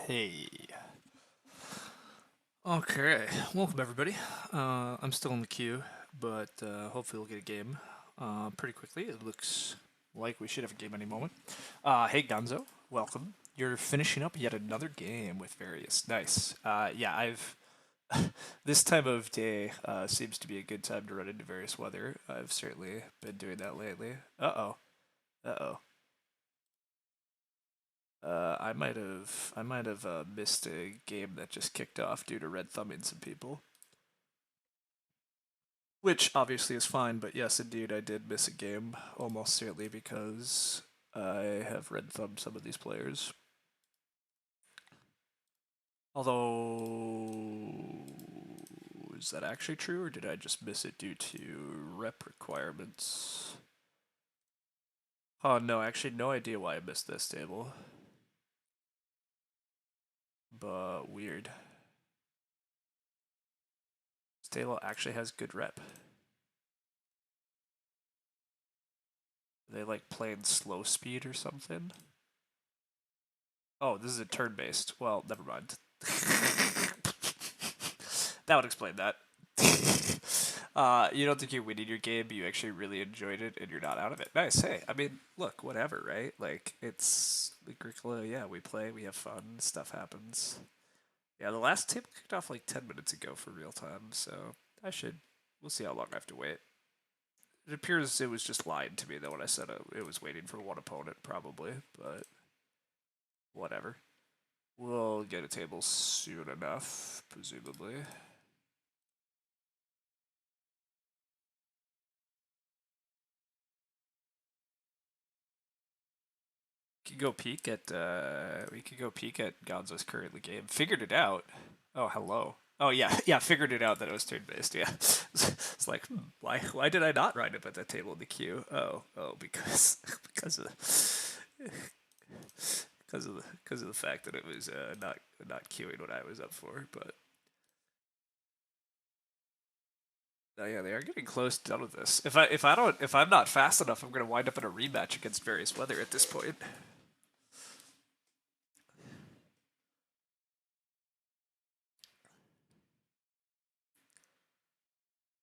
Hey. Okay, welcome everybody. I'm still in the queue, but hopefully we'll get a game pretty quickly. It looks like we should have a game any moment. Hey Gonzo, welcome. You're finishing up yet another game with various. Nice. Yeah, I've this time of day seems to be a good time to run into various weather. I've certainly been doing that lately. Uh-oh. Uh-oh. I might have missed a game that just kicked off due to red thumbing some people. Which obviously is fine, but yes, indeed, I did miss a game, almost certainly because I have red thumbed some of these players. Although, is that actually true, or did I just miss it due to rep requirements? Oh no, actually, no idea why I missed this table. But weird. This table actually has good rep. Are they like playing slow speed or something? Oh, this is a turn based. Well, never mind. That would explain that. You don't think you're winning your game, but you actually really enjoyed it and you're not out of it. Nice. Hey, I mean, look, whatever, right? Like, it's Agricola, yeah, we play, we have fun, stuff happens. Yeah, the last table kicked off like 10 minutes ago for real time, so we'll see how long I have to wait. It appears it was just lying to me, though, when I said it was waiting for one opponent, probably, but whatever. We'll get a table soon enough, presumably. We could go peek at Gonzo's current game. Figured it out. Oh, hello. Oh yeah, yeah. Figured it out that it was turn based. Yeah, it's like why did I not write up at that table in the queue? Oh, because because of the fact that it was not queuing what I was up for. But yeah, they are getting close done with this. If I'm not fast enough, I'm gonna wind up in a rematch against various weather at this point.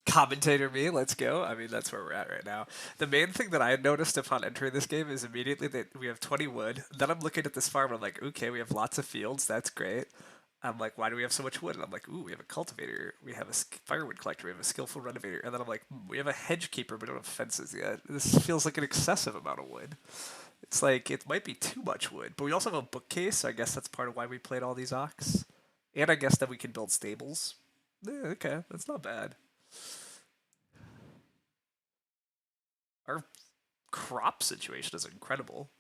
Commentator me, let's go. I mean, that's where we're at right now. The main thing that I had noticed upon entering this game is immediately that we have 20 wood. Then I'm looking at this farm and I'm like, okay, we have lots of fields. That's great. I'm like, why do we have so much wood? And I'm like, ooh, we have a cultivator. We have a firewood collector. We have a skillful renovator. And then I'm like, we have a hedge keeper, but we don't have fences yet. This feels like an excessive amount of wood. It's like, it might be too much wood. But we also have a bookcase, so I guess that's part of why we played all these ox. And I guess that we can build stables. Yeah, okay, that's not bad. Our crop situation is incredible.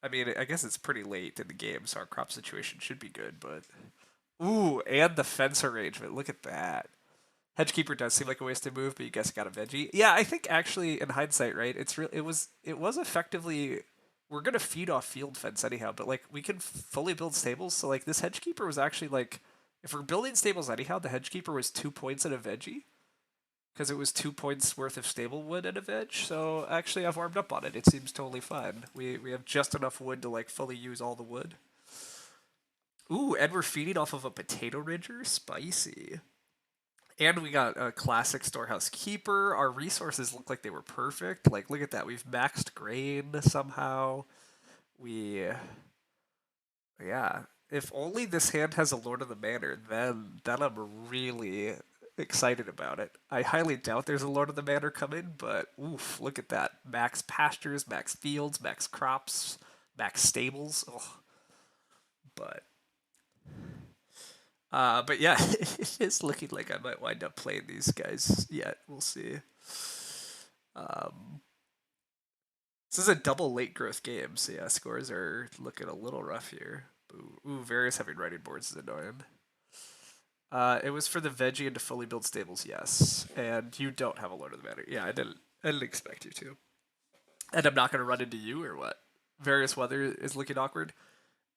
I mean, I guess it's pretty late in the game, so our crop situation should be good, but ooh, and the fence arrangement. Look at that. Hedgekeeper does seem like a wasted move, but you guess it got a veggie. Yeah, I think actually in hindsight, right? It was effectively we're gonna feed off field fence anyhow, but like we can fully build stables. So like this hedgekeeper was actually like if we're building stables anyhow, the hedgekeeper was 2 points and a veggie because it was 2 points worth of stable wood and a veg. So actually, I've warmed up on it. It seems totally fine. We have just enough wood to like fully use all the wood. Ooh, and we're feeding off of a potato ridger. Spicy. And we got a classic storehouse keeper. Our resources look like they were perfect. Like, look at that. We've maxed grain somehow. We, yeah. If only this hand has a Lord of the Manor, then I'm really excited about it. I highly doubt there's a Lord of the Manor coming, but oof, look at that. Max pastures, max fields, max crops, max stables. Oh, but but yeah, it is looking like I might wind up playing these guys yet. We'll see. Um, this is a double late growth game, so yeah, scores are looking a little rough here. Ooh, various heavy writing boards is annoying. It was for the veggie and to fully build stables, yes. And you don't have a Lord of the Manor. Yeah, I didn't expect you to. And I'm not gonna run into you or what? Various weather is looking awkward.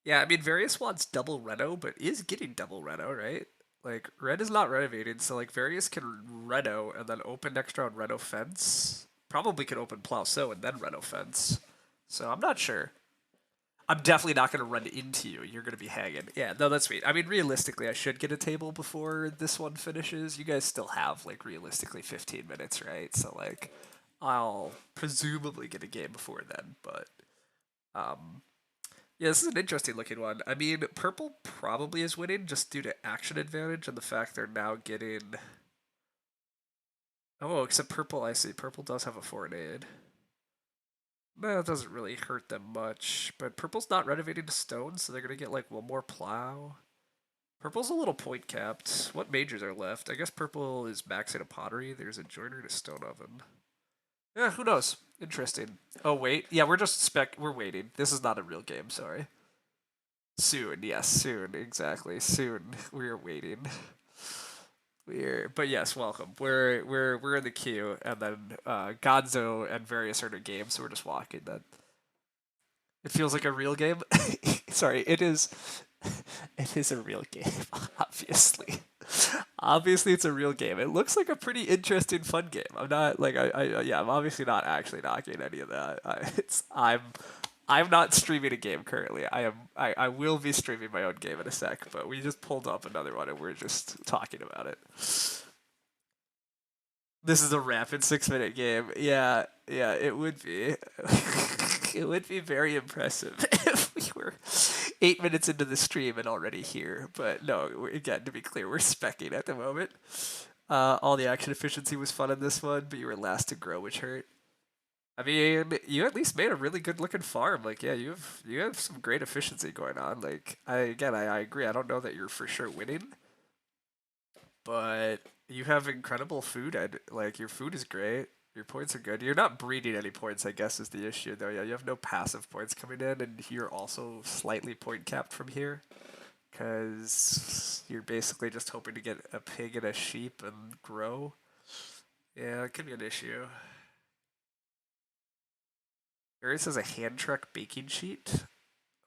Yeah, I mean Various wants double reno, but is getting double reno, right? Like red is not renovated, so like Various can reno and then open next round reno fence. Probably can open plow sow and then reno fence. So I'm not sure. I'm definitely not going to run into you. You're going to be hanging. Yeah, no, that's sweet. I mean, realistically, I should get a table before this one finishes. You guys still have, like, realistically 15 minutes, right? So, like, I'll presumably get a game before then. But, um, yeah, this is an interesting looking one. I mean, purple probably is winning just due to action advantage and the fact they're now getting. Oh, except purple, I see. Purple does have a foreign aid. No, it doesn't really hurt them much. But purple's not renovating to stone, so they're gonna get like one more plow. Purple's a little point capped. What majors are left? I guess purple is maxing a pottery. There's a joiner and a stone oven. Yeah, who knows? Interesting. Oh wait, yeah, we're just We're waiting. This is not a real game. Sorry. Soon, yes, soon, exactly. Soon, we're waiting. But yes, welcome. We're in the queue, and then Gonzo and various other games. So we're just walking. Then it feels like a real game. Sorry, it is. It is a real game, obviously. Obviously, it's a real game. It looks like a pretty interesting, fun game. I'm not like yeah. I'm obviously not actually knocking any of that. I'm not streaming a game currently. I will be streaming my own game in a sec. But we just pulled up another one and we're just talking about it. This is a rapid 6 minute game. Yeah, yeah, it would be. It would be very impressive if we were 8 minutes into the stream and already here. But no, again, to be clear, we're specking at the moment. All the action efficiency was fun in this one, but you were last to grow, which hurt. I mean, you at least made a really good looking farm. Like, yeah, you have some great efficiency going on. Like, I agree. I don't know that you're for sure winning, but you have incredible food. Like, your food is great. Your points are good. You're not breeding any points, I guess, is the issue, though. Yeah, you have no passive points coming in, and you're also slightly point capped from here because you're basically just hoping to get a pig and a sheep and grow. Yeah, it could be an issue. Various has a hand truck baking sheet.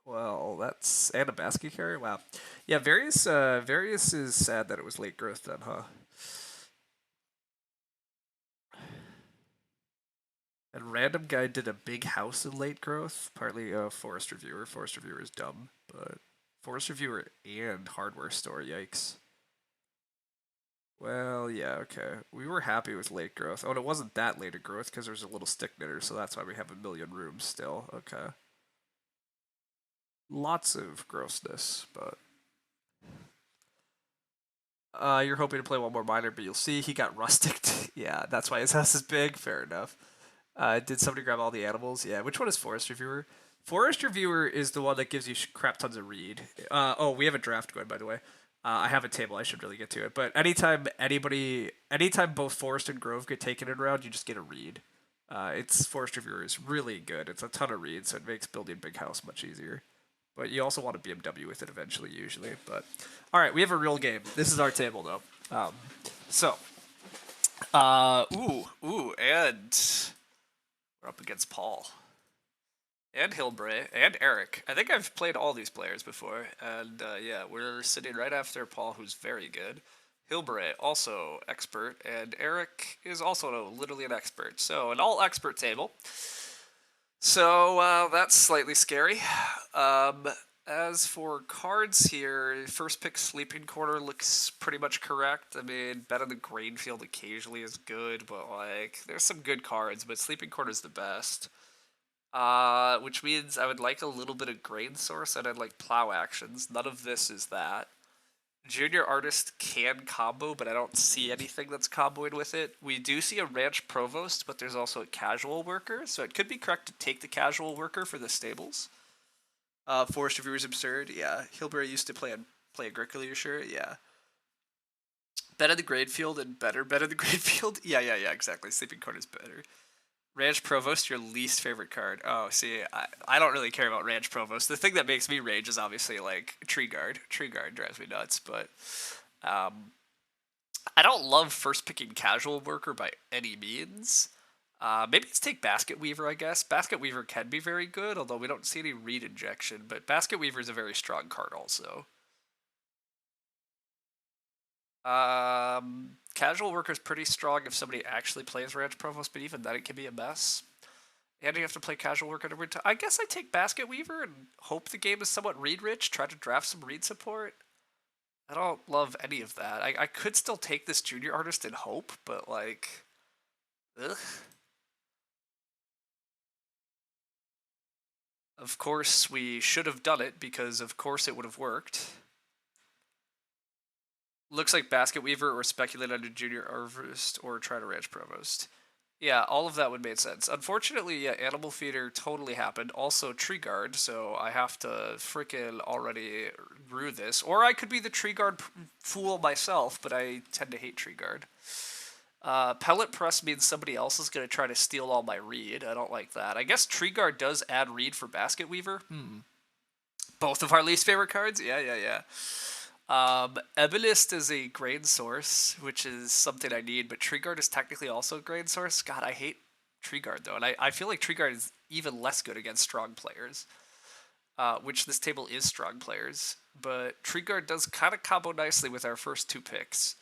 Well, that's and a basket carrier. Wow. Yeah, Various is sad that it was late growth then, huh? And random guy did a big house in late growth. Partly a forest reviewer. Forest reviewer is dumb, but forest reviewer and hardware store. Yikes. Well, yeah, okay. We were happy with late growth. Oh, and it wasn't that late a growth because there's a little stick knitter, so that's why we have a million rooms still. Okay. Lots of grossness, but you're hoping to play one more miner, but you'll see he got rustic. Yeah, that's why his house is big. Fair enough. Did somebody grab all the animals? Yeah. Which one is Forest Reviewer? Forest Reviewer is the one that gives you crap tons of reed. Oh, we have a draft going, by the way. I have a table. I should really get to it. But anytime both Forest and Grove get taken in a round, you just get a reed. It's Forest Reviewer is really good. It's a ton of reed, so it makes building big house much easier. But you also want a BMW with it eventually, usually. But all right, we have a real game. This is our table, though. So, and we're up against Paul and Hilbray and Eric. I think I've played all these players before, and yeah, we're sitting right after Paul, who's very good. Hilbray, also expert, and Eric is also literally an expert. So, an all expert table. So, that's slightly scary. As for cards here, first pick Sleeping Corner looks pretty much correct. I mean, Bet on the Grainfield occasionally is good, but like, there's some good cards, but Sleeping Corner is the best. Which means I would like a little bit of Grain Source, and I'd like Plow Actions. None of this is that. Junior Artist can combo, but I don't see anything that's comboing with it. We do see a Ranch Provost, but there's also a Casual Worker, so it could be correct to take the Casual Worker for the stables. Forest Reviewer is absurd. Yeah, Hilbury used to play Agricola. You sure? Yeah. Bet on the Grainfield and better Bet on the Grainfield. Yeah. Exactly. Sleeping Corner is better. Ranch Provost, your least favorite card. Oh, see, I don't really care about Ranch Provost. The thing that makes me rage is obviously like Tree Guard. Tree Guard drives me nuts, but I don't love first picking Casual Worker by any means. Maybe let's take Basket Weaver, I guess. Basket Weaver can be very good, although we don't see any reed injection, but Basket Weaver is a very strong card also. Casual Worker is pretty strong if somebody actually plays Ranch Provost, but even then it can be a mess. And you have to play casual work under winter. I guess I take Basket Weaver and hope the game is somewhat read rich. Try to draft some read support. I don't love any of that. I could still take this junior artist and hope, but like, ugh. Of course, we should have done it because, of course, it would have worked. Looks like Basket Weaver or speculate under Junior Artist or try to Ranch Provost. Yeah, all of that would make sense. Unfortunately, yeah, Animal Feeder totally happened. Also, Tree Guard, so I have to freaking already rue this. Or I could be the Tree Guard fool myself, but I tend to hate Tree Guard. Pellet Press means somebody else is going to try to steal all my read. I don't like that. I guess Tree Guard does add read for Basket Weaver. Both of our least favorite cards? Yeah, yeah, yeah. Ebonist is a grain source, which is something I need, but Tree Guard is technically also a grain source. God, I hate Tree Guard though, and I feel like Tree Guard is even less good against strong players, which this table is strong players. But Tree Guard does kind of combo nicely with our first two picks.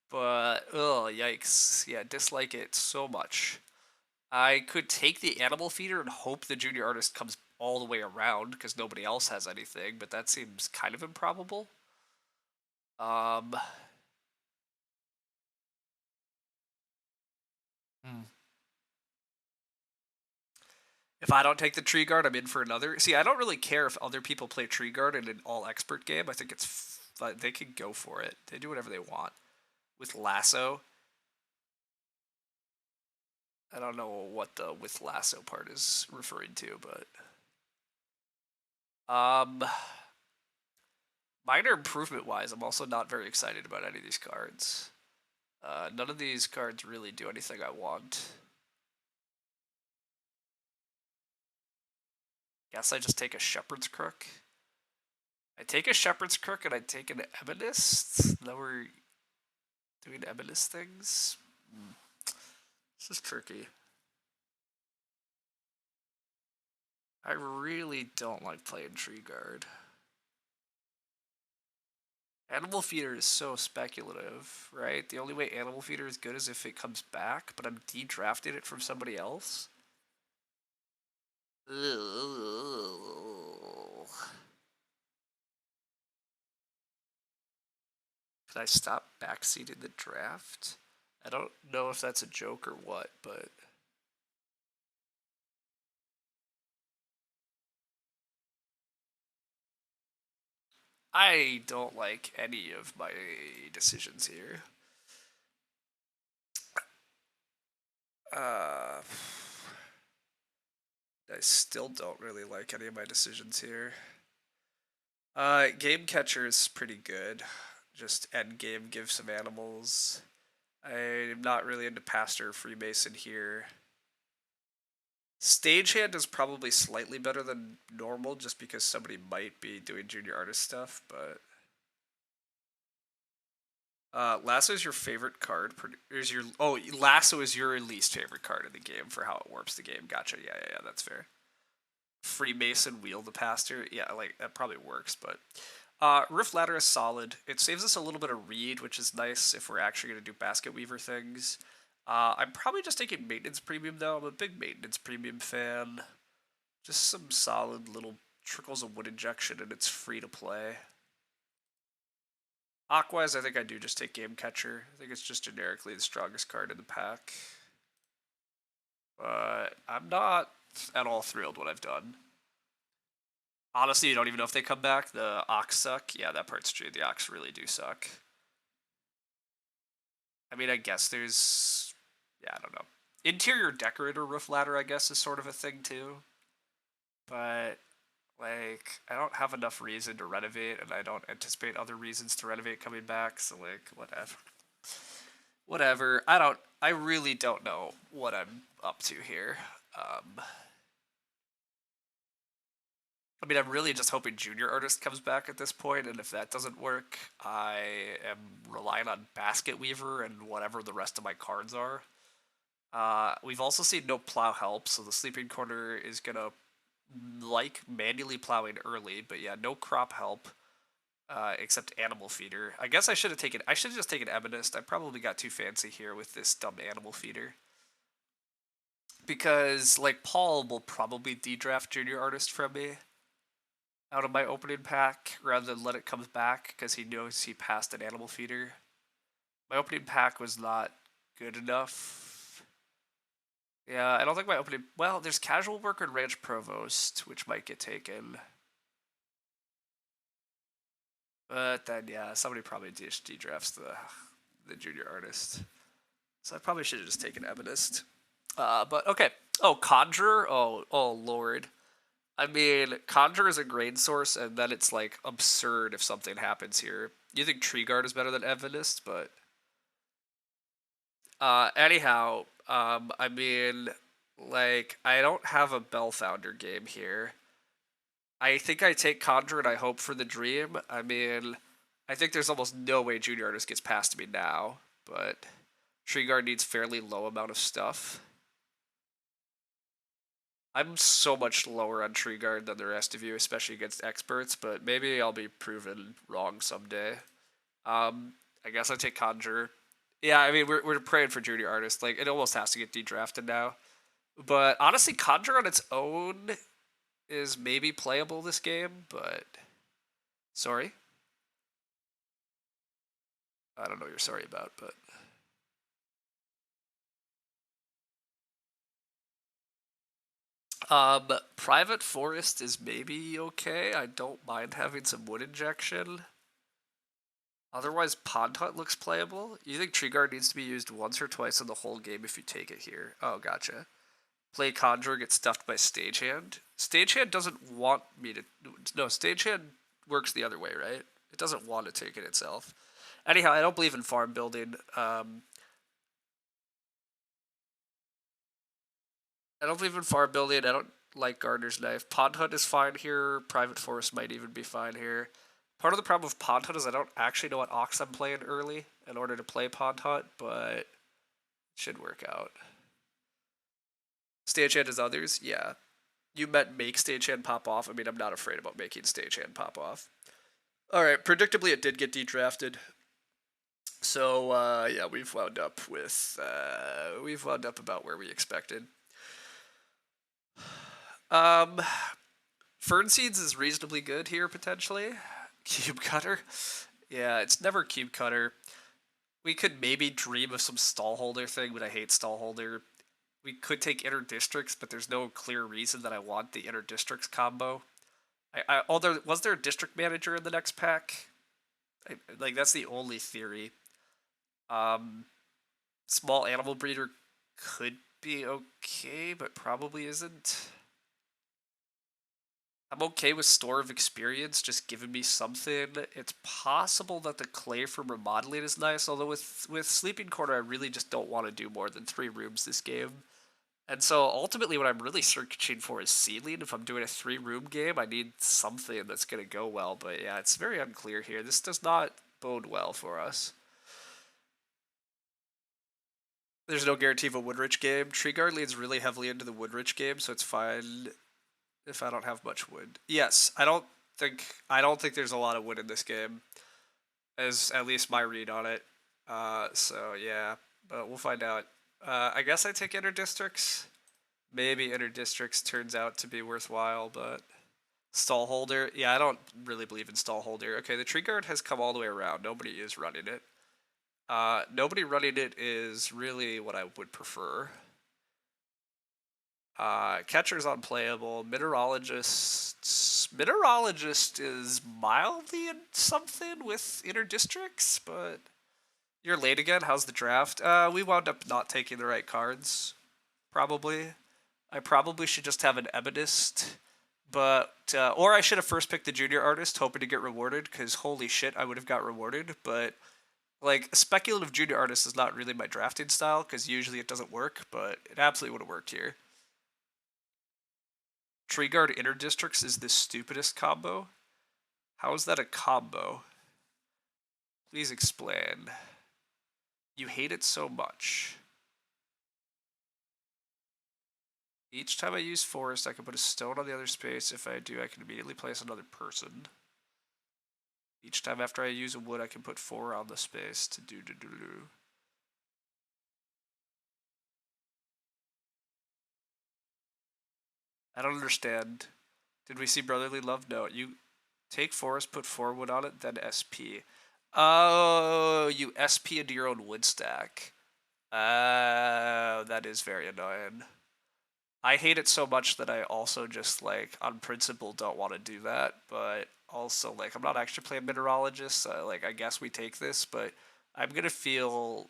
But, oh, yikes. Yeah, dislike it so much. I could take the Animal Feeder and hope the Junior Artist comes all the way around because nobody else has anything, but that seems kind of improbable. Um, If I don't take the Tree Guard, I'm in for another. See, I don't really care if other people play Tree Guard in an all expert game. I think it's they can go for it. They do whatever they want. With Lasso, I don't know what the with Lasso part is referring to, but um, minor improvement wise, I'm also not very excited about any of these cards. None of these cards really do anything I want. Guess I just take a Shepherd's Crook. I take a Shepherd's Crook and I take an Ebonist. Now we're doing Ebonist things. This is tricky. I really don't like playing Tree Guard. Animal Feeder is so speculative, right? The only way Animal Feeder is good is if it comes back, but I'm de-drafting it from somebody else. Ugh. Can I stop backseating the draft? I don't know if that's a joke or what, but I don't like any of my decisions here. I still don't really like any of my decisions here. Game Catcher is pretty good. Just end game, give some animals. I'm not really into Pastor or Freemason here. Stagehand is probably slightly better than normal just because somebody might be doing junior artist stuff, but Lasso is your favorite card. Lasso is your least favorite card in the game for how it warps the game. Gotcha. Yeah, yeah, yeah. That's fair. Freemason wheel the pastor. Yeah, like that probably works, but Rift Ladder is solid. It saves us a little bit of read, which is nice if we're actually going to do Basket Weaver things. I'm probably just taking Maintenance Premium though. I'm a big Maintenance Premium fan. Just some solid little trickles of wood injection, and it's free to play. Aquas, I think I do just take Game Catcher. I think it's just generically the strongest card in the pack. But I'm not at all thrilled what I've done. Honestly, you don't even know if they come back. The Ox suck. Yeah, that part's true. The Ox really do suck. I mean, I guess there's... Yeah, I don't know. Interior Decorator Roof Ladder, I guess, is sort of a thing, too. But, like, I don't have enough reason to renovate, and I don't anticipate other reasons to renovate coming back, so, like, whatever. Whatever. I really don't know what I'm up to here. I mean, I'm really just hoping Junior Artist comes back at this point, and if that doesn't work, I am relying on Basket Weaver and whatever the rest of my cards are. We've also seen no plow help, so the Sleeping Corner is gonna like manually plowing early, but yeah, no crop help, except Animal Feeder. I guess I should have just taken Ebonist. I probably got too fancy here with this dumb Animal Feeder. because like Paul will probably de-draft Junior Artist from me out of my opening pack rather than let it come back because he knows he passed an animal feeder. My opening pack was not good enough. Yeah, I don't think my opening. Well, there's Casual Worker and Ranch Provost, which might get taken. But then, yeah, somebody probably just de-drafts the Junior Artist. So I probably should have just taken Ebonist. But okay. Oh, Conjurer. Oh, Lord. I mean, Conjure is a grain source, and then it's like absurd if something happens here. You think Tree Guard is better than Evanist, but anyhow, I mean, like I don't have a Bellfounder game here. I think I take Conjure and I hope for the dream. I mean, I think there's almost no way Junior Artist gets past me now, but Tree Guard needs fairly low amount of stuff. I'm so much lower on Tree Guard than the rest of you, especially against experts, but maybe I'll be proven wrong someday. I guess I take Conjure. Yeah, I mean, we're praying for Junior Artist. Like, it almost has to get de-drafted now. But honestly, Conjure on its own is maybe playable this game, but. Sorry? I don't know what you're sorry about, but. Private Forest is maybe okay. I don't mind having some wood injection. Otherwise, Pond Hut looks playable. You think Tree Guard needs to be used once or twice in the whole game if you take it here? Oh, gotcha. Play Conjure, get stuffed by Stagehand. Stagehand doesn't want me to. No, Stagehand works the other way, right? It doesn't want to take it itself. Anyhow, I don't believe in farm building. I don't believe in farm building. I don't like Gardener's Knife. Pond Hunt is fine here. Private Forest might even be fine here. Part of the problem with Pond Hunt is I don't actually know what Ox I'm playing early in order to play Pond Hunt, but it should work out. Stagehand is others, yeah. You meant make Stagehand pop off. I mean, I'm not afraid about making Stagehand pop off. All right, predictably, it did get dedrafted. So yeah, we've wound up about where we expected. Um, Fern Seeds is reasonably good here potentially. Cube Cutter, yeah, it's never Cube Cutter. We could maybe dream of some Stallholder thing, but I hate Stallholder. We could take Inner Districts, but there's no clear reason that I want the Inner Districts combo. Was there a District Manager in the next pack? Like that's the only theory. Um, Small Animal Breeder could be okay, but probably isn't. I'm okay with Store of Experience just giving me something. It's possible that the clay from remodeling is nice, although with Sleeping Corner, I really just don't want to do more than 3 rooms this game. And so ultimately, what I'm really searching for is ceiling. If I'm doing a 3-room game, I need something that's going to go well. But yeah, it's very unclear here. This does not bode well for us. There's no guarantee of a Woodrich game. Tree Guard leans really heavily into the Woodrich game, so it's fine if I don't have much wood. Yes, I don't think there's a lot of wood in this game, as at least my read on it. So yeah, but we'll find out. I guess I take Inner Districts. Maybe Inner Districts turns out to be worthwhile, but Stallholder, yeah, I don't really believe in Stallholder. Okay, the Tree Guard has come all the way around. Nobody is running it. Nobody running it is really what I would prefer. Catcher's unplayable. Mineralogist is mildly in something with Inner Districts, but you're late again. How's the draft? We wound up not taking the right cards. Probably. I probably should just have an Ebonist, but or I should have first picked the Junior Artist, hoping to get rewarded. Because holy shit, I would have got rewarded. But like a speculative Junior Artist is not really my drafting style because usually it doesn't work. But it absolutely would have worked here. Tree Guard Inner Districts is the stupidest combo. How is that a combo? Please explain. You hate it so much. Each time I use Forest, I can put a stone on the other space. If I do, I can immediately place another person. Each time after I use a wood, I can put 4 on the space to do. I don't understand. Did we see brotherly love? No. You take forest, put 4 wood on it, then SP. Oh, you SP into your own wood stack. That is very annoying. I hate it so much that I also just, like, on principle don't want to do that, but also, like, I'm not actually playing mineralogist, so, like, I guess we take this, but I'm gonna feel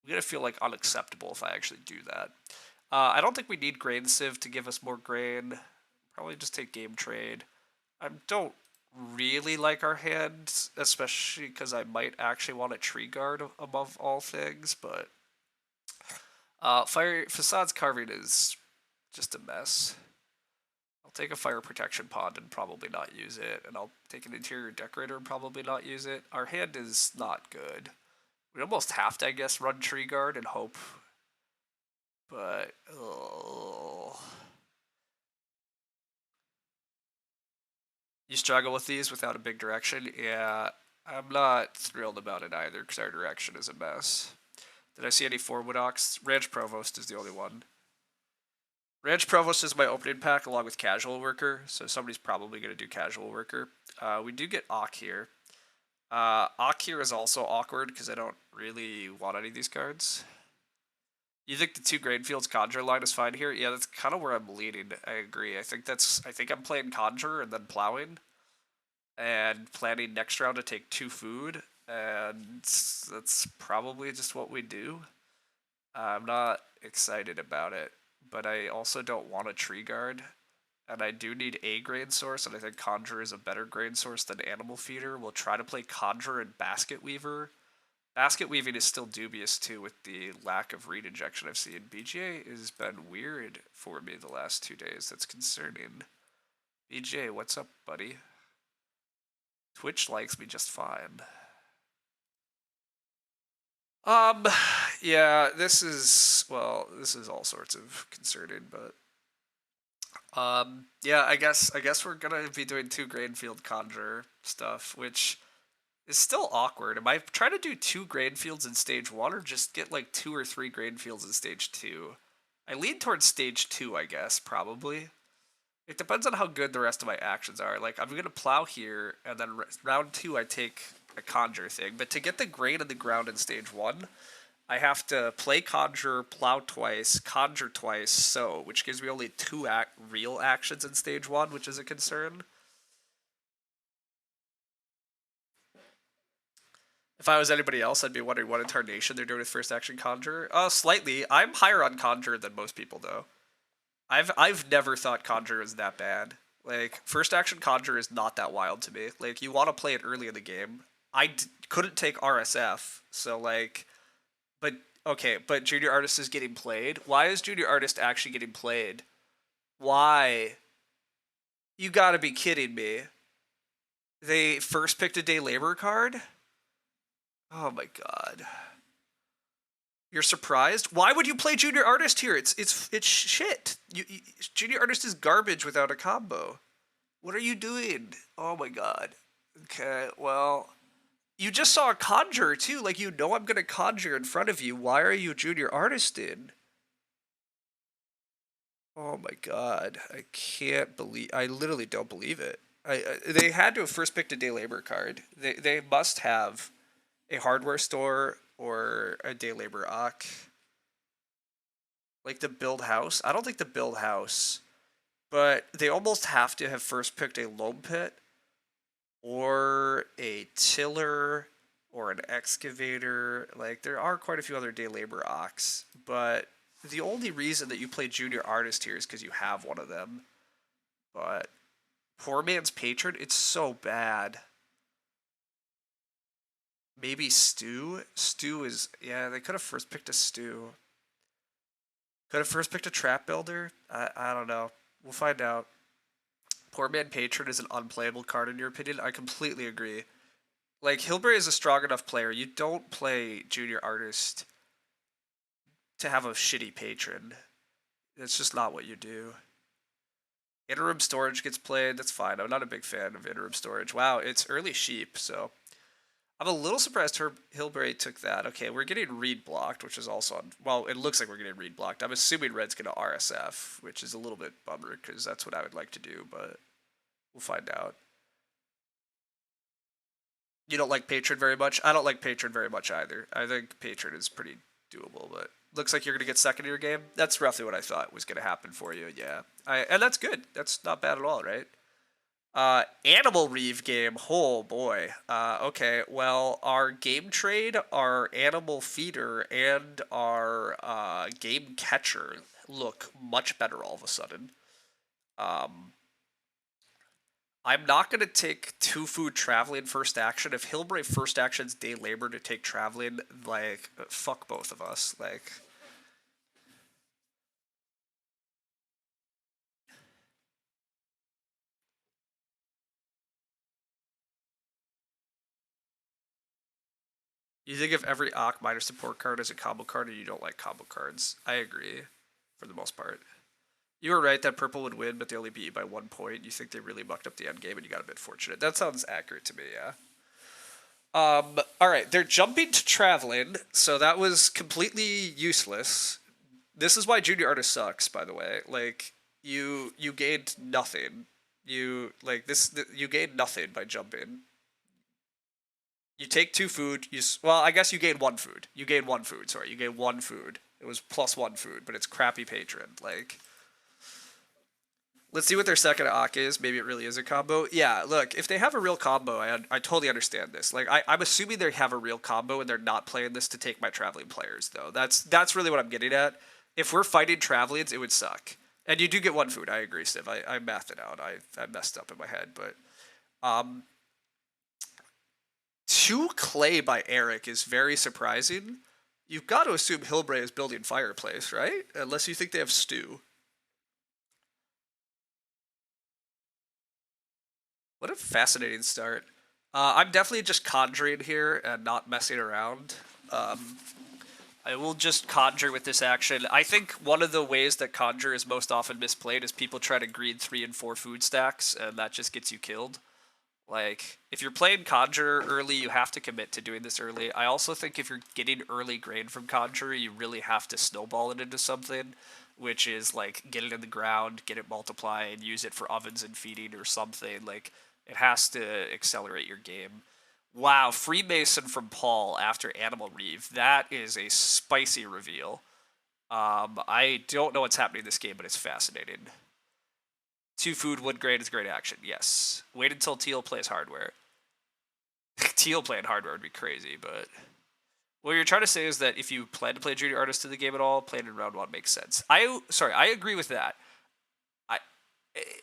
like unacceptable if I actually do that. I don't think we need grain sieve to give us more grain. Probably just take game trade. I don't really like our hand, especially because I might actually want a tree guard above all things, but fire facades carving is just a mess. I'll take a fire protection pond and probably not use it, and I'll take an interior decorator and probably not use it. Our hand is not good. We almost have to, I guess, run tree guard and hope, but you struggle with these without a big direction. Yeah, I'm not thrilled about it either because our direction is a mess. Did I see any 4 wood ox? Ranch Provost is the only one. Ranch Provost is my opening pack along with Casual Worker, so somebody's probably going to do Casual Worker. We do get Ock here. Ock here is also awkward because I don't really want any of these cards. You think the 2 Grainfields Conjure line is fine here? Yeah, that's kind of where I'm leaning. I agree. I think I'm playing Conjure and then plowing, and planning next round to take 2 food, and that's probably just what we do. I'm not excited about it, but I also don't want a tree guard, and I do need a grain source, and I think Conjure is a better grain source than Animal Feeder. We'll try to play Conjure and Basket Weaver. Basket Weaving is still dubious too with the lack of reed injection I've seen. BGA has been weird for me the last 2 days. That's concerning. BGA, what's up, buddy? Twitch likes me just fine. Um, yeah, this is all sorts of concerning, but yeah, I guess we're gonna be doing 2 Grainfield Conjure stuff, which is still awkward. Am I trying to do 2 Grainfields in stage 1 or just get like 2 or 3 Grainfields in stage 2? I lean towards stage 2, I guess, probably. It depends on how good the rest of my actions are. Like, I'm gonna plow here, and then round 2 I take a Conjure thing. But to get the grain in the ground in stage 1, I have to play Conjure, plow twice, Conjure twice, sow, which gives me only 2 real actions in stage 1, which is a concern. If I was anybody else, I'd be wondering what incarnation they're doing with first action Conjure. Slightly. I'm higher on Conjure than most people, though. I've never thought Conjure was that bad. Like, first action Conjure is not that wild to me. Like, you want to play it early in the game. Couldn't take RSF, so like, but okay, but Junior Artist is getting played. Why is Junior Artist actually getting played? Why? You gotta be kidding me. They first picked a day labor card? Oh my god. You're surprised? Why would you play Junior Artist here? It's shit. Junior Artist is garbage without a combo. What are you doing? Oh my god. Okay, well, you just saw a Conjure too. Like, you know I'm gonna Conjure in front of you. Why are you Junior Artist in? Oh my god. I can't believe. I literally don't believe it. They had to have first picked a day labor card. They must have a hardware store or a day labor Ock. Like the build house. I don't think the build house, but they almost have to have first picked a loam pit or a tiller or an excavator. Like, there are quite a few other day labor Ocks, but the only reason that you play Junior Artist here is because you have one of them. But Poor Man's Patron, it's so bad. Maybe Stew? Stew is... Yeah, they could have first picked a Stew. Could have first picked a Trap Builder? I don't know. We'll find out. Poor Man Patron is an unplayable card in your opinion? I completely agree. Like, Hilbury is a strong enough player. You don't play Junior Artist to have a shitty patron. That's just not what you do. Interim Storage gets played. That's fine. I'm not a big fan of Interim Storage. Wow, it's early sheep, so I'm a little surprised Hilberry took that. Okay, we're getting read blocked, which is also on. Well, it looks like we're getting read blocked. I'm assuming Red's going to RSF, which is a little bit bummer because that's what I would like to do, but we'll find out. You don't like Patron very much? I don't like Patron very much either. I think Patron is pretty doable, but looks like you're going to get second in your game. That's roughly what I thought was going to happen for you, yeah. And that's good. That's not bad at all, right? Animal Reeve game. Oh boy. Okay. Well, our game trade, our animal feeder, and our game catcher look much better all of a sudden. I'm not gonna take 2 food traveling first action. If Hillbrave first action's day labor to take traveling, like fuck both of us. Like you think if every Ock minor support card is a combo card and you don't like combo cards. I agree, for the most part. You were right that purple would win, but they only beat you by 1 point. You think they really mucked up the end game and you got a bit fortunate. That sounds accurate to me, yeah. All right, they're jumping to traveling, so that was completely useless. This is why junior artist sucks, by the way. Like you gained nothing. You like this. You gained nothing by jumping. You take 2 food. Well, I guess you gain 1 food. You gain 1 food. Sorry, you gain 1 food. It was +1 food, but it's crappy patron. Like, let's see what their second Ak is. Maybe it really is a combo. Yeah, look, if they have a real combo, I totally understand this. Like, I'm assuming they have a real combo and they're not playing this to take my traveling players, though. That's really what I'm getting at. If we're fighting travelings, it would suck. And you do get 1 food. I agree, Steve. I mathed it out. I messed up in my head, but 2 clay by Eric is very surprising. You've got to assume Hillbray is building fireplace, right? Unless you think they have stew. What a fascinating start. I'm definitely just conjuring here and not messing around. I will just conjure with this action. I think one of the ways that conjure is most often misplayed is people try to green 3 and 4 food stacks, and that just gets you killed. Like, if you're playing conjure early, you have to commit to doing this early. I also think if you're getting early grain from conjure, you really have to snowball it into something, which is like get it in the ground, get it multiply, and use it for ovens and feeding or something. Like, it has to accelerate your game. Wow, Freemason from Paul after Animal Reeve. That is a spicy reveal. I don't know what's happening in this game, but it's fascinating. 2 food, wood grain is great action. Yes. Wait until Teal plays hardware. Teal playing hardware would be crazy, but what you're trying to say is that if you plan to play junior artist in the game at all, playing in round 1 makes sense. I agree with that.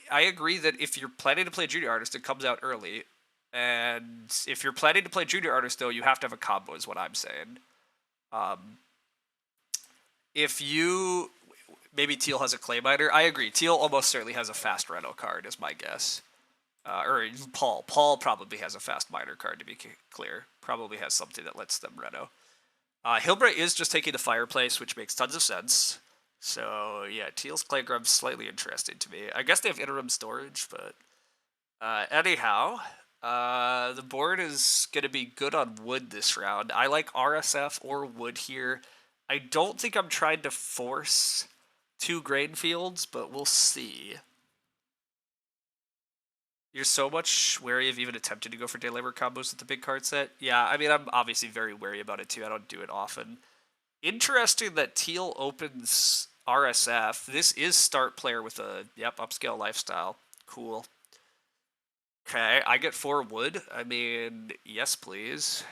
I agree that if you're planning to play junior artist, it comes out early. And if you're planning to play junior artist, though, you have to have a combo, is what I'm saying. If you maybe Teal has a clay miner, I agree. Teal almost certainly has a fast Reno card, is my guess. Or Paul. Paul probably has a fast miner card, to be clear. Probably has something that lets them Reno. Hilbray is just taking the fireplace, which makes tons of sense. So, yeah, Teal's Playground's slightly interesting to me. I guess they have interim storage, but anyhow, the board is going to be good on wood this round. I like RSF or wood here. I don't think I'm trying to force 2 grain fields, but we'll see. You're so much wary of even attempting to go for day labor combos with the big card set. Yeah, I mean, I'm obviously very wary about it too. I don't do it often. Interesting that Teal opens RSF. This is start player with a, upscale lifestyle. Cool. Okay, I get 4 wood. I mean, yes, please.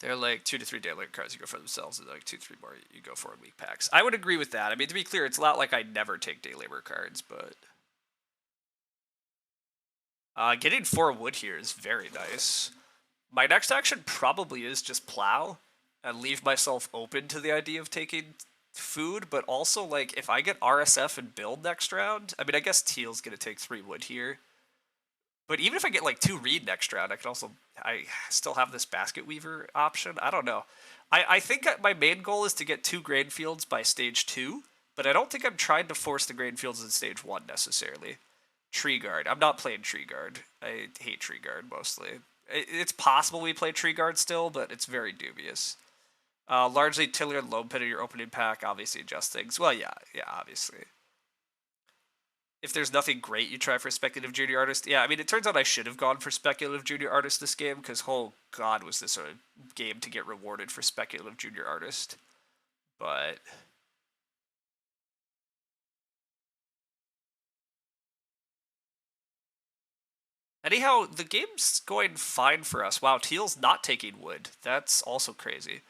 They're like 2 to 3 day labor cards you go for themselves, and like 2 3 more you go for in weak packs. I would agree with that. I mean, to be clear, it's not like I never take day labor cards, but getting 4 wood here is very nice. My next action probably is just plow and leave myself open to the idea of taking food, but also, like, if I get RSF and build next round, I mean, I guess Teal's going to take 3 wood here. But even if I get, like, 2 reed next round, I still have this basket weaver option. I don't know. I think my main goal is to get 2 grain fields by stage 2, but I don't think I'm trying to force the grain fields in stage 1 necessarily. Tree Guard. I'm not playing Tree Guard. I hate Tree Guard mostly. It's possible we play Tree Guard still, but it's very dubious. Largely Tiller and Lone Pit in your opening pack, obviously adjust things. Well, yeah, obviously. If there's nothing great, you try for Speculative Junior Artist. Yeah, I mean, it turns out I should have gone for Speculative Junior Artist this game, because, oh god, was this a game to get rewarded for Speculative Junior Artist. But anyhow, the game's going fine for us. Wow, Teal's not taking wood. That's also crazy.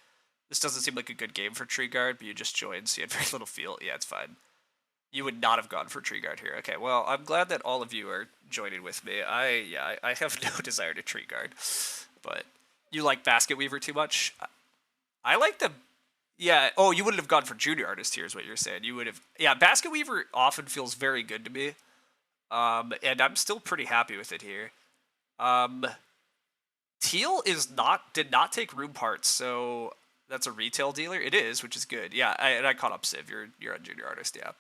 This doesn't seem like a good game for Tree Guard, but you just joined, so you had very little field. Yeah, it's fine. You would not have gone for Tree Guard here. Okay, well, I'm glad that all of you are joining with me. I have no desire to Tree Guard, but you like Basket Weaver too much? I like the... Yeah, oh, you wouldn't have gone for Junior Artist here is what you're saying. You would have... Yeah, Basket Weaver often feels very good to me, and I'm still pretty happy with it here. Teal did not take room parts, so that's a retail dealer. It is, which is good. Yeah, and I caught up Civ. You're a Junior Artist, yeah.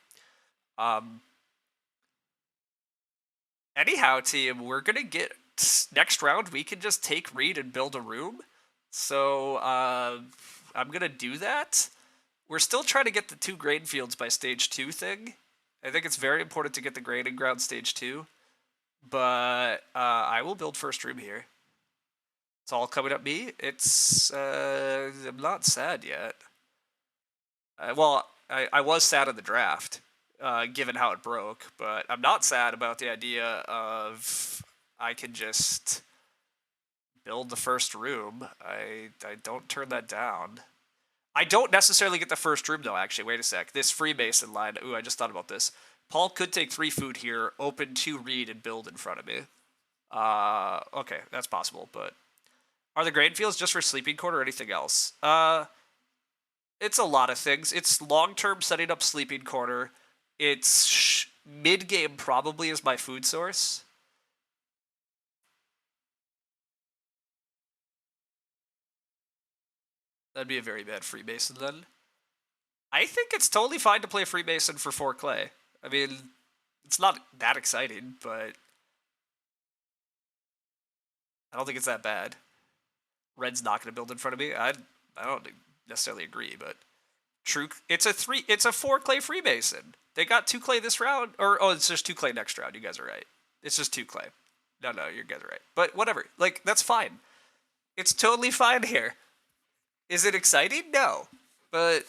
Anyhow, team, we're gonna get next round. We can just take Reed and build a room. So I'm gonna do that. We're still trying to get the 2 grain fields by stage 2 thing. I think it's very important to get the grading ground stage 2. But I will build first room here. It's all coming up me. It's I'm not sad yet. Well, I was sad in the draft, given how it broke, but I'm not sad about the idea of I can just build the first room. I don't turn that down. I don't necessarily get the first room, though, actually. Wait a sec. This Freemason line. Ooh, I just thought about this. Paul could take 3 food here, open 2 read, and build in front of me. Okay, that's possible, but... Are the grain fields just for sleeping quarter or anything else? It's a lot of things. It's long-term setting up sleeping quarter. It's mid-game probably is my food source. That'd be a very bad Freemason then. I think it's totally fine to play Freemason for 4 clay. I mean, it's not that exciting, but I don't think it's that bad. Red's not going to build in front of me. I don't necessarily agree, but true. It's a 4 clay Freemason. They got 2 clay this round, or oh, it's just 2 clay next round. You guys are right. It's just 2 clay. No, you guys are right. But whatever. Like, that's fine. It's totally fine here. Is it exciting? No, but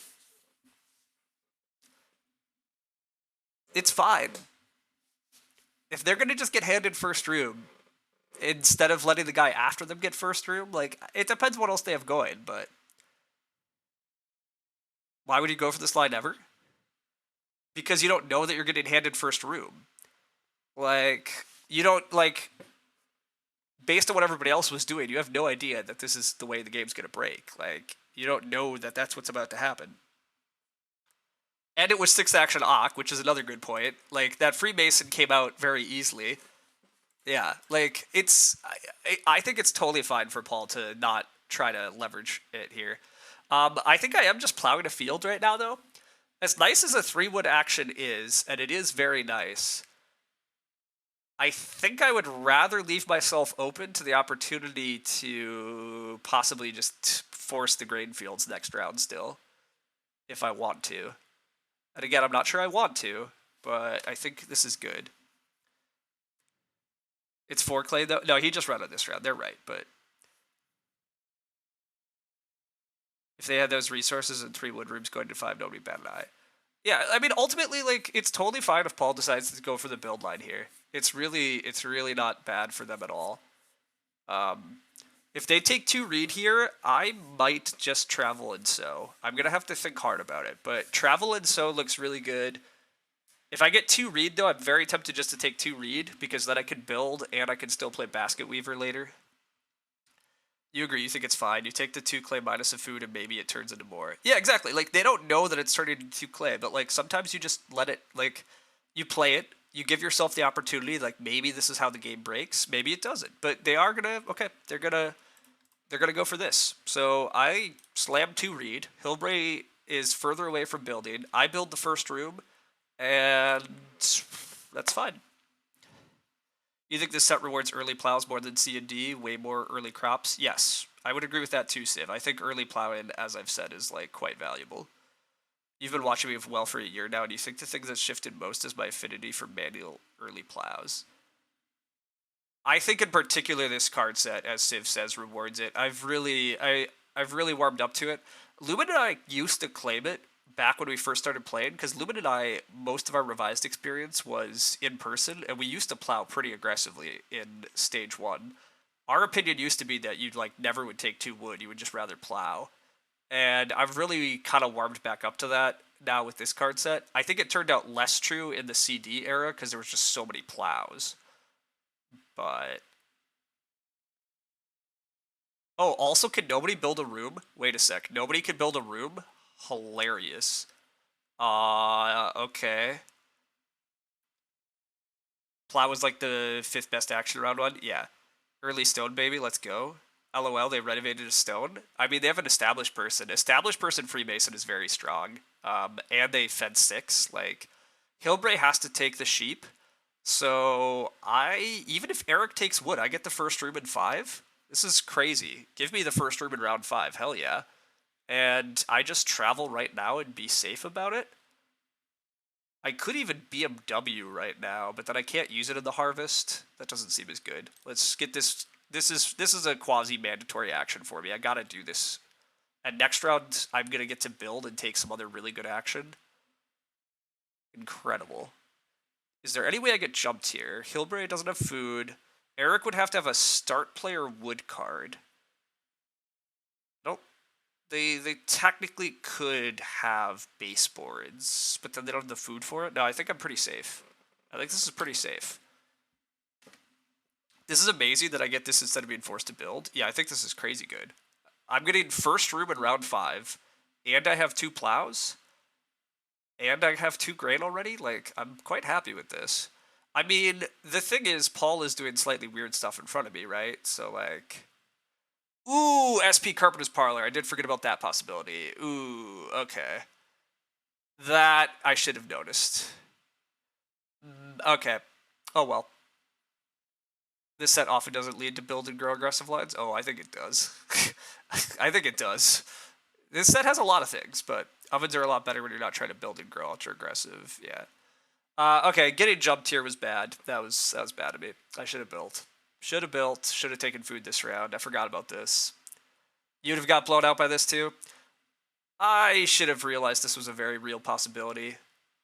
it's fine. If they're gonna just get handed first room instead of letting the guy after them get first room, like, it depends what else they have going, but why would you go for this line ever? Because you don't know that you're getting handed first room. Like, you don't, like, based on what everybody else was doing, you have no idea that this is the way the game's gonna break. Like, you don't know that that's what's about to happen. And it was 6 action Ock, which is another good point. Like, that Freemason came out very easily. Yeah, like, it's... I think it's totally fine for Paul to not try to leverage it here. I think I am just plowing a field right now, though. As nice as a 3-wood action is, and it is very nice, I think I would rather leave myself open to the opportunity to possibly just force the grain fields next round still, if I want to. And again, I'm not sure I want to, but I think this is good. It's 4 clay, though? No, he just ran on this round. They're right, but... If they had those resources and 3 wood rooms going to 5, nobody bat an eye. Yeah, I mean, ultimately, like, it's totally fine if Paul decides to go for the build line here. It's really not bad for them at all. If they take 2 read here, I might just travel and sow. I'm going to have to think hard about it, but travel and sow looks really good. If I get 2 read, though, I'm very tempted just to take 2 read, because then I can build and I can still play Basket Weaver later. You agree, you think it's fine. You take the 2 clay minus a food and maybe it turns into more. Yeah, exactly. Like, they don't know that it's turning into 2 clay, but, like, sometimes you just let it, like, you play it, you give yourself the opportunity, like, maybe this is how the game breaks, maybe it doesn't. But they are gonna, okay, they're gonna go for this. So I slam 2 read. Hilbray is further away from building. I build the first room, and that's fine. You think this set rewards early plows more than C and D, way more early crops? Yes, I would agree with that too, Civ. I think early plowing, as I've said, is like quite valuable. You've been watching me well for a year now, and you think the thing that's shifted most is my affinity for manual early plows. I think in particular this card set, as Civ says, rewards it. I've really warmed up to it. Lumen and I used to claim it back when we first started playing, because Lumen and I, most of our revised experience was in person, and we used to plow pretty aggressively in stage 1. Our opinion used to be that you'd like never would take 2 wood, you would just rather plow. And I've really kind of warmed back up to that now with this card set. I think it turned out less true in the CD era because there was just so many plows. But oh, also, can nobody build a room? Wait a sec. Nobody can build a room? Hilarious. Okay. Plow was like the 5th best action round one? Yeah. Early stone, baby, let's go. LOL, they renovated a stone. I mean, they have an established person. Established person Freemason is very strong. And they fed 6. Like, Hilbray has to take the sheep. So, even if Eric takes wood, I get the first room in 5? This is crazy. Give me the first room in round 5. Hell yeah. And I just travel right now and be safe about it. I could even BMW right now, but then I can't use it in the harvest. That doesn't seem as good. Let's get this. This is a quasi-mandatory action for me. I gotta do this. And next round, I'm gonna get to build and take some other really good action. Incredible. Is there any way I get jumped here? Hilbray doesn't have food. Eric would have to have a start player wood card. Nope. They technically could have baseboards, but then they don't have the food for it. No, I think I'm pretty safe. I think this is pretty safe. This is amazing that I get this instead of being forced to build. Yeah, I think this is crazy good. I'm getting first room in round 5, and I have 2 plows, and I have 2 grain already. Like, I'm quite happy with this. I mean, the thing is, Paul is doing slightly weird stuff in front of me, right? So, like... Ooh, SP Carpenter's Parlor. I did forget about that possibility. Ooh, okay. That I should have noticed. Okay. Oh, well. This set often doesn't lead to build and grow aggressive lines. Oh, I think it does. I think it does. This set has a lot of things, but ovens are a lot better when you're not trying to build and grow ultra aggressive. Yeah. Okay, getting jumped here was bad. That was bad of me. I should have built. Should have built. Should have taken food this round. I forgot about this. You'd have got blown out by this too. I should have realized this was a very real possibility.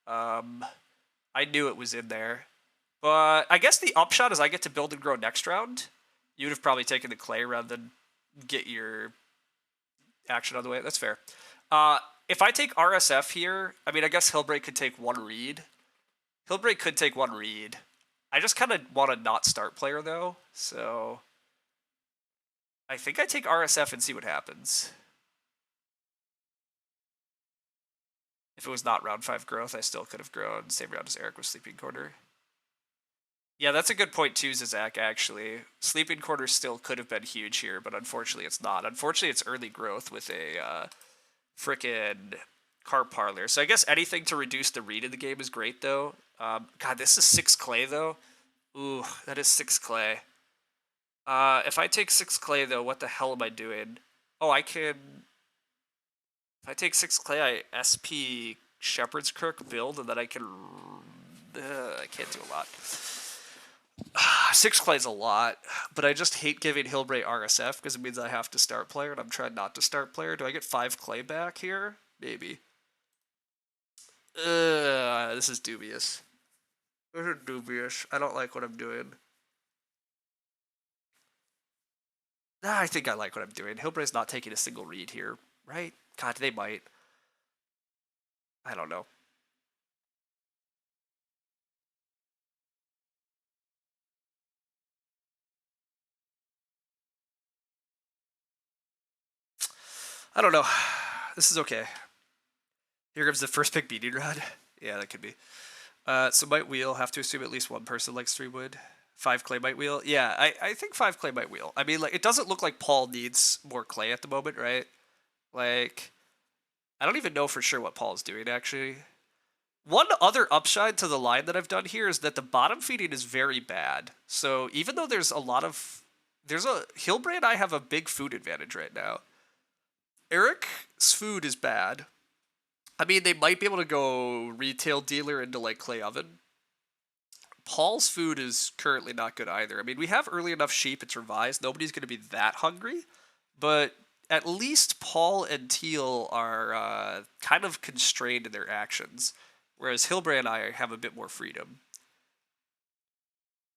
I knew it was in there. But I guess the upshot is I get to build and grow next round. You'd have probably taken the clay rather than get your action out of the way. That's fair. If I take RSF here, I mean, I guess Hillbreak could take 1 read. Hillbreak could take 1 read. I just kind of want to not start player, though. So I think I take RSF and see what happens. If it was not round 5 growth, I still could have grown. Same round as Eric with Sleeping Quarter. Yeah, that's a good point too, Zizak, actually. Sleeping Quarter still could have been huge here, but unfortunately it's not. Unfortunately, it's early growth with a frickin' Carp Parlor. So I guess anything to reduce the read in the game is great, though. God, this is 6 clay, though. Ooh, that is 6 clay. If I take 6 clay, though, what the hell am I doing? Oh, I can... If I take 6 clay, I SP Shepherd's Crook build, and then I can... I can't do a lot. 6 clay is a lot, but I just hate giving Hillbray RSF because it means I have to start player, and I'm trying not to start player. Do I get 5 clay back here? Maybe. This is dubious. This is dubious. I don't like what I'm doing. I think I like what I'm doing. Hillbray's not taking a single read here, right? God, they might. I don't know. I don't know. This is okay. Here comes the first pick beating rod. Yeah, that could be. So might wheel. Have to assume at least one person likes 3 wood. 5 clay might wheel. Yeah, I think 5 clay might wheel. I mean, like, it doesn't look like Paul needs more clay at the moment, right? Like, I don't even know for sure what Paul's doing, actually. One other upside to the line that I've done here is that the bottom feeding is very bad. So even though there's Hillbray and I have a big food advantage right now. Eric's food is bad. I mean, they might be able to go retail dealer into like clay oven. Paul's food is currently not good either. I mean, we have early enough sheep, it's revised. Nobody's going to be that hungry, but at least Paul and Teal are kind of constrained in their actions, whereas Hillbray and I have a bit more freedom.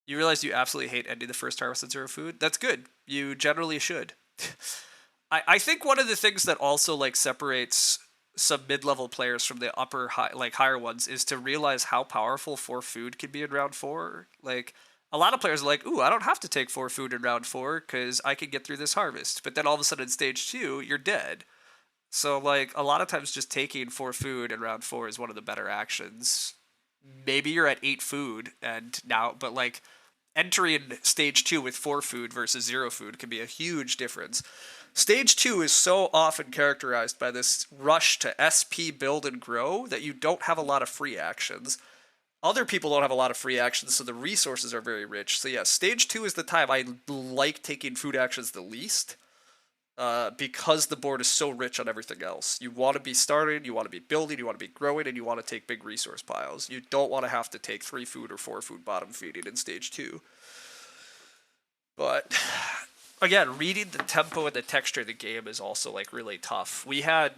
You realize you absolutely hate ending the first harvest at zero food? That's good. You generally should. I think one of the things that also like separates some mid-level players from the higher ones is to realize how powerful 4 food can be in round 4. Like a lot of players are like, ooh, I don't have to take 4 food in round 4 because I can get through this harvest. But then all of a sudden in stage 2, you're dead. So like a lot of times just taking 4 food in round 4 is one of the better actions. Maybe you're at 8 food and now, but like entering stage 2 with 4 food versus 0 food can be a huge difference. Stage 2 is so often characterized by this rush to SP, build, and grow that you don't have a lot of free actions. Other people don't have a lot of free actions, so the resources are very rich. So yeah, stage 2 is the time I like taking food actions the least, because the board is so rich on everything else. You want to be starting, you want to be building, you want to be growing, and you want to take big resource piles. You don't want to have to take 3 food or 4 food bottom feeding in stage 2. But again, reading the tempo and the texture of the game is also like really tough. We had,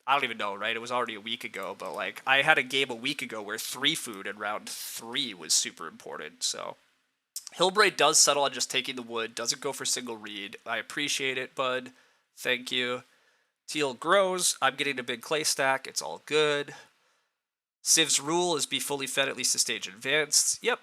I don't even know, right? It was already a week ago, but like I had a game a week ago where 3 food in round 3 was super important. So Hillbray does settle on just taking the wood, doesn't go for single read. I appreciate it, bud. Thank you. Teal grows. I'm getting a big clay stack. It's all good. Civ's rule is be fully fed at least a stage advanced. Yep,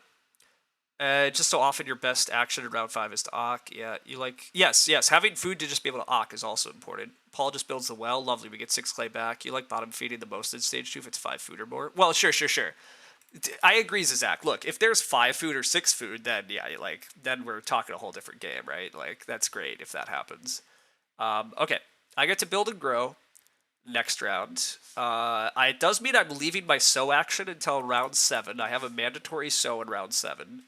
just so often your best action in round 5 is to Ock. Yeah, you like... Yes, having food to just be able to Ock is also important. Paul just builds the well. Lovely, we get 6 clay back. You like bottom feeding the most in stage 2 if it's 5 food or more. Well, sure. I agree, Zach. Look, if there's 5 food or 6 food, then yeah, then we're talking a whole different game, right? Like, that's great if that happens. Okay, I get to build and grow next round. It does mean I'm leaving my sow action until round 7. I have a mandatory sow in round 7.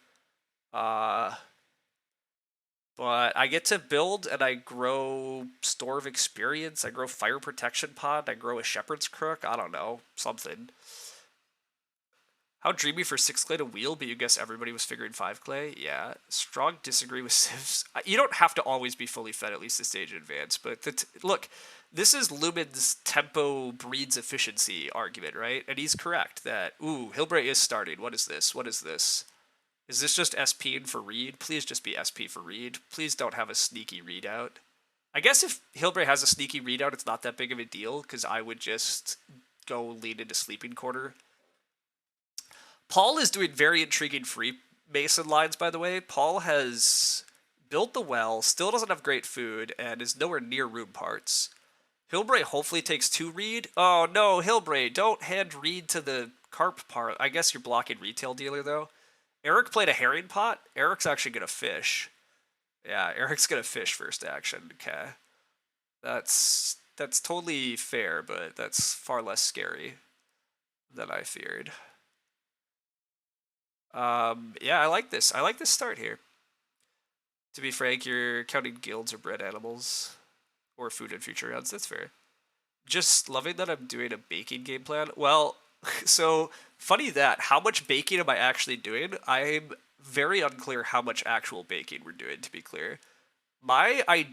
But I get to build and I grow Store of Experience. I grow Fire Protection Pod. I grow a Shepherd's Crook. I don't know. Something. How dreamy for 6 clay to wheel, but you guess everybody was figuring 5 clay? Yeah. Strong disagree with Civs. You don't have to always be fully fed, at least a stage in advance. But look, this is Lumen's tempo breeds efficiency argument, right? And he's correct that, ooh, Hillbray is starting. What is this? Is this just SPing for read? Please just be SP for read. Please don't have a sneaky readout. I guess if Hillbray has a sneaky readout, it's not that big of a deal, because I would just go lean into Sleeping Quarter. Paul is doing very intriguing free Mason lines, by the way. Paul has built the well, still doesn't have great food, and is nowhere near room parts. Hillbray hopefully takes 2 read. Oh no, Hillbray, don't hand read to the carp part. I guess you're blocking retail dealer, though. Eric played a herring pot. Eric's actually going to fish. Yeah, Eric's going to fish first action. Okay. That's totally fair, but that's far less scary than I feared. Yeah, I like this. I like this start here. To be frank, you're counting guilds or bred animals or food in future rounds. That's fair. Just loving that I'm doing a baking game plan. Well, so funny that how much baking am I actually doing? I'm very unclear how much actual baking we're doing, to be clear. I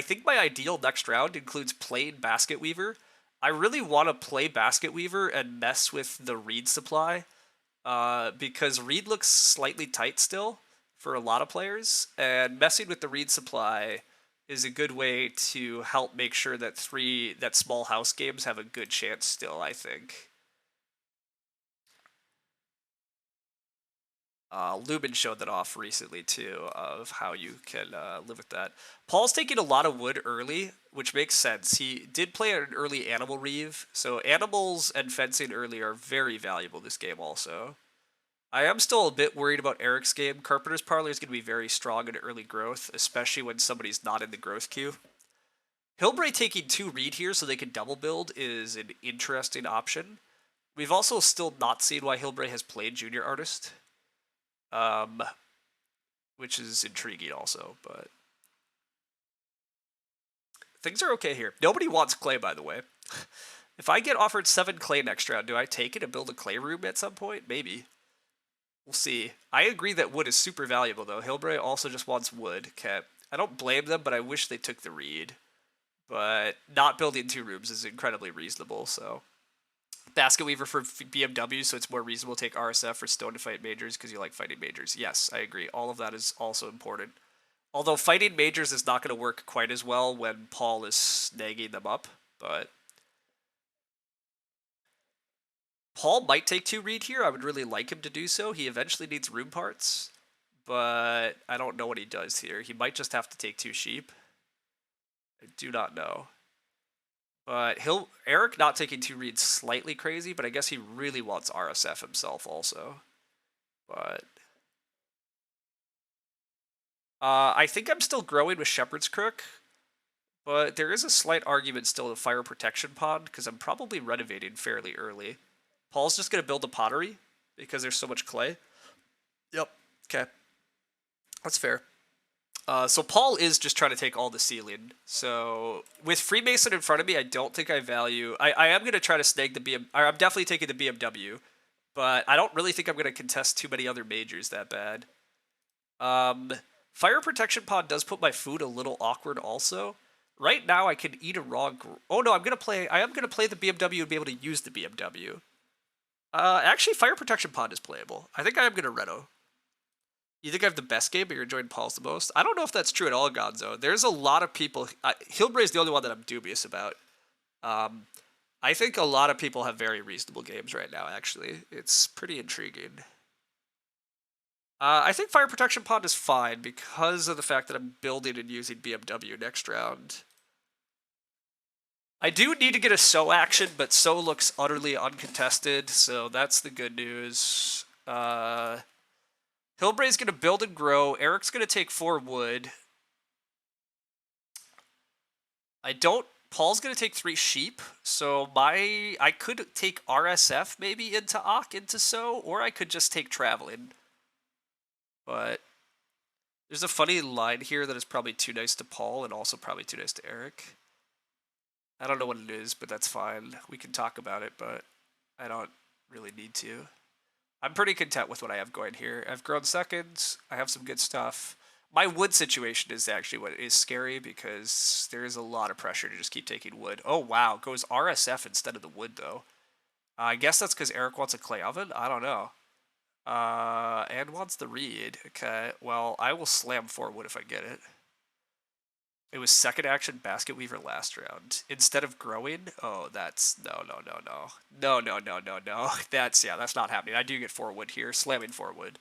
think my ideal next round includes playing Basket Weaver. I really want to play Basket Weaver and mess with the reed supply, because reed looks slightly tight still for a lot of players, and messing with the reed supply is a good way to help make sure that small house games have a good chance still, I think. Lubin showed that off recently too, of how you can live with that. Paul's taking a lot of wood early, which makes sense. He did play an early animal reeve, so animals and fencing early are very valuable this game also. I am still a bit worried about Eric's game. Carpenter's Parlor is going to be very strong in early growth, especially when somebody's not in the growth queue. Hillbray taking 2 read here so they can double build is an interesting option. We've also still not seen why Hilbre has played Junior Artist, um, which is intriguing also, but things are okay here. Nobody wants clay, by the way. If I get offered 7 clay next round, do I take it and build a clay room at some point? Maybe. We'll see. I agree that wood is super valuable, though. Hilbre also just wants wood. Okay. I don't blame them, but I wish they took the reed. But not building 2 rooms is incredibly reasonable, so. Basket Weaver for BMW, so it's more reasonable to take RSF for Stone to fight majors because you like fighting majors. Yes, I agree. All of that is also important. Although fighting majors is not going to work quite as well when Paul is snagging them up, but Paul might take 2 reed here. I would really like him to do so. He eventually needs room parts, but I don't know what he does here. He might just have to take 2 sheep. I do not know. But Eric not taking 2 reeds slightly crazy, but I guess he really wants RSF himself also. But I think I'm still growing with Shepherd's Crook, but there is a slight argument still in Fire Protection Pond because I'm probably renovating fairly early. Paul's just going to build a pottery because there's so much clay. Yep. Okay. That's fair. So Paul is just trying to take all the ceiling. So with Freemason in front of me, I don't think I value. I am going to try to snag the BM. I'm definitely taking the BMW, but I don't really think I'm going to contest too many other majors that bad. Fire Protection Pod does put my food a little awkward also. Right now I can eat a raw. Oh no, I am gonna play the BMW and be able to use the BMW. Actually, Fire Protection Pod is playable. I think I am gonna Reno. You think I have the best game, but you're enjoying Paul's the most? I don't know if that's true at all, Gonzo. There's a lot of people. Hilbre is the only one that I'm dubious about. I think a lot of people have very reasonable games right now, actually. It's pretty intriguing. I think Fire Protection Pond is fine because of the fact that I'm building and using BMW next round. I do need to get a So action, but So looks utterly uncontested, so that's the good news. Hilbre's going to build and grow. Eric's going to take 4 wood. Paul's going to take 3 sheep, so I could take RSF maybe into Ak, into So, or I could just take Traveling. But there's a funny line here that is probably too nice to Paul and also probably too nice to Eric. I don't know what it is, but that's fine. We can talk about it, but I don't really need to. I'm pretty content with what I have going here. I've grown seconds. I have some good stuff. My wood situation is actually what is scary because there is a lot of pressure to just keep taking wood. Oh, wow. Goes RSF instead of the wood, though. I guess that's because Eric wants a clay oven? I don't know. And wants the reed. Okay, well, I will slam 4 wood if I get it. It was second action Basket Weaver last round. Instead of growing? Oh, that's... No. That's not happening. I do get 4 wood here. Slamming 4 wood.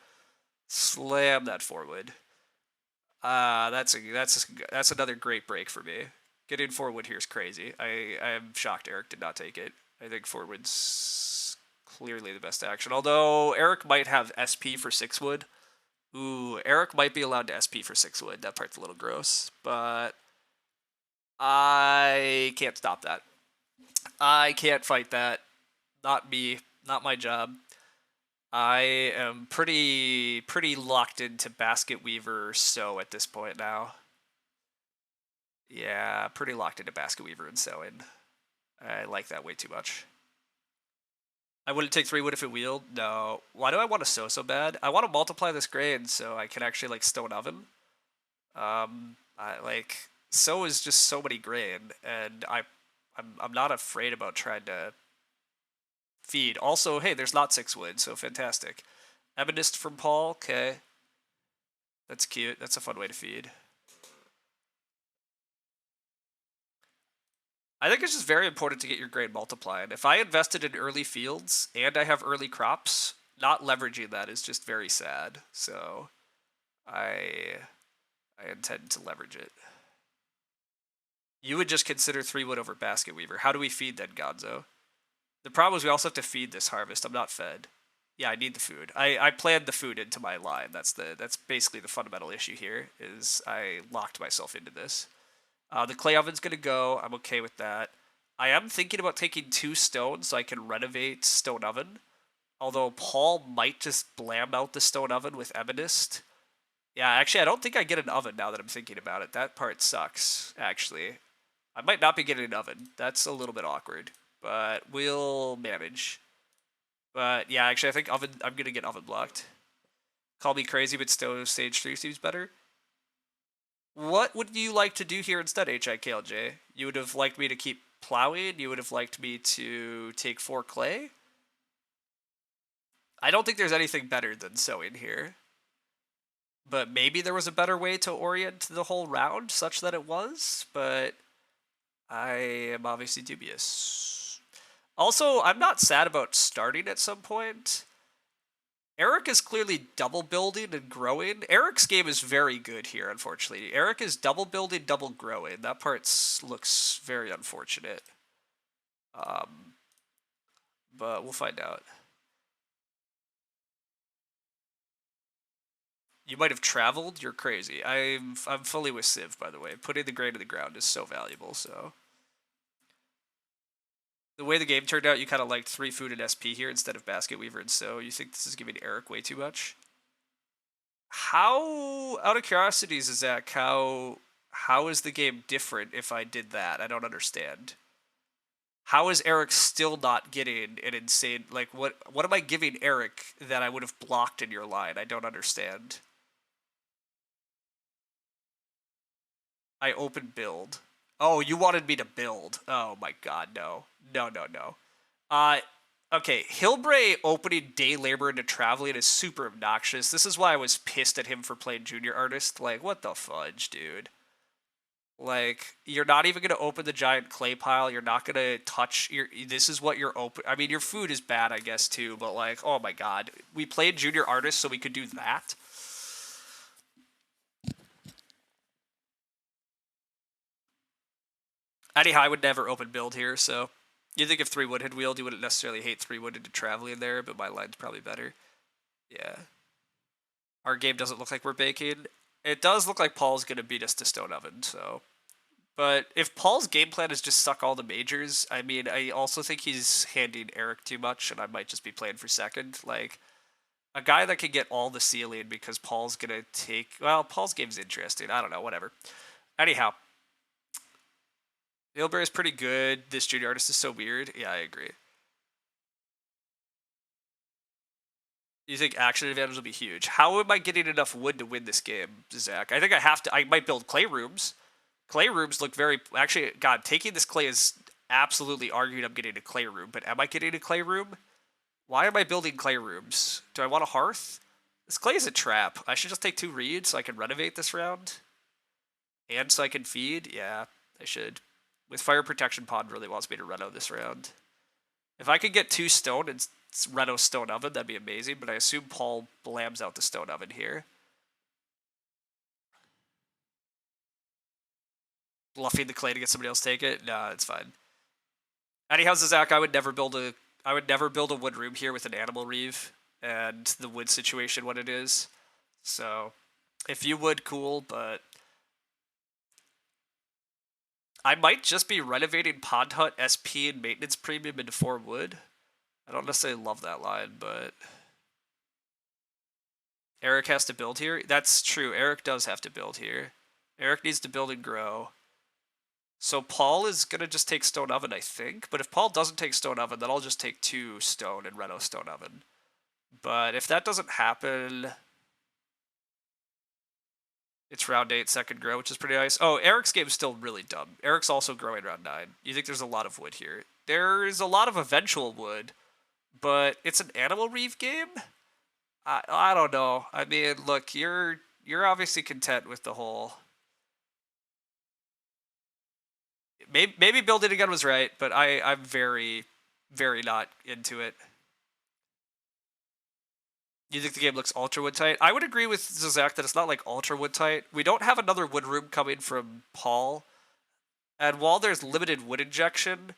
Slam that 4 wood. That's another great break for me. Getting 4 wood here is crazy. I am shocked Eric did not take it. I think 4 wood's clearly the best action. Although Eric might have SP for 6 wood. Ooh, Eric might be allowed to SP for 6 wood. That part's a little gross, but I can't stop that. I can't fight that. Not me. Not my job. I am pretty locked into Basket Weaver So at this point now. Yeah, pretty locked into Basket Weaver and Sewing. I like that way too much. I wouldn't take 3 wood if it wheeled. No. Why do I want to Sow so bad? I want to multiply this grain so I can actually like Stone Oven. So is just so many grain, and I'm not afraid about trying to feed. Also, hey, there's not 6 wood, so fantastic. Ebonist from Paul, okay. That's cute. That's a fun way to feed. I think it's just very important to get your grain multiplied. If I invested in early fields and I have early crops, not leveraging that is just very sad. So I intend to leverage it. You would just consider 3 wood over Basket Weaver. How do we feed then, Gonzo? The problem is we also have to feed this harvest. I'm not fed. Yeah, I need the food. I planned the food into my line. That's basically the fundamental issue here, is I locked myself into this. The clay oven's going to go. I'm okay with that. I am thinking about taking 2 stone so I can renovate stone oven. Although Paul might just blam out the stone oven with Ebonist. Yeah, actually, I don't think I get an oven now that I'm thinking about it. That part sucks, actually. I might not be getting an oven. That's a little bit awkward, but we'll manage. But yeah, actually, I think oven. I'm gonna get oven blocked. Call me crazy, but still, stage 3 seems better. What would you like to do here instead, HIKLJ? You would have liked me to keep plowing? You would have liked me to take 4 clay? I don't think there's anything better than sowing here. But maybe there was a better way to orient the whole round such that it was, but I am obviously dubious. Also, I'm not sad about starting at some point. Eric is clearly double building and growing. Eric's game is very good here, unfortunately. Eric is double building, double growing. That part looks very unfortunate. But we'll find out. You might have traveled. You're crazy. I'm fully with Civ, by the way. Putting the grain in the ground is so valuable. So the way the game turned out, you kind of liked 3 food and SP here instead of Basket Weaver and So. You think this is giving Eric way too much? How, out of curiosity, Zach, how is the game different if I did that? I don't understand. How is Eric still not getting an insane, like, what am I giving Eric that I would have blocked in your line? I don't understand. I open build. Oh, you wanted me to build. Oh my god, no. No, no, no. Okay, Hilbray opening day labor into traveling is super obnoxious. This is why I was pissed at him for playing junior artist. Like, what the fudge, dude? Like, you're not even gonna open the giant clay pile. You're not gonna touch your. This is what you're open. I mean, your food is bad, I guess too. But like, oh my god, we played junior artist so we could do that. Anyhow, I would never open build here. So, you think if 3 wood had wheeled, you wouldn't necessarily hate 3 wood into traveling there, but my line's probably better. Yeah. Our game doesn't look like we're baking. It does look like Paul's gonna beat us to stone oven. So. But if Paul's game plan is just suck all the majors, I mean, I also think he's handing Eric too much, and I might just be playing for second. Like, a guy that can get all the ceiling because Paul's going to take... Well, Paul's game's interesting. I don't know, whatever. Anyhow. Hilbert is pretty good. This junior artist is so weird. Yeah, I agree. You think action advantage will be huge? How am I getting enough wood to win this game, Zach? I think I have to... I might build clay rooms. Clay rooms look very... Actually, God, taking this clay is absolutely arguing I'm getting a clay room. But am I getting a clay room? Why am I building clay rooms? Do I want a hearth? This clay is a trap. I should just take 2 reeds so I can renovate this round. And so I can feed? Yeah, I should. With Fire Protection Pond really wants me to reno this round. If I could get 2 stone and reno stone oven, that'd be amazing. But I assume Paul blams out the stone oven here. Bluffing the clay to get somebody else take it? Nah, it's fine. Anyhow, Zach, I would never build a wood room here with an animal reeve and the wood situation what it is. So if you would, cool, but I might just be renovating Pond Hut SP and maintenance premium into 4 wood. I don't necessarily love that line, but Eric has to build here. That's true. Eric does have to build here. Eric needs to build and grow. So Paul is going to just take stone oven, I think. But if Paul doesn't take stone oven, then I'll just take 2 stone and reno stone oven. But if that doesn't happen, it's round 8, second grow, which is pretty nice. Oh, Eric's game's still really dumb. Eric's also growing round 9. You think there's a lot of wood here. There's a lot of eventual wood, but it's an animal reeve game? I don't know. I mean, look, you're obviously content with the whole... Maybe building again was right, but I'm very, very not into it. You think the game looks ultra wood tight? I would agree with Zach that it's not like ultra wood tight. We don't have another wood room coming from Paul. And while there's limited wood injection,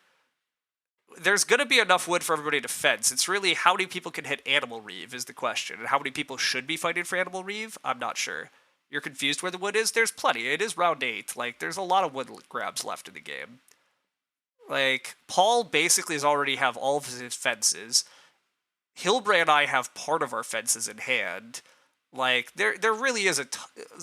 there's going to be enough wood for everybody to fence. It's really how many people can hit Animal Reeve is the question. And how many people should be fighting for Animal Reeve? I'm not sure. You're confused where the wood is? There's plenty. It is round 8. Like, there's a lot of wood grabs left in the game. Like, Paul basically has already have all of his fences. Hilbre and I have part of our fences in hand. Like, there really is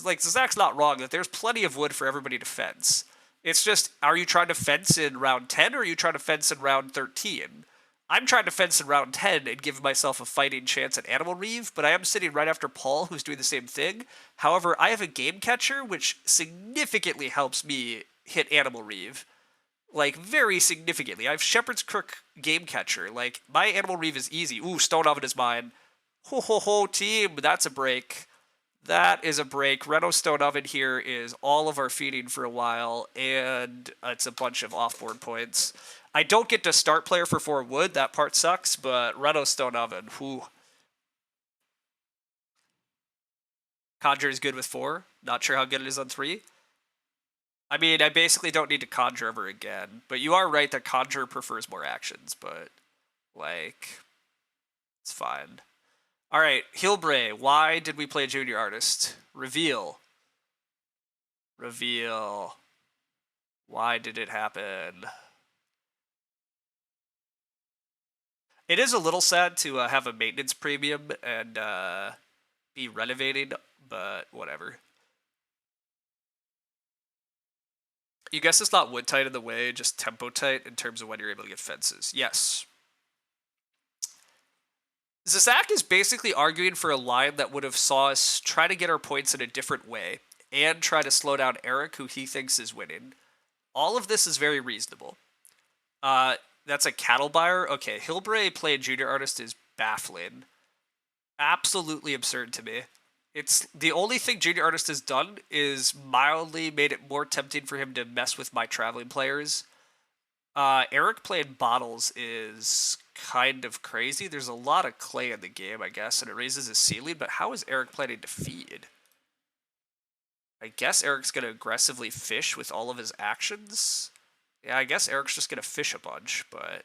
like, Zach's not wrong that there's plenty of wood for everybody to fence. It's just, are you trying to fence in round 10 or are you trying to fence in round 13? I'm trying to fence in round 10 and give myself a fighting chance at Animal Reeve, but I am sitting right after Paul, who's doing the same thing. However, I have a game catcher, which significantly helps me hit Animal Reeve. Like, very significantly. I have Shepherd's Crook game catcher. Like, my Animal Reeve is easy. Ooh, Stone Oven is mine. Ho ho ho, team. That's a break. That is a break. Reno Stone Oven here is all of our feeding for a while, and it's a bunch of offboard points. I don't get to start player for 4 wood. That part sucks, but Reno Stone Oven, whew. Conjure is good with 4. Not sure how good it is on 3. I mean, I basically don't need to Conjure ever again, but you are right that Conjure prefers more actions, but, like, it's fine. Alright, Hilbre, why did we play Junior Artist? Reveal. Reveal. Why did it happen? It is a little sad to have a maintenance premium and be renovating, but whatever. You guess it's not wood tight in the way, just tempo tight in terms of when you're able to get fences. Yes. Zizak is basically arguing for a line that would have saw us try to get our points in a different way and try to slow down Eric, who he thinks is winning. All of this is very reasonable. That's a cattle buyer. Okay, Hilbre playing Junior Artist is baffling. Absolutely absurd to me. It's the only thing Junior Artist has done is mildly made it more tempting for him to mess with my traveling players. Eric playing Bottles is kind of crazy. There's a lot of clay in the game, I guess, and it raises his ceiling, but how is Eric planning to feed? I guess Eric's going to aggressively fish with all of his actions. Yeah, I guess Eric's just going to fish a bunch, but...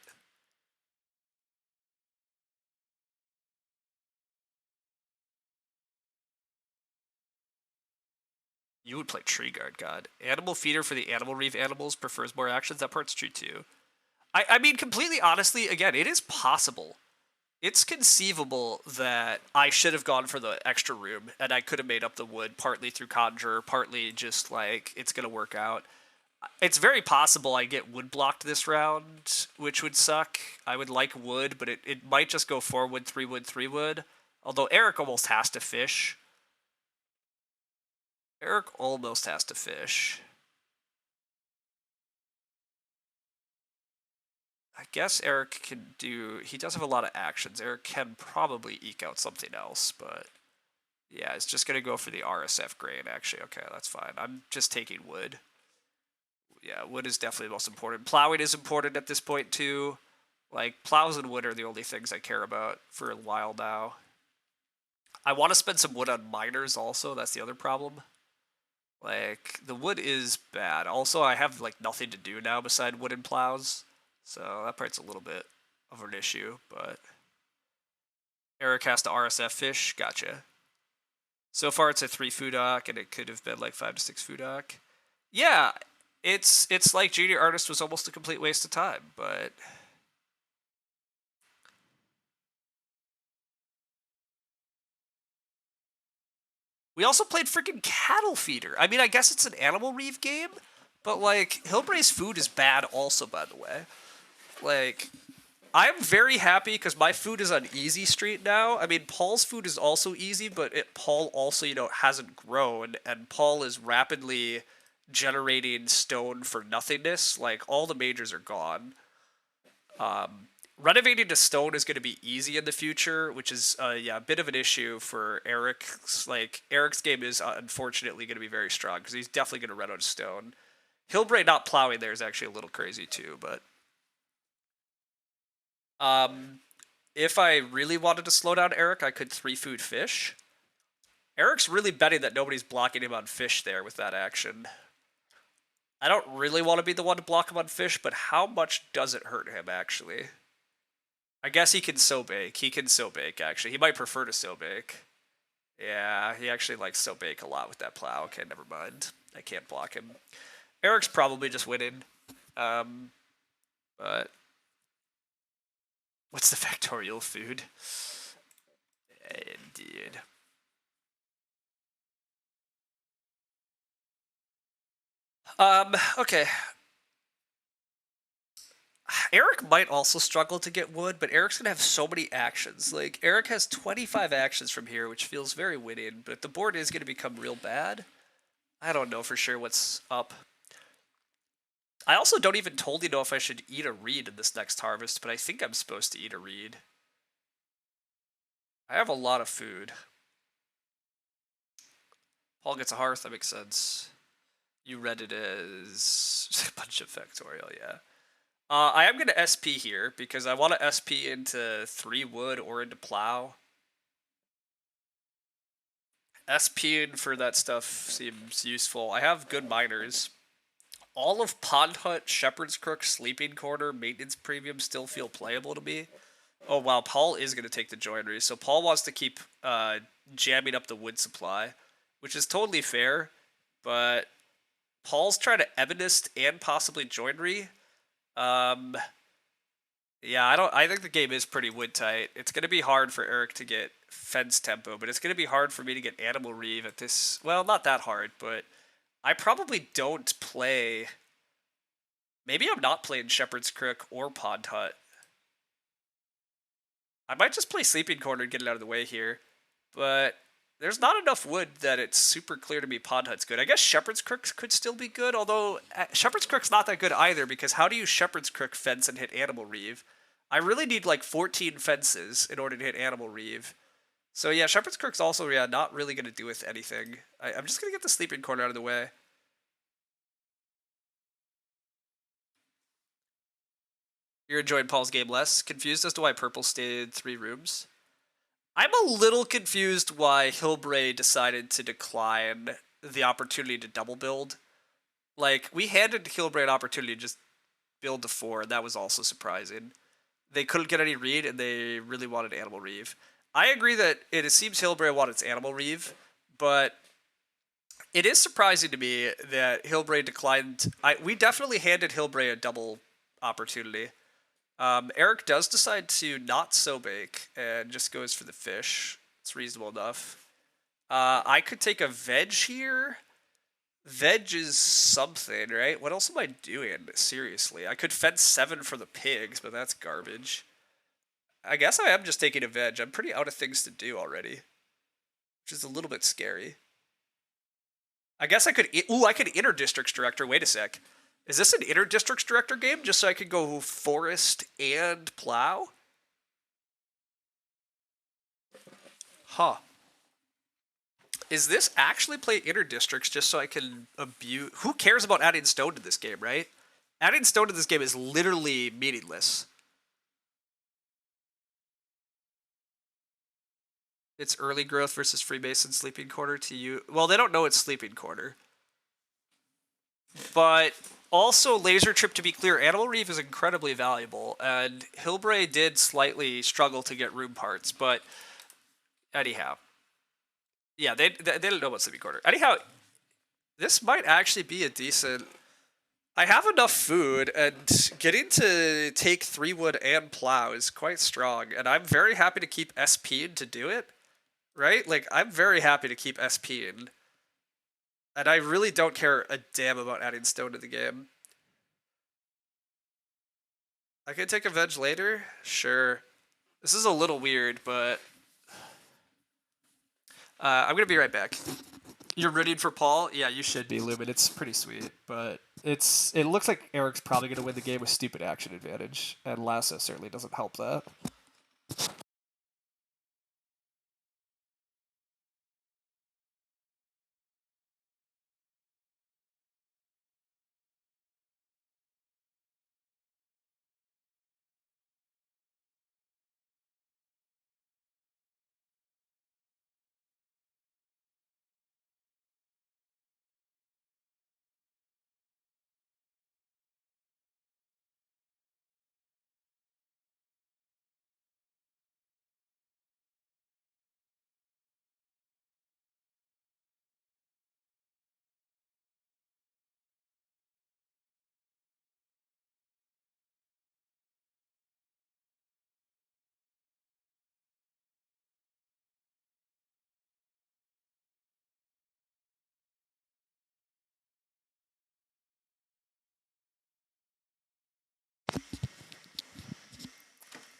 You would play Tree Guard, God. Animal Feeder for the Animal Reef animals prefers more actions. That part's true, too. I mean, completely honestly, again, it is possible. It's conceivable that I should have gone for the extra room, and I could have made up the wood partly through Conjure, partly just, like, it's going to work out. It's very possible I get wood blocked this round, which would suck. I would like wood, but it might just go 4 wood, 3 wood, 3 wood. Although Eric almost has to fish. Eric almost has to fish. I guess Eric can do... He does have a lot of actions. Eric can probably eke out something else, but... Yeah, it's just going to go for the RSF grain, actually. Okay, that's fine. I'm just taking wood. Yeah, wood is definitely the most important. Plowing is important at this point, too. Like, plows and wood are the only things I care about for a while now. I want to spend some wood on miners also. That's the other problem. Like, the wood is bad. Also, I have, like, nothing to do now beside wooden plows. So that part's a little bit of an issue, but... Eric has to RSF fish. Gotcha. So far, it's a 3 Fudock, and it could have been, like, 5 to 6 Fudock. Yeah, it's like Junior Artist was almost a complete waste of time, but... We also played freaking Cattle Feeder. I mean, I guess it's an Animal Reeve game, but, like, Hillbray's food is bad also, by the way. Like, I'm very happy because my food is on easy street now. I mean, Paul's food is also easy, but Paul also, you know, hasn't grown, and Paul is rapidly generating stone for nothingness. Like, all the majors are gone. Renovating to stone is going to be easy in the future, which is, yeah, a bit of an issue for Eric. Like, Eric's game is unfortunately going to be very strong because he's definitely going to run out of stone. Hillbray not plowing there is actually a little crazy too, but... If I really wanted to slow down Eric, I could 3 food fish. Eric's really betting that nobody's blocking him on fish there with that action. I don't really want to be the one to block him on fish, but how much does it hurt him, actually? I guess he can sow bake. He can sow bake, actually. He might prefer to sow bake. Yeah, he actually likes sow bake a lot with that plow. Okay, never mind. I can't block him. Eric's probably just winning. But what's the factorial food? Indeed. Okay. Eric might also struggle to get wood, but Eric's gonna have so many actions. Like, Eric has 25 actions from here, which feels very winning, but if the board is gonna become real bad, I don't know for sure what's up. I also don't even totally know if I should eat a reed in this next harvest, but I think I'm supposed to eat a reed. I have a lot of food. Paul gets a hearth, that makes sense. You read it as a bunch of factorial, yeah. I am going to SP here because I want to SP into 3 wood or into plow. SPing for that stuff seems useful. I have good miners. All of Pond Hut, Shepherd's Crook, Sleeping Corner, Maintenance Premium still feel playable to me. Oh wow, Paul is going to take the joinery. So Paul wants to keep jamming up the wood supply, which is totally fair, but Paul's trying to Ebonist and possibly joinery. Yeah, I think the game is pretty wood tight. It's going to be hard for Eric to get fence tempo, but it's going to be hard for me to get animal reeve at this. Well, not that hard, but I probably don't play. Maybe I'm not playing Shepherd's Crook or Pond Hut. I might just play Sleeping Corner and get it out of the way here, but there's not enough wood that it's super clear to me Pond Hut's good. I guess Shepherd's Crook could still be good, although Shepherd's Crook's not that good either, because how do you Shepherd's Crook fence and hit Animal Reeve? I really need like 14 fences in order to hit Animal Reeve. So yeah, Shepherd's Crook's also, yeah, not really going to do with anything. I'm just going to get the Sleeping Corner out of the way. You're enjoying Paul's game less? Confused as to why Purple stayed 3 rooms? I'm a little confused why Hilbray decided to decline the opportunity to double build. Like, we handed Hilbray an opportunity to just build to 4, and that was also surprising. They couldn't get any reed, and they really wanted Animal Reeve. I agree that it seems Hilbray wanted its Animal Reeve, but it is surprising to me that Hilbray declined. We definitely handed Hilbray a double opportunity. Eric does decide to not so bake and just goes for the fish. It's reasonable enough. I could take a veg here. Veg is something, right? What else am I doing? Seriously. I could fence 7 for the pigs, but that's garbage. I guess I am just taking a veg. I'm pretty out of things to do already, which is a little bit scary. I guess I could... Ooh, I could inter-districts director. Wait a sec. Is this an inter-districts director game just so I could go forest and plow? Huh. Is this actually play inter-districts just so I can abuse... Who cares about adding stone to this game, right? Adding stone to this game is literally meaningless. It's early growth versus Freemason Sleeping Quarter to you. Well, they don't know it's Sleeping Quarter. But also, Laser Trip, to be clear, Animal Reef is incredibly valuable, and Hilbray did slightly struggle to get room parts, but anyhow. Yeah, they don't know about Sleeping Quarter. Anyhow, this might actually be a decent... I have enough food, and getting to take 3 wood and plow is quite strong, and I'm very happy to keep SPing to do it, right? Like, I'm very happy to keep SPing. And I really don't care a damn about adding stone to the game. I can take a veg later? Sure. This is a little weird, but... I'm going to be right back. You're rooting for Paul? Yeah, you should be, Lumen. It's pretty sweet, but it looks like Eric's probably going to win the game with stupid action advantage, and Lasso certainly doesn't help that.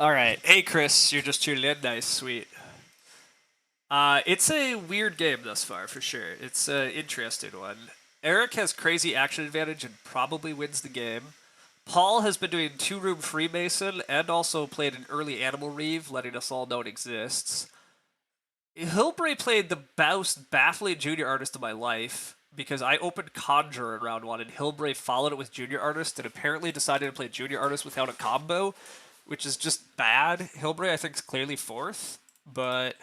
All right. Hey, Chris, you're just tuning in. Nice, sweet. It's a weird game thus far, for sure. It's an interesting one. Eric has crazy action advantage and probably wins the game. Paul has been doing two room Freemason and also played an early Animal Reeve, letting us all know it exists. Hilbray played the most baffling junior artist of my life because I opened Conjure in round one and Hilbray followed it with junior artist and apparently decided to play junior artist without a combo, which is just bad. Hilbray, I think, is clearly fourth, but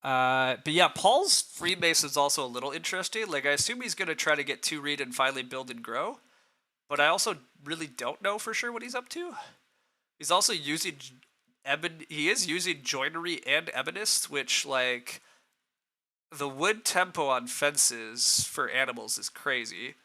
yeah, Paul's Freemason is also a little interesting. Like, I assume he's going to try to get 2 read and finally build and grow, but I also really don't know for sure what he's up to. He's also using he is using Joinery and Ebonist, which, like, the wood tempo on fences for animals is crazy.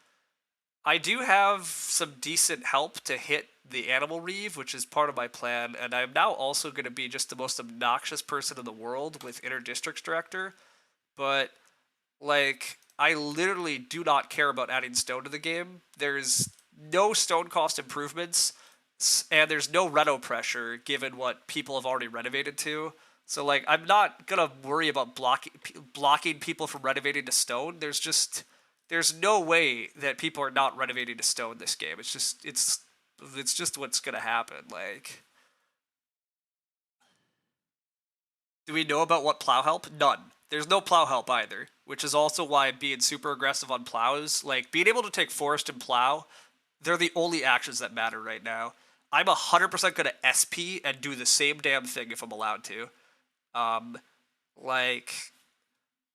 I do have some decent help to hit the Animal Reeve, which is part of my plan, and I'm now also going to be just the most obnoxious person in the world with Interdistricts Director. But, like, I literally do not care about adding stone to the game. There's no stone cost improvements, and there's no reno pressure given what people have already renovated to. So, like, I'm not gonna worry about blocking people from renovating to stone. There's no way that people are not renovating to stone this game. It's just what's gonna happen. Like, do we know about what plow help? None. There's no plow help either, which is also why I'm being super aggressive on plows. Like, being able to take forest and plow, they're the only actions that matter right now. I'm 100% gonna SP and do the same damn thing if I'm allowed to. Um, like,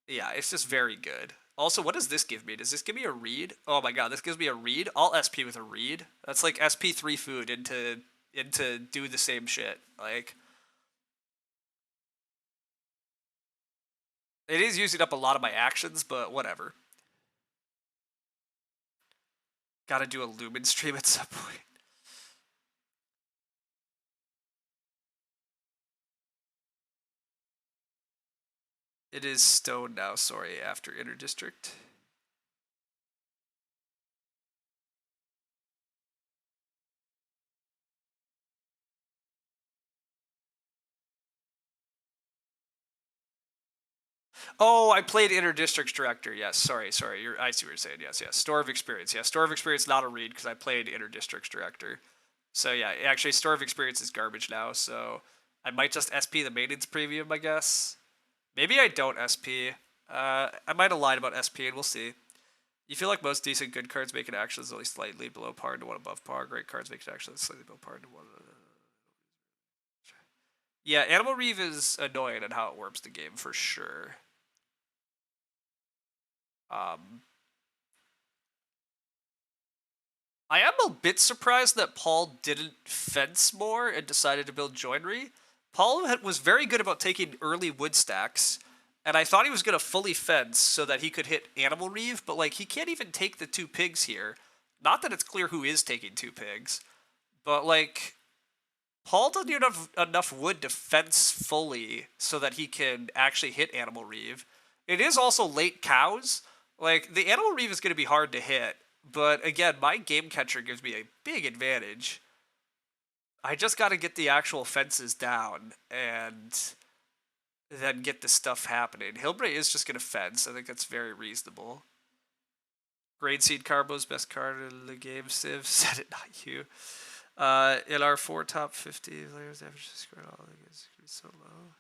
yeah, it's just very good. Also, what does this give me? Does this give me a read? Oh my god, this gives me a read. I'll SP with a read. That's like SP3 food into do the same shit. Like, it is using up a lot of my actions, but whatever. Gotta do a Lumen stream at some point. It is stone now, sorry, after Interdistrict. Oh, I played Interdistricts Director. Yes, sorry. I see what you're saying. Yes. Store of Experience. Yeah, Store of Experience, not a read because I played Interdistricts Director. So yeah, actually, Store of Experience is garbage now. So I might just SP the Maintenance Premium, I guess. Maybe I don't SP. I might have lied about SP, and we'll see. You feel like most decent good cards make an action only slightly below par and one above par. Great cards make an action slightly below par and one. Yeah, Animal Reeve is annoying in how it warps the game for sure. Um, I am a bit surprised that Paul didn't fence more and decided to build joinery. Paul was very good about taking early wood stacks, and I thought he was going to fully fence so that he could hit Animal Reeve, but like he can't even take the 2 pigs here. Not that it's clear who is taking 2 pigs, but like Paul doesn't even have enough wood to fence fully so that he can actually hit Animal Reeve. It is also late cows. Like, the Animal Reeve is going to be hard to hit, but again, my game catcher gives me a big advantage. I just got to get the actual fences down and then get the stuff happening. Hilbray is just going to fence. I think that's very reasonable. Grain Seed Carbo's best card in the game, Civ. Said it, not you. In our 4 top 50 players, average score all is so low.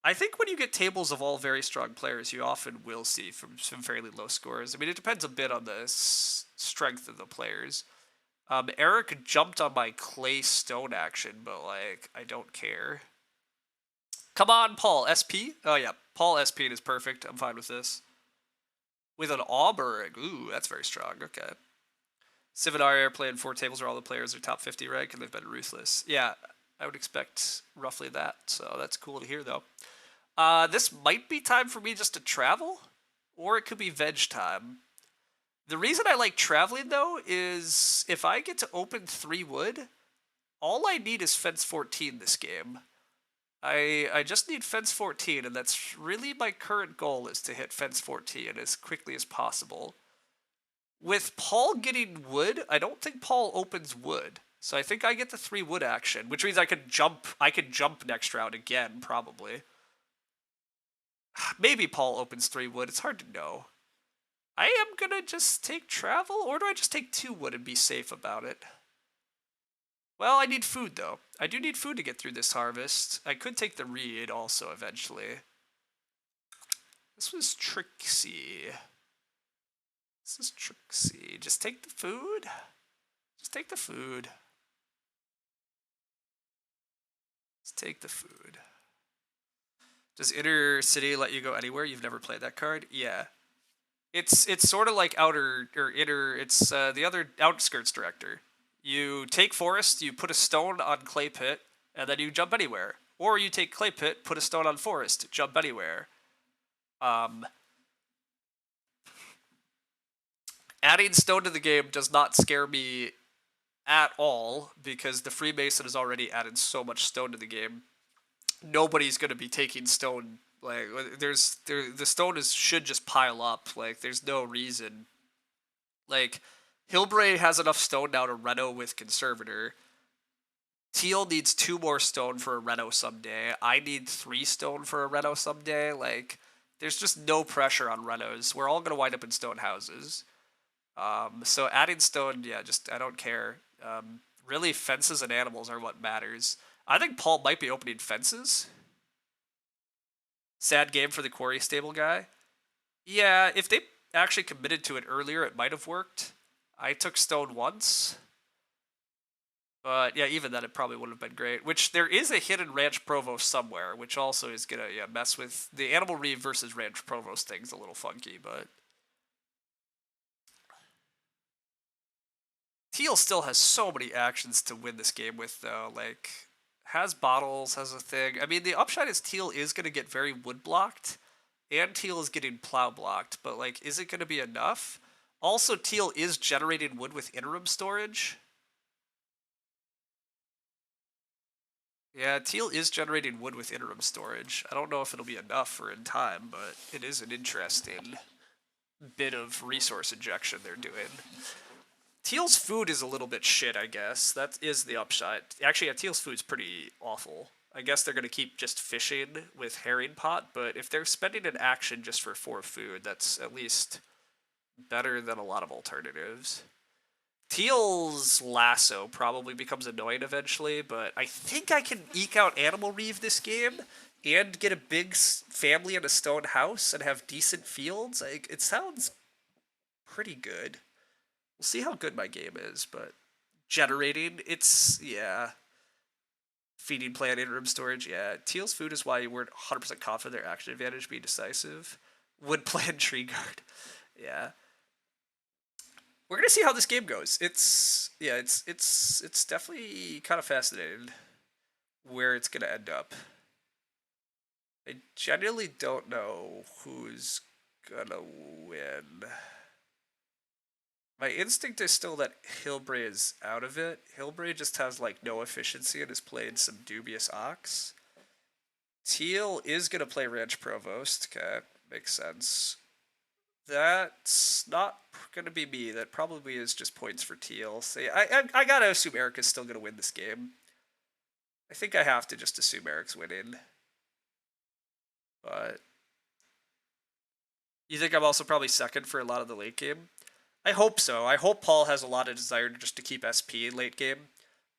I think when you get tables of all very strong players, you often will see from some fairly low scores. I mean, it depends a bit on the strength of the players. Eric jumped on my clay stone action, but like I don't care. Come on, Paul SP. Oh yeah, Paul SP is perfect. I'm fine with this. With an Auburn, ooh, that's very strong. Okay. Civ and are playing 4 tables where all the players are top 50 rank and they've been ruthless. Yeah, I would expect roughly that. So that's cool to hear, though. This might be time for me just to travel, or it could be veg time. The reason I like traveling, though, is if I get to open 3 wood, all I need is fence 14 this game. I just need fence 14, and that's really my current goal, is to hit fence 14 as quickly as possible. With Paul getting wood, I don't think Paul opens wood. So I think I get the 3 wood action, which means I could jump next round again, probably. Maybe Paul opens 3 wood, it's hard to know. I am gonna just take travel, or do I just take 2 wood and be safe about it? Well, I need food though. I do need food to get through this harvest. I could take the reed also eventually. This was tricksy. This is tricksy. Just take the food. Just take the food. Just take the food. Does Inner City let you go anywhere? You've never played that card? Yeah. It's sort of like Outer or Inner. It's the other Outskirts Director. You take Forest, you put a stone on Clay Pit, and then you jump anywhere. Or you take Clay Pit, put a stone on Forest, jump anywhere. Adding stone to the game does not scare me at all because the Freemason has already added so much stone to the game. Nobody's gonna be taking stone. Like the stone should just pile up. Like there's no reason. Like Hilbray has enough stone now to reno with Conservator. Teal needs 2 more stone for a reno someday. I need 3 stone for a reno someday. Like there's just no pressure on renos. We're all gonna wind up in stone houses. So adding stone, yeah, just I don't care. Really, fences and animals are what matters. I think Paul might be opening fences. Sad game for the quarry stable guy. Yeah, if they actually committed to it earlier, it might have worked. I took stone once. But yeah, even then it probably would have been great. Which there is a hidden Ranch Provost somewhere, which also is gonna mess with the Animal Reeve versus Ranch Provost thing's a little funky, but Teal still has so many actions to win this game with, though. Like, has bottles, has a thing. I mean, the upshot is Teal is going to get very wood blocked, and Teal is getting plow blocked, but, like, is it going to be enough? Also, Teal is generating wood with interim storage. Yeah, Teal is generating wood with interim storage. I don't know if it'll be enough for in time, but it is an interesting bit of resource injection they're doing. Teal's food is a little bit shit, I guess. That is the upshot. Actually, yeah, Teal's food's pretty awful. I guess they're going to keep just fishing with herring pot, but if they're spending an action just for 4 food, that's at least better than a lot of alternatives. Teal's lasso probably becomes annoying eventually, but I think I can eke out Animal Reeve this game and get a big family in a stone house and have decent fields. Like, it sounds pretty good. We'll see how good my game is, but generating, it's, yeah. Feeding plan, interim storage, yeah. Teal's food is why you weren't 100% confident their action advantage be decisive. Wood plan, tree guard, yeah. We're gonna see how this game goes. It's definitely kind of fascinating where it's gonna end up. I genuinely don't know who's gonna win. My instinct is still that Hilbray is out of it. Hilbray just has like no efficiency and has played some dubious ox. Teal is gonna play Ranch Provost. Okay, makes sense. That's not gonna be me. That probably is just points for Teal. So yeah, I gotta assume Eric is still gonna win this game. I think I have to just assume Eric's winning. But you think I'm also probably second for a lot of the late game? I hope so. I hope Paul has a lot of desire just to keep SP in late game.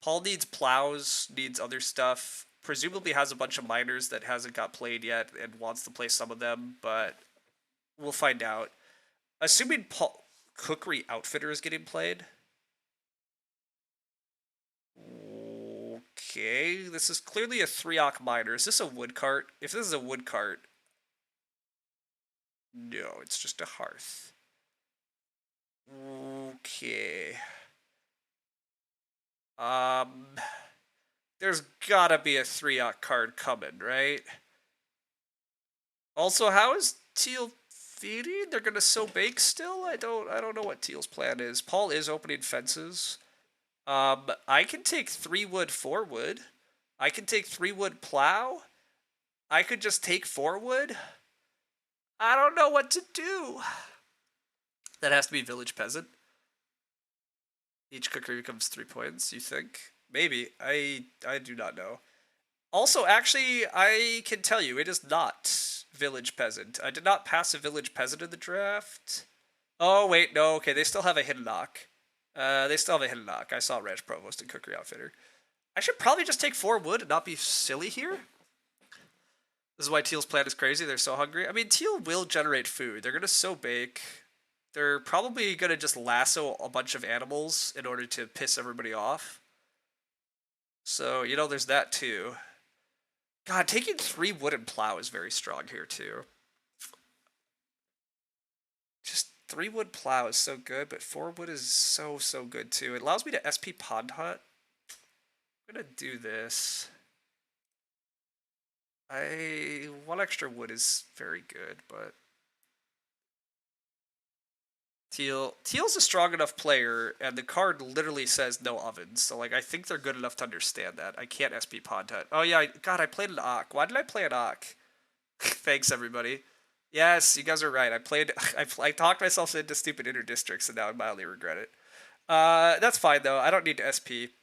Paul needs plows, needs other stuff. Presumably has a bunch of miners that hasn't got played yet and wants to play some of them, but we'll find out. Assuming Paul Cookery Outfitter is getting played. Okay, this is clearly a 3-ock miner. Is this a wood cart? If this is a wood cart, no, it's just a hearth. Okay. There's gotta be a 3-ock card coming, right? Also, how is Teal feeding? They're gonna sow bake still? I don't know what Teal's plan is. Paul is opening fences. I can take 3 wood, 4 wood. I can take 3 wood plow. I could just take 4 wood. I don't know what to do. That has to be village peasant. Each cookery becomes 3 points, you think? Maybe. I do not know. Also, actually, I can tell you, it is not village peasant. I did not pass a village peasant in the draft. Oh, wait, no, okay, they still have a hidden knock. They still have a hidden knock. I saw Ranch Provost and Cookery Outfitter. I should probably just take 4 wood and not be silly here. This is why Teal's plan is crazy. They're so hungry. I mean, Teal will generate food. They're going to sow bake. They're probably going to just lasso a bunch of animals in order to piss everybody off. So, you know, there's that too. God, taking 3 wooden plow is very strong here too. Just 3 wood plow is so good, but 4 wood is so good too. It allows me to SP Pond Hunt. I'm gonna do this. 1 extra wood is very good, but Teal's a strong enough player, and the card literally says no ovens, so like I think they're good enough to understand that. I can't SP Pond Hunt. Oh yeah, God, I played an Ock. Why did I play an Ock? Thanks everybody. Yes, you guys are right. I talked myself into stupid interdistricts, and now I mildly regret it. That's fine though. I don't need to SP.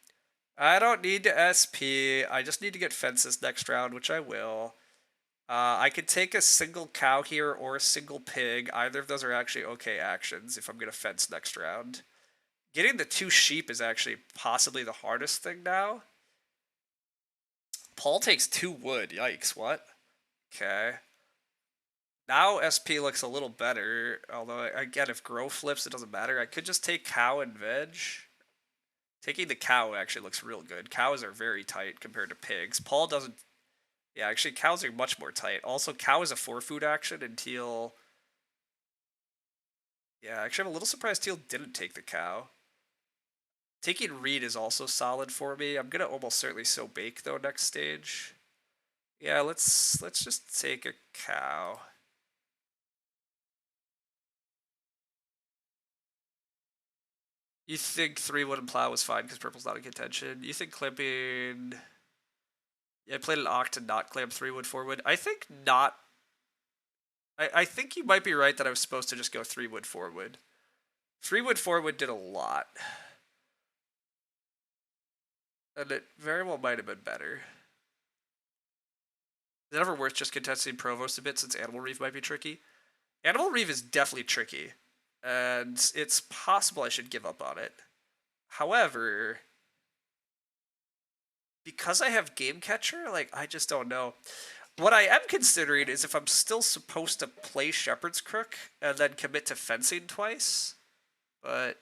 I don't need to SP. I just need to get fences next round, which I will. I could take a single cow here or a single pig. Either of those are actually okay actions if I'm going to fence next round. Getting the 2 sheep is actually possibly the hardest thing now. Paul takes 2 wood. Yikes, what? Okay. Now SP looks a little better, although again, if grow flips, it doesn't matter. I could just take cow and veg. Taking the cow actually looks real good. Cows are very tight compared to pigs. Paul doesn't... Yeah, actually, cows are much more tight. Also, cow is a 4-food action, and Teal... Yeah, actually, I'm a little surprised Teal didn't take the cow. Taking reed is also solid for me. I'm gonna almost certainly sow bake, though, next stage. Yeah, let's just take a cow. You think 3 wooden plow was fine because purple's not in contention. You think clamping... Yeah, I played an Oct to not clamp 3 wood, 4 wood. I think not... I think you might be right that I was supposed to just go 3 wood, 4 wood. 3 wood, 4 wood did a lot. And it very well might have been better. Is it ever worth just contesting Provost a bit since Animal Reef might be tricky? Animal Reef is definitely tricky. And it's possible I should give up on it. However... Because I have Game Catcher, like, I just don't know. What I am considering is if I'm still supposed to play Shepherd's Crook and then commit to fencing twice. But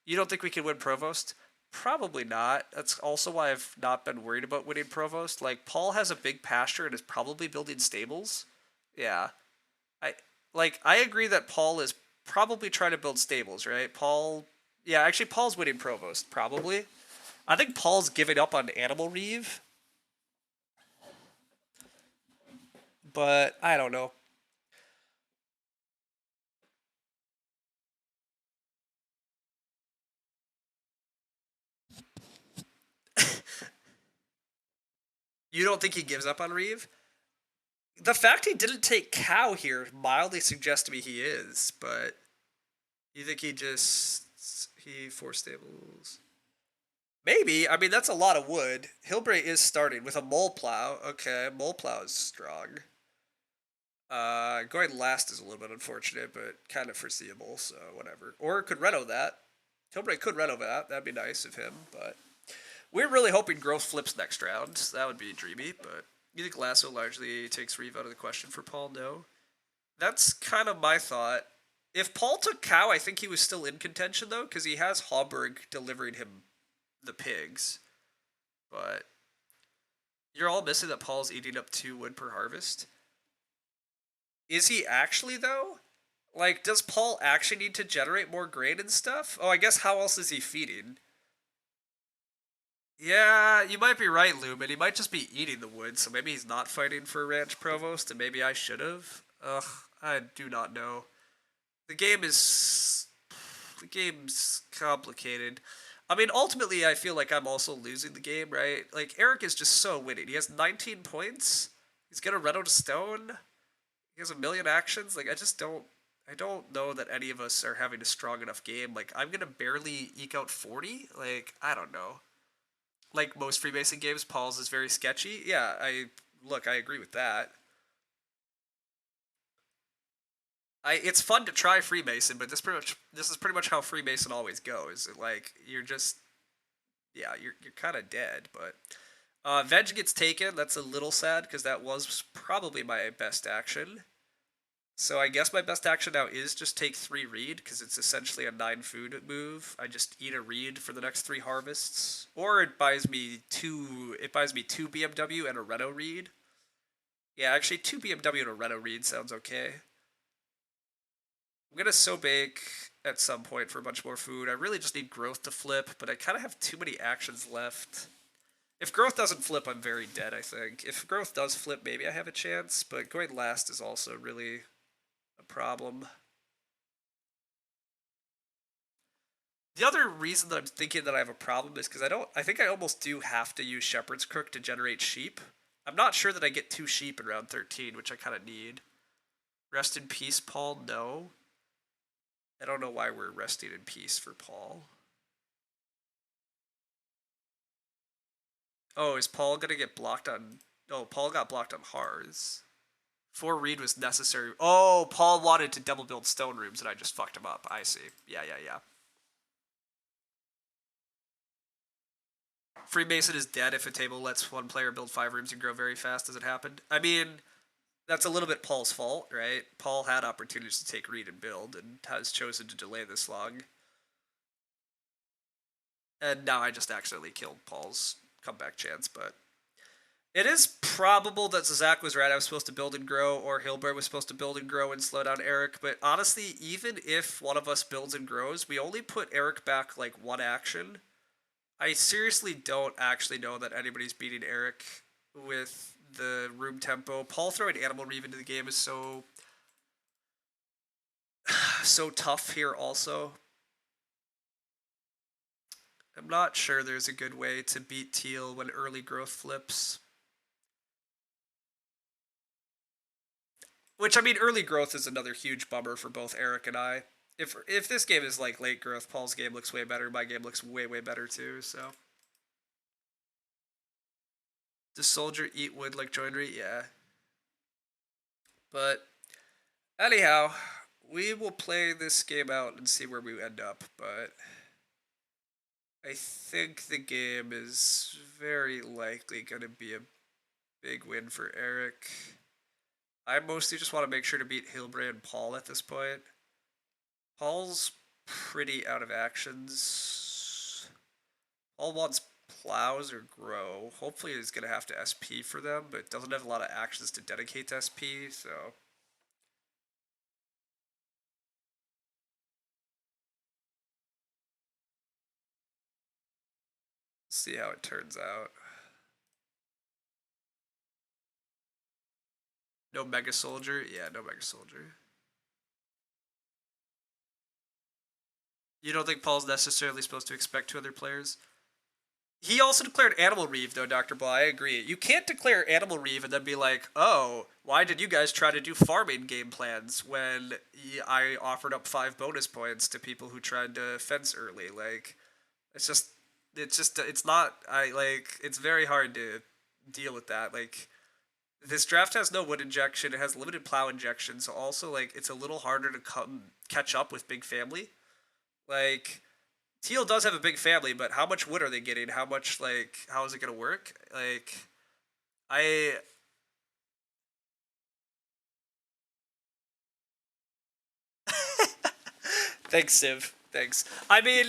you don't think we can win Provost? Probably not. That's also why I've not been worried about winning Provost. Like, Paul has a big pasture and is probably building stables. Yeah. I agree that Paul is probably trying to build stables, right? Paul... Yeah, actually, Paul's winning Provost, probably. I think Paul's giving up on Animal Reeve. But I don't know. You don't think he gives up on Reeve? The fact he didn't take cow here mildly suggests to me he is, but you think he 4 stables? Maybe. I mean, that's a lot of wood. Hilbray is starting with a mole plow. Okay, mole plow is strong. Going last is a little bit unfortunate, but kind of foreseeable, so whatever. Or could reno that. Hilbray could reno that. That'd be nice of him, but we're really hoping growth flips next round. That would be dreamy, but you think Lasso largely takes Reeve out of the question for Paul? No. That's kind of my thought. If Paul took cow, I think he was still in contention, though, because he has Hauberg delivering him the pigs. But you're all missing that Paul's eating up 2 wood per harvest. Is he actually, though? Like, does Paul actually need to generate more grain and stuff? Oh, I guess how else is he feeding? Yeah, you might be right, Lumen. He might just be eating the wood, so maybe he's not fighting for Ranch Provost, and maybe I should have. Ugh, I do not know. The game's complicated. I mean, ultimately, I feel like I'm also losing the game, right? Like, Eric is just so winning. He has 19 points. He's gonna run out of stone. He has a million actions. Like, I just don't... I don't know that any of us are having a strong enough game. Like, I'm gonna barely eke out 40. Like, I don't know. Like most Freemason games, Paul's is very sketchy. Yeah, I agree with that. It's fun to try Freemason, but this is pretty much how Freemason always goes. Like you're just you're kind of dead. But Veg gets taken. That's a little sad because that was probably my best action. So I guess my best action now is just take 3 reed because it's essentially a 9 food move. I just eat a reed for the next 3 harvests, or it buys me two. It buys me 2 BMW and a Reno reed. Yeah, actually 2 BMW and a Reno reed sounds okay. I'm gonna sow bake at some point for a bunch more food. I really just need growth to flip, but I kind of have too many actions left. If growth doesn't flip, I'm very dead, I think. If growth does flip, maybe I have a chance, but going last is also really a problem. The other reason that I'm thinking that I have a problem is because I think I almost do have to use Shepherd's Crook to generate sheep. I'm not sure that I get 2 sheep in round 13, which I kind of need. Rest in peace, Paul? No. I don't know why we're resting in peace for Paul. Oh, is Paul gonna get blocked on... Oh, Paul got blocked on Hars. 4 reed was necessary. Oh, Paul wanted to double build stone rooms and I just fucked him up. I see. Yeah. Freemason is dead if a table lets one player build 5 rooms and grow very fast. Does it happen? I mean, that's a little bit Paul's fault, right? Paul had opportunities to take read and build and has chosen to delay this long. And now I just accidentally killed Paul's comeback chance, but it is probable that Zach was right. I was supposed to build and grow, or Hilbert was supposed to build and grow and slow down Eric. But honestly, even if one of us builds and grows, we only put Eric back like 1 action. I seriously don't actually know that anybody's beating Eric with the room tempo. Paul throwing Animal Reeve into the game is so tough here also. I'm not sure there's a good way to beat Teal when early growth flips. Which, I mean, early growth is another huge bummer for both Eric and I. If this game is like late growth, Paul's game looks way better. My game looks way better too. So, does Soldier eat wood like joinery? Yeah. But anyhow, we will play this game out and see where we end up. But I think the game is very likely going to be a big win for Eric. I mostly just want to make sure to beat Hilbre and Paul at this point. Paul's pretty out of actions. Paul wants plows or grow. Hopefully he's going to have to SP for them, but doesn't have a lot of actions to dedicate to SP, so... see how it turns out. No Mega Soldier? Yeah, no Mega Soldier. You don't think Paul's necessarily supposed to expect 2 other players? He also declared Animal Reeve, though, Dr. Blah. I agree. You can't declare Animal Reeve and then be like, oh, why did you guys try to do farming game plans when I offered up 5 bonus points to people who tried to fence early? Like, it's not, it's very hard to deal with that. Like, this draft has no wood injection. It has limited plow injection. So also, like, it's a little harder to catch up with Big Family. Like, Teal does have a big family, but how much wood are they getting? How much, like, how is it going to work? Like, I... Thanks, Civ. Thanks. I mean,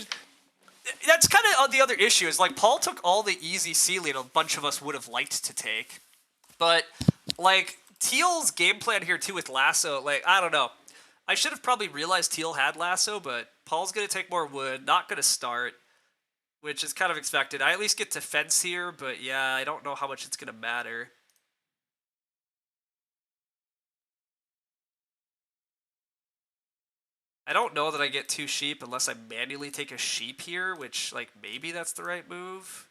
that's kind of the other issue is, like, Paul took all the easy ceiling a bunch of us would have liked to take. But, like, Teal's game plan here, too, with Lasso, like, I don't know. I should have probably realized Teal had Lasso, but Paul's going to take more wood, not going to start, which is kind of expected. I at least get to fence here, but yeah, I don't know how much it's going to matter. I don't know that I get 2 sheep unless I manually take a sheep here, which, like, maybe that's the right move.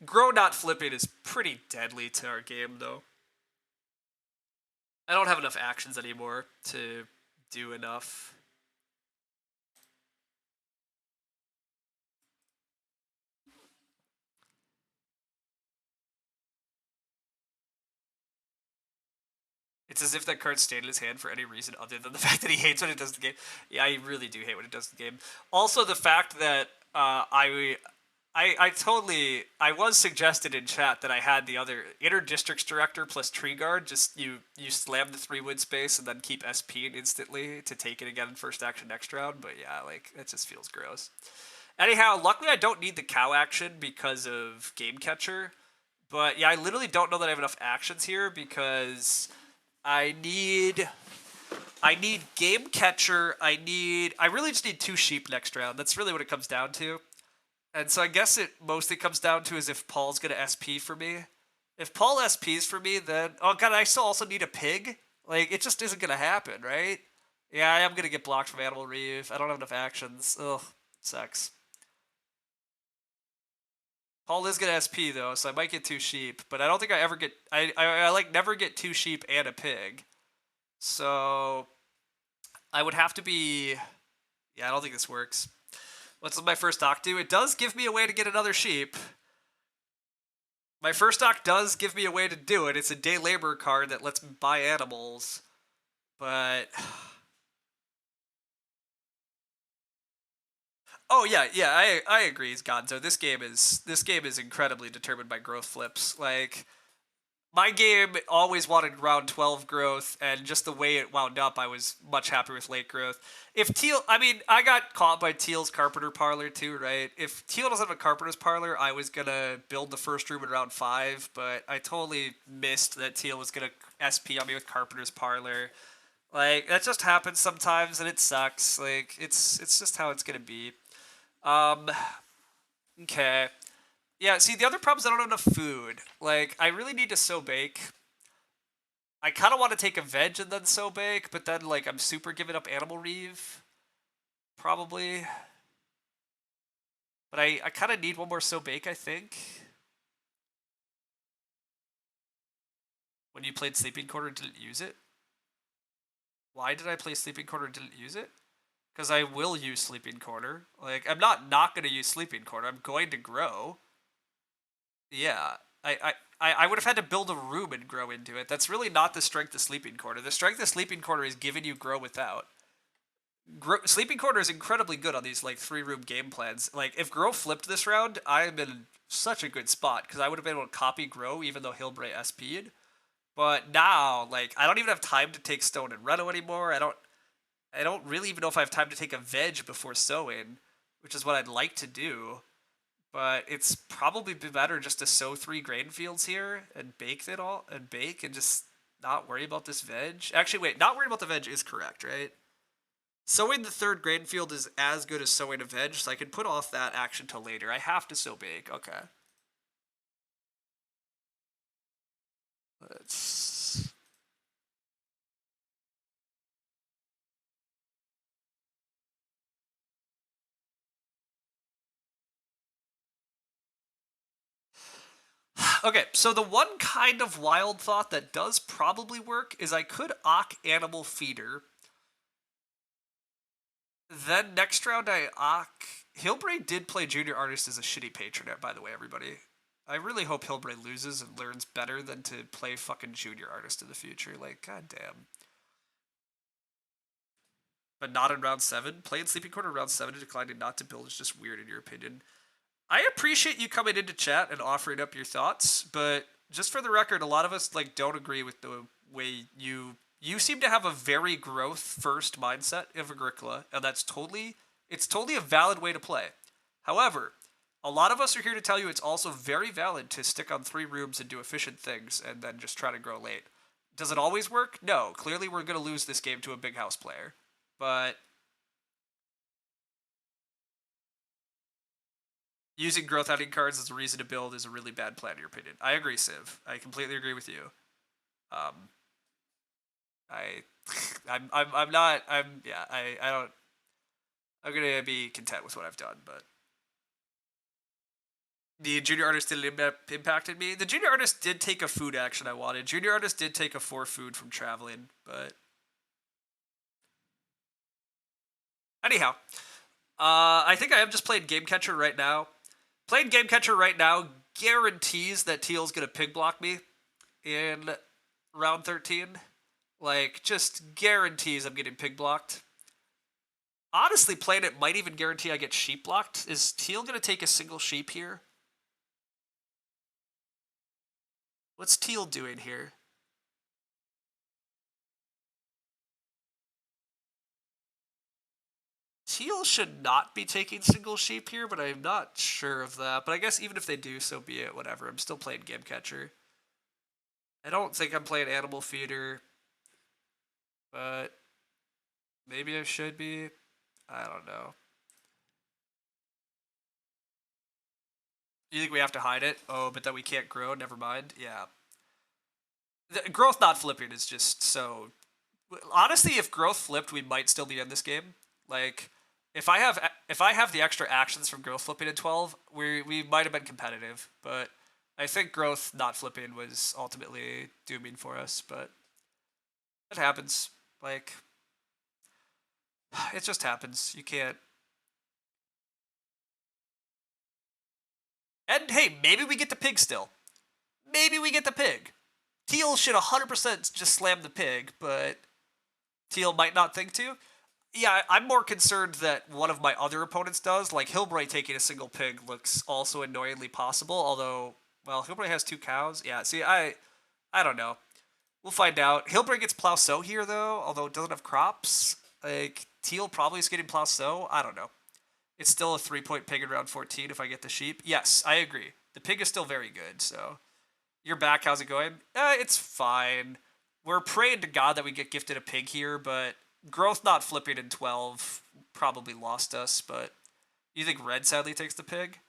Grow not flipping is pretty deadly to our game, though. I don't have enough actions anymore to do enough. It's as if that card stayed in his hand for any reason other than the fact that he hates what it does in the game. Yeah, I really do hate what it does in the game. Also, the fact that I was suggested in chat that I had the other inner districts director plus tree guard. Just you slam the 3 wood space and then keep SPing instantly to take it again in first action next round. But yeah, like that just feels gross. Anyhow, luckily I don't need the cow action because of game catcher. But yeah, I literally don't know that I have enough actions here because I need game catcher. I really just need 2 sheep next round. That's really what it comes down to. And so I guess it mostly comes down to is if Paul's gonna SP for me. If Paul SPs for me, then oh god, I still also need a pig. Like it just isn't gonna happen, right? Yeah, I am gonna get blocked from Animal Reeve. I don't have enough actions. Ugh, sucks. Paul is gonna SP though, so I might get 2 sheep, but I don't think I ever get. I like never get 2 sheep and a pig. So I would have to be. Yeah, I don't think this works. What's my first doc do? It does give me a way to get another sheep. My first doc does give me a way to do it. It's a day labor card that lets me buy animals. But oh yeah, I agree, Gonzo. This game is incredibly determined by growth flips. Like my game always wanted round 12 growth, and just the way it wound up, I was much happier with late growth. If Teal, I mean, I got caught by Teal's Carpenter Parlor too, right? If Teal doesn't have a Carpenter's Parlor, I was gonna build the first room in round 5, but I totally missed that Teal was gonna SP on me with Carpenter's Parlor. Like, that just happens sometimes, and it sucks. Like, it's just how it's gonna be. Um, okay. Yeah, see, the other problem is I don't have enough food. Like, I really need to sow bake. I kind of want to take a veg and then sow bake, but then, like, I'm super giving up Animal Reeve. Probably. But I kind of need one more sow bake, I think. When you played Sleeping Quarter and didn't use it? Why did I play Sleeping Quarter and didn't use it? Because I will use Sleeping Quarter. Like, I'm not going to use Sleeping Quarter. I'm going to grow. Yeah, I would have had to build a room and grow into it. That's really not the strength of Sleeping Quarter. The strength of Sleeping Quarter is giving you grow without. Sleeping Quarter is incredibly good on these like 3-room game plans. Like if grow flipped this round, I am in such a good spot because I would have been able to copy grow even though Hilbray SP'd. But now, like I don't even have time to take Stone and Reno anymore. I don't really even know if I have time to take a veg before sowing, which is what I'd like to do. But it's probably better just to sow 3 grain fields here and bake it all and bake and just not worry about this veg. Actually, wait, not worry about the veg is correct, right? Sowing the 3rd grain field is as good as sowing a veg, so I can put off that action till later. I have to sow bake. Okay. Let's. Okay, so the one kind of wild thought that does probably work is I could Ock Animal Feeder. Then next round I Ock. Hilbray did play Junior Artist as a shitty patronet, by the way, everybody. I really hope Hilbray loses and learns better than to play fucking Junior Artist in the future. Like, goddamn. But not in round 7. Playing Sleeping Quarter round 7 and declining not to build is just weird in your opinion. I appreciate you coming into chat and offering up your thoughts, but just for the record, a lot of us like don't agree with the way you seem to have a very growth first mindset of Agricola, and it's totally a valid way to play. However, a lot of us are here to tell you it's also very valid to stick on 3 rooms and do efficient things and then just try to grow late. Does it always work? No. Clearly we're going to lose this game to a big house player. But using growth hunting cards as a reason to build is a really bad plan in your opinion. I agree, Civ. I completely agree with you. I I'm not yeah, I don't I'm gonna be content with what I've done, but The junior artist didn't impacted me. The junior artist did take a food action I wanted. Junior artist did take a 4 food from traveling, but anyhow, I think I am just playing Game Catcher right now. Playing Game Catcher right now guarantees that Teal's gonna pig block me in round 13. Like, just guarantees I'm getting pig blocked. Honestly, playing it might even guarantee I get sheep blocked. Is Teal gonna take a single sheep here? What's Teal doing here? Teal should not be taking single sheep here, but I'm not sure of that. But I guess even if they do, so be it. Whatever. I'm still playing Game Catcher. I don't think I'm playing Animal Feeder, but maybe I should be. I don't know. You think we have to hide it? Oh, but that we can't grow? Never mind. Yeah. The growth not flipping is just so. Honestly, if growth flipped, we might still be in this game. Like, if I have the extra actions from growth flipping in 12, we might have been competitive. But I think growth not flipping was ultimately dooming for us. But it happens. Like, it just happens. You can't. And hey, maybe we get the pig still. Maybe we get the pig. Teal should 100% just slam the pig, but Teal might not think to. Yeah, I'm more concerned that one of my other opponents does. Like, Hilbray taking a single pig looks also annoyingly possible, although, well, Hilbray has 2 cows. Yeah, see, I don't know. We'll find out. Hilbray gets Plow Sow here, though, although it doesn't have crops. Like, Teal probably is getting Plow Sow. I don't know. It's still a 3-point pig in round 14 if I get the sheep. Yes, I agree. The pig is still very good, so. You're back. How's it going? It's fine. We're praying to God that we get gifted a pig here, but growth not flipping in 12 probably lost us. But you think Red sadly takes the pig?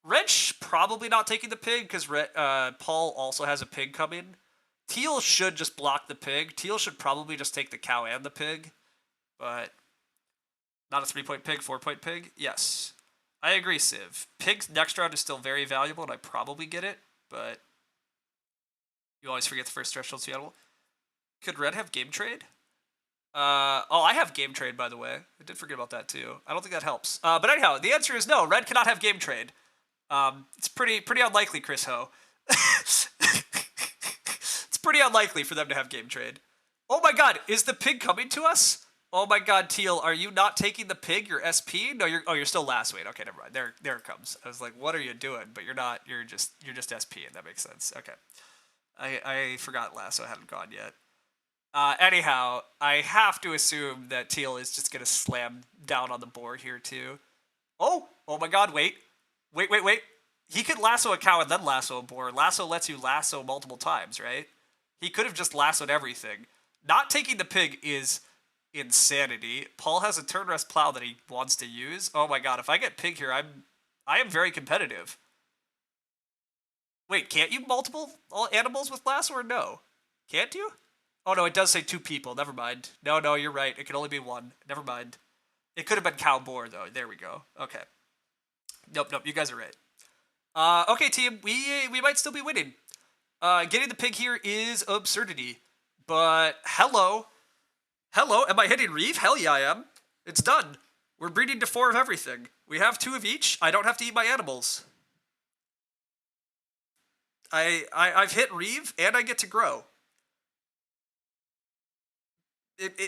Red probably not taking the pig because Paul also has a pig coming. Teal should just block the pig. Teal should probably just take the cow and the pig, but not a 3-point pig, 4-point pig. Yes, I agree, Civ. Pig's next round is still very valuable, and I probably get it, but. You always forget the first threshold Seattle. Could Red have game trade? I have game trade, by the way. I did forget about that too. I don't think that helps. But anyhow, the answer is no. Red cannot have game trade. It's pretty unlikely, Chris Ho. It's pretty unlikely for them to have game trade. Oh my God, is the pig coming to us? Oh my God, Teal, are you not taking the pig? Your SP? No, you're still last. Wait, okay, never mind. There it comes. I was like, what are you doing? But you're not. You're just SP, and that makes sense. Okay. I forgot Lasso hadn't gone yet. Anyhow, I have to assume that Teal is just going to slam down on the board here, too. Oh my God, wait. He could lasso a cow and then lasso a boar. Lasso lets you lasso multiple times, right? He could have just lassoed everything. Not taking the pig is insanity. Paul has a turn rest plow that he wants to use. Oh my God, if I get pig here, I am very competitive. Wait, can't you multiple animals with lasso or no? Can't you? Oh no, it does say 2 people. Never mind. No, you're right. It can only be 1. Never mind. It could have been cow boar though. There we go. Okay. Nope. You guys are right. Okay, team. We might still be winning. Getting the pig here is absurdity. But hello. Am I hitting Reeve? Hell yeah, I am. It's done. We're breeding to 4 of everything. We have 2 of each. I don't have to eat my animals. I've hit Reeve and I get to grow.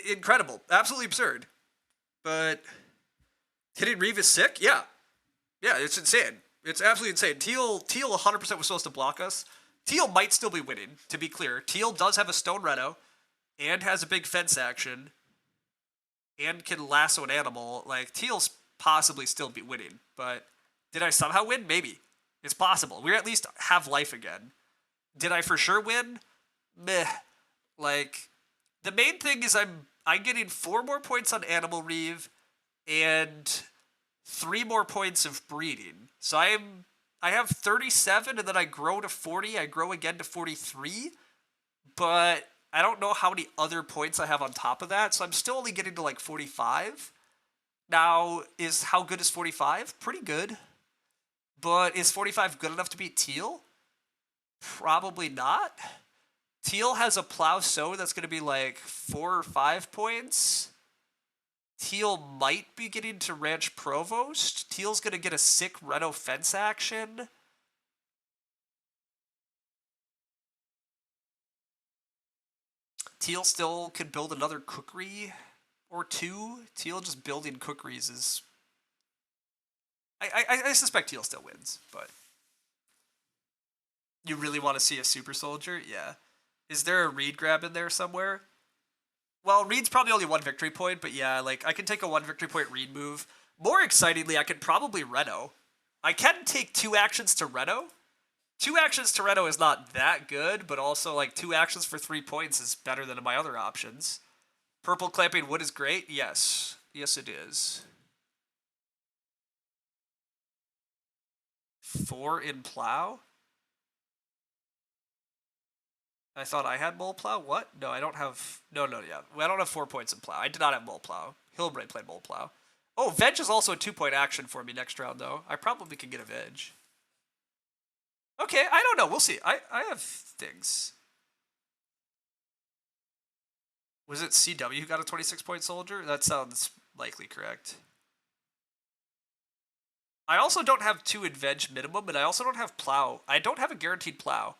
Incredible, absolutely absurd. But hitting Reeve is sick. Yeah, it's insane. It's absolutely insane. Teal 100% was supposed to block us. Teal might still be winning. To be clear, Teal does have a Stone Reno, and has a big fence action, and can lasso an animal. Like Teal's possibly still be winning. But did I somehow win? Maybe. It's possible. We at least have life again. Did I for sure win? Meh. Like, the main thing is I'm getting 4 more points on Animal Reeve and 3 more points of breeding. So I have 37 and then I grow to 40. I grow again to 43. But I don't know how many other points I have on top of that. So I'm still only getting to like 45. Now, how good is 45? Pretty good. But is 45 good enough to beat Teal? Probably not. Teal has a plow sow that's going to be like 4 or 5 points. Teal might be getting to Ranch Provost. Teal's going to get a sick Reno fence action. Teal still could build another cookery or two. Teal just building cookeries is... I suspect Teal still wins, but... You really want to see a super soldier? Yeah. Is there a Reed grab in there somewhere? Well, Reed's probably only 1 victory point, but yeah, like, I can take a 1 victory point Reed move. More excitingly, I could probably Reno. I can take 2 actions to Reno. 2 actions to Reno is not that good, but also, like, 2 actions for 3 points is better than my other options. Purple clamping wood is great? Yes. Yes, it is. 4 in plow? I thought I had mole plow. What? No, I don't have. No, yeah. I don't have 4 points in plow. I did not have mole plow. Hillbray played mole plow. Oh, veg is also a 2-point action for me next round, though. I probably can get a veg. Okay, I don't know. We'll see. I have things. Was it CW who got a 26-point soldier? That sounds likely correct. I also don't have 2 in veg minimum, and I also don't have plow. I don't have a guaranteed plow.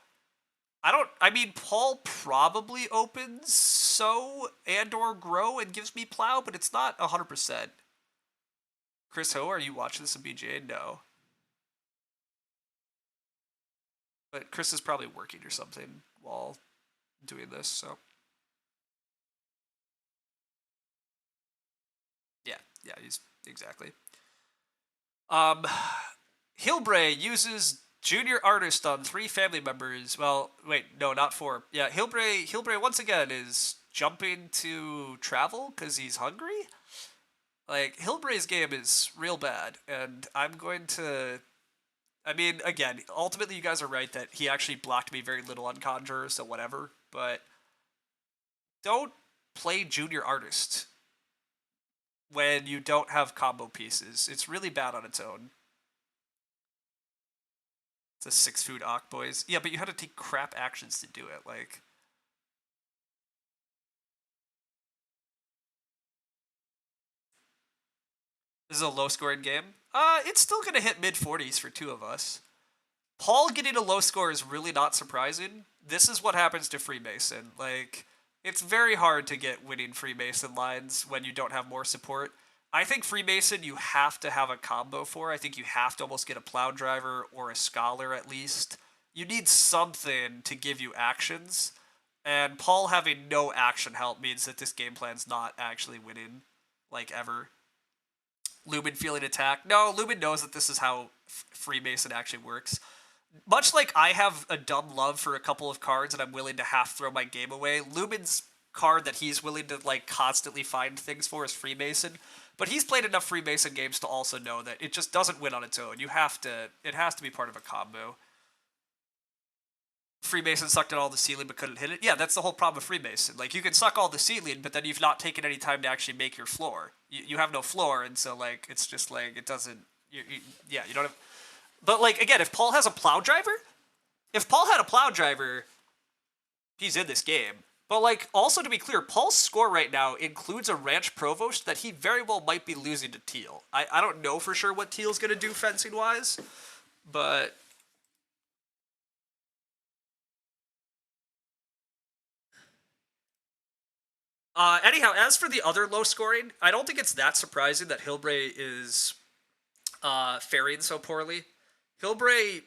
I mean, Paul probably opens sow and or grow and gives me plow, but it's not 100%. Chris Ho, are you watching this in BGA? No. But Chris is probably working or something while doing this, so. Yeah, he's exactly. Hillbray uses junior artist on 3 family members. Well, wait, no, not 4. Yeah, Hillbray once again is jumping to travel because he's hungry. Like, Hillbray's game is real bad, and I'm going to... I mean, again, ultimately you guys are right that he actually blocked me very little on Conjure, so whatever, but don't play junior artist when you don't have combo pieces. It's really bad on its own. It's a 6 food Ock boys. Yeah, but you had to take crap actions to do it, like... This is a low-scoring game. It's still gonna hit mid-40s for 2 of us. Paul getting a low score is really not surprising. This is what happens to Freemason. Like, it's very hard to get winning Freemason lines when you don't have more support. I think Freemason you have to have a combo for. I think you have to almost get a plow driver or a scholar at least. You need something to give you actions. And Paul having no action help means that this game plan's not actually winning, like, ever. Lumen feeling attacked. No, Lumen knows that this is how Freemason actually works. Much like I have a dumb love for a couple of cards and I'm willing to half throw my game away, Lumen's card that he's willing to like constantly find things for is Freemason. But he's played enough Freemason games to also know that it just doesn't win on its own. It has to be part of a combo. Freemason sucked at all the ceiling but couldn't hit it. Yeah, that's the whole problem with Freemason. Like, you can suck all the ceiling, but then you've not taken any time to actually make your floor. You have no floor, and so, like, it's just, like, it doesn't... yeah, you don't have... But, like, again, if Paul has a plow driver... If Paul had a plow driver, he's in this game. But, like, also to be clear, Paul's score right now includes a Ranch Provost that he very well might be losing to Teal. I don't know for sure what Teal's going to do fencing-wise, but... anyhow, as for the other low scoring, I don't think it's that surprising that Hillbray is faring so poorly. Hillbray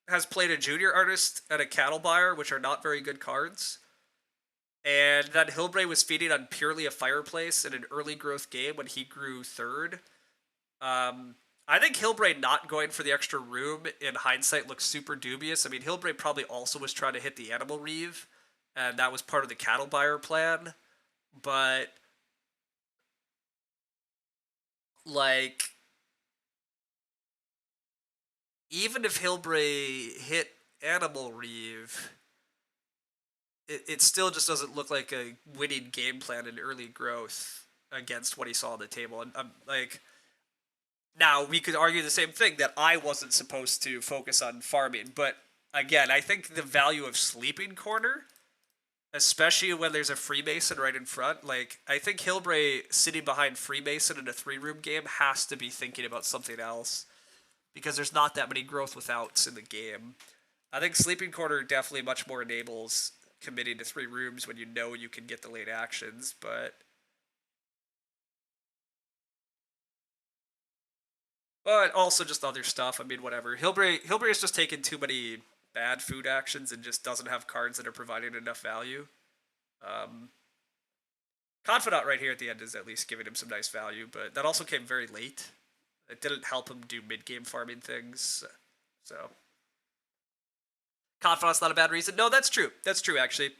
has played a junior artist and a cattle buyer, which are not very good cards. And then Hillbray was feeding on purely a fireplace in an early growth game when he grew 3rd. I think Hillbray not going for the extra room in hindsight looks super dubious. I mean, Hillbray probably also was trying to hit the Animal Reeve, and that was part of the cattle buyer plan. But, like, even if Hillbray hit Animal Reeve, it still just doesn't look like a winning game plan in early growth against what he saw on the table. And I'm like, Now, we could argue the same thing that I wasn't supposed to focus on farming, but again, I think the value of sleeping corner, especially when there's a Freemason right in front, like, I think Hilbray sitting behind Freemason in a 3-room game has to be thinking about something else because there's not that many growth withouts in the game. I think sleeping corner definitely much more enables committing to 3 rooms when you know you can get the late actions, but also just other stuff. I mean, whatever. Hilbray has just taken too many bad food actions and just doesn't have cards that are providing enough value. Um, Confidant right here at the end is at least giving him some nice value, but that also came very late. It didn't help him do mid-game farming things, so... Confidant's not a bad reason. No, that's true. That's true, actually.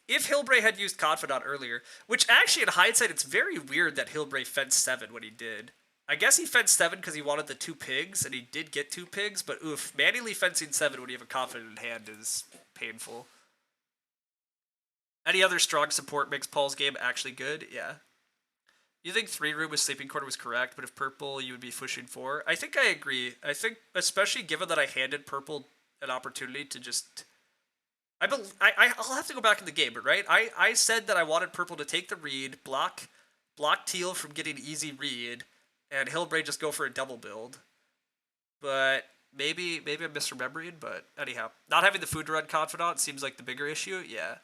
If Hilbray had used Confidant earlier, which actually in hindsight, it's very weird that Hilbray fenced 7 when he did. I guess he fenced 7 because he wanted the 2 pigs, and he did get 2 pigs, but oof, manually fencing 7 when you have a Confidant in hand is painful. Any other strong support makes Paul's game actually good? Yeah. You think 3-room with sleeping corner was correct, but if purple, you would be pushing 4? I think I agree. I think, especially given that I handed purple an opportunity to just... I'll have to go back in the game, but right? I said that I wanted purple to take the read, block teal from getting easy read, and Hilbray just go for a double build. But maybe I'm misremembering, but anyhow. Not having the food to run Confidant seems like the bigger issue, yeah.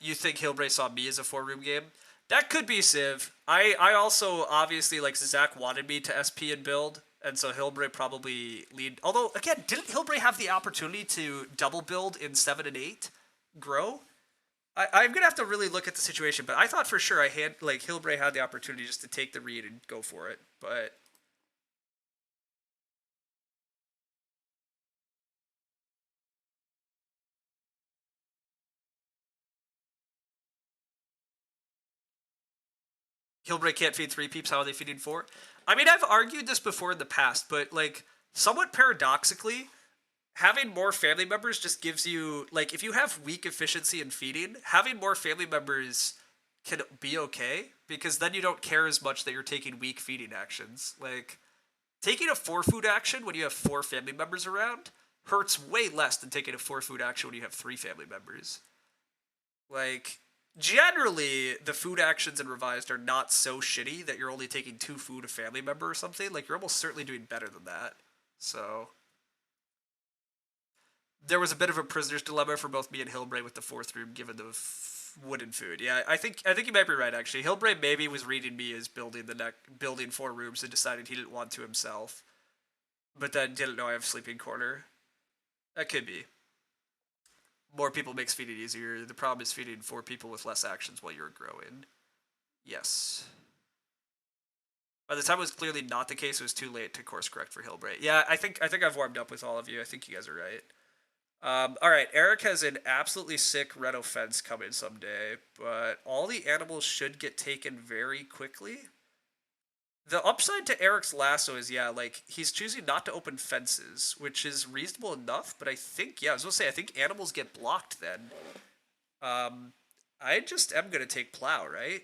You think Hilbray saw me as a 4-room game? That could be Civ. I also, obviously, like, Zach wanted me to SP and build, and so Hilbray probably lead. Although, again, didn't Hilbray have the opportunity to double build in 7 and 8? Grow? I'm going to have to really look at the situation, but I thought for sure Hilbray had the opportunity just to take the read and go for it, but... Hilbray can't feed 3 peeps, how are they feeding 4? I mean, I've argued this before in the past, but, like, somewhat paradoxically, having more family members just gives you, like, if you have weak efficiency in feeding, having more family members can be okay, because then you don't care as much that you're taking weak feeding actions. Like, taking a 4-food action when you have 4 family members around hurts way less than taking a 4-food action when you have 3 family members. Like, generally, the food actions in Revised are not so shitty that you're only taking 2 food a family member or something. Like, you're almost certainly doing better than that. So... there was a bit of a prisoner's dilemma for both me and Hilbray with the 4th room, given the wooden food. Yeah, I think you might be right, actually. Hilbray maybe was reading me as building 4 rooms and decided he didn't want to himself, but then didn't know I have sleeping corner. That could be. More people makes feeding easier. The problem is feeding 4 people with less actions while you're growing. Yes. By the time it was clearly not the case, it was too late to course correct for Hilbray. Yeah, I think I've warmed up with all of you. I think you guys are right. All right, Eric has an absolutely sick Reno fence coming someday, but all the animals should get taken very quickly. The upside to Eric's lasso is, yeah, like, he's choosing not to open fences, which is reasonable enough, but I think, yeah, I was going to say, I think animals get blocked then. I just am going to take plow, right?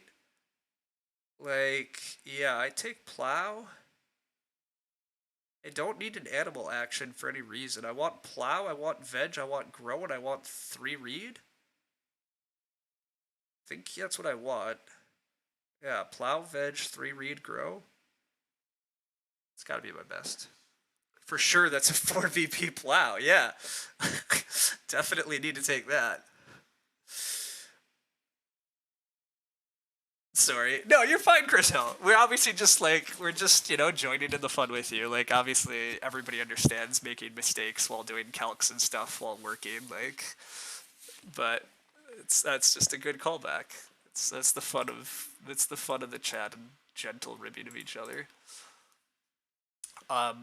Like, yeah, I take plow. I don't need an animal action for any reason. I want plow, I want veg, I want grow, and I want 3 read. I think that's what I want. Yeah, plow, veg, 3 read, grow. It's gotta be my best. For sure, that's a 4 VP plow, yeah. Definitely need to take that. Sorry. No, you're fine, Chris Hill. We're obviously just joining in the fun with you. Like, obviously, everybody understands making mistakes while doing calcs and stuff while working. Like, but that's just a good callback. That's the fun of the chat and gentle ribbing of each other. All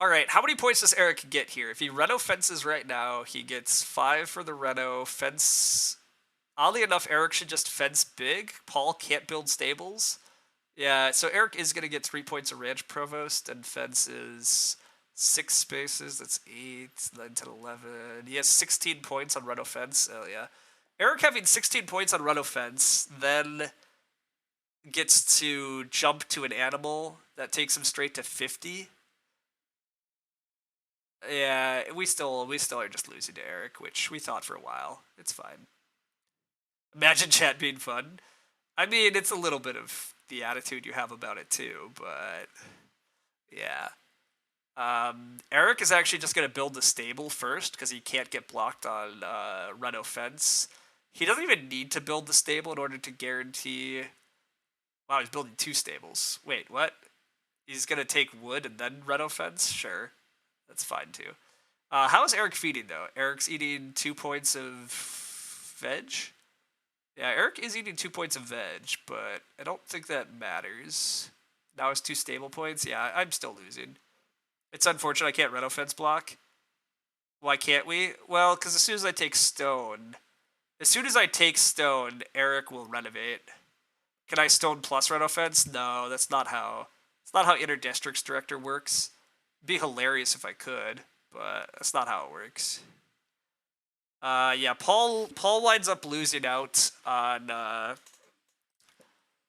right, how many points does Eric get here? If he Reno fences right now, he gets 5 for the Reno fence. Oddly enough, Eric should just fence big. Paul can't build stables. Yeah, so Eric is going to get 3 points of Ranch Provost, and fences 6 spaces. That's 8, 9, 10, 11. He has 16 points on Reno fence. Oh, yeah. Eric having 16 points on run offense, then gets to jump to an animal that takes him straight to 50. Yeah, we still are just losing to Eric, which we thought for a while. It's fine. Imagine chat being fun. I mean, it's a little bit of the attitude you have about it too, but yeah. Eric is actually just going to build the stable first because he can't get blocked on run offense. He doesn't even need to build the stable in order to guarantee. Wow, he's building 2 stables. Wait, what? He's going to take wood and then run offense? Sure. That's fine too. How is Eric feeding though? Eric's eating 2 points of veg? Yeah, Eric is eating 2 points of veg, but I don't think that matters. Now it's 2 stable points? Yeah, I'm still losing. It's unfortunate I can't run offense block. Why can't we? Well, because as soon as I take stone, Eric will renovate. Can I stone plus run offense? No, that's not how. It's not how Interdistricts Director works. It'd be hilarious if I could, but that's not how it works. Yeah, Paul winds up losing out on.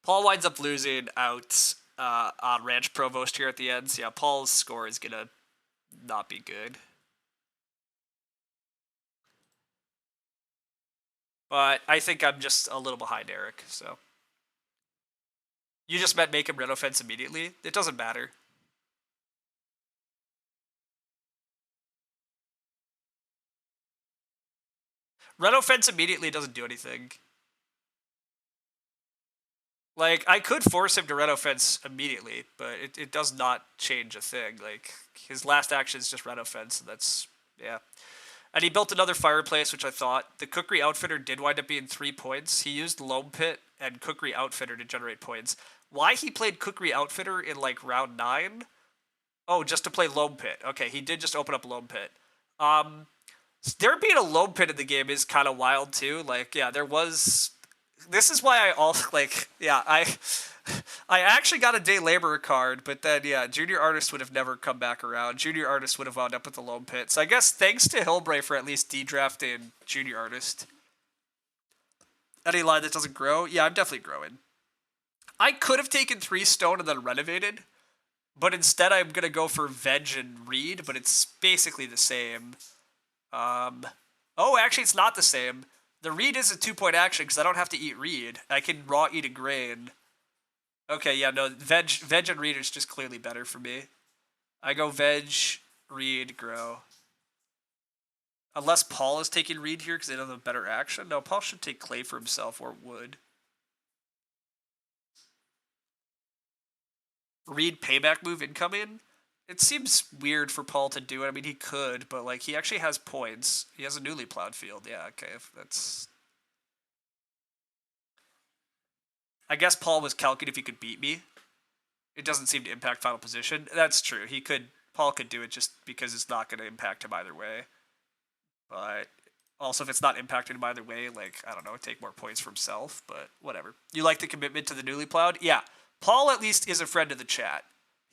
Paul winds up losing out on Ranch Provost here at the end. So yeah, Paul's score is gonna not be good. But I think I'm just a little behind Eric, so. You just meant make him run offense immediately? It doesn't matter. Run offense immediately doesn't do anything. Like, I could force him to run offense immediately, but it does not change a thing. Like, his last action is just run offense, and that's, yeah. And he built another fireplace, which I thought. The Cookery Outfitter did wind up being 3 points. He used Loam Pit and Cookery Outfitter to generate points. Why he played Cookery Outfitter in, like, round 9? Oh, just to play Loam Pit. Okay, he did just open up Loam Pit. There being a Loam Pit in the game is kind of wild, too. Like, yeah, there was... This is why I also, like, yeah, I actually got a day laborer card, but then, yeah, Junior Artist would have never come back around. Junior Artist would have wound up with the Loam Pit. So I guess thanks to Hillbray for at least de-drafting Junior Artist. Any line that doesn't grow? Yeah, I'm definitely growing. I could have taken 3 stone and then renovated, but instead I'm going to go for veg and reed, but it's basically the same. Oh, actually it's not the same. The reed is a 2-point action because I don't have to eat reed. I can raw eat a grain. Okay, yeah, no, veg and reed is just clearly better for me. I go veg, reed, grow. Unless Paul is taking reed here because they don't have a better action. No, Paul should take clay for himself or wood. Reed payback move incoming? It seems weird for Paul to do it. I mean, he could, but, like, he actually has points. He has a newly plowed field. Yeah, okay, if that's... I guess Paul was calculating if he could beat me. It doesn't seem to impact final position. That's true. Paul could do it just because it's not going to impact him either way. But also, if it's not impacted him either way, like, I don't know, take more points for himself, but whatever. You like the commitment to the newly plowed? Yeah. Paul at least is a friend of the chat.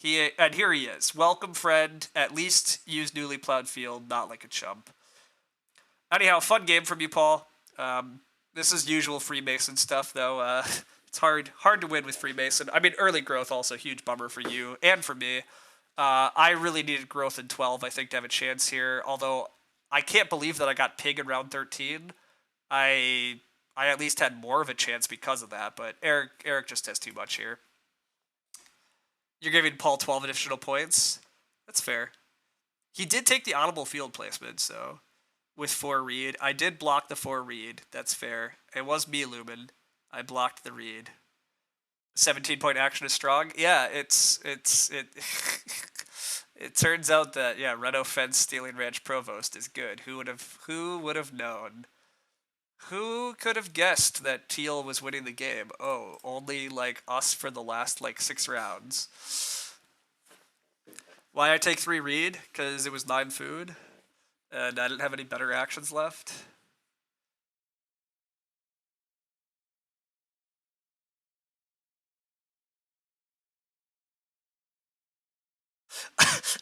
And here he is. Welcome, friend. At least use newly plowed field, not like a chump. Anyhow, fun game from you, Paul. This is usual Freemason stuff, though. It's hard to win with Freemason. I mean, early growth also huge bummer for you and for me. I really needed growth in 12, I think, to have a chance here. Although I can't believe that I got pig in round 13. I at least had more of a chance because of that. But Eric just has too much here. You're giving Paul 12 additional points. That's fair. He did take the audible field placement, so with 4 reed. I did block the 4 reed. That's fair. It was me, Lumen. I blocked the reed. 17-point action is strong. Yeah, it it turns out that, yeah, red offense stealing ranch provost is good. Who would have known? Who could have guessed that Teal was winning the game? Oh, only, like, us for the last, like, 6 rounds. Why I take 3 reed? Because it was 9 food, and I didn't have any better actions left.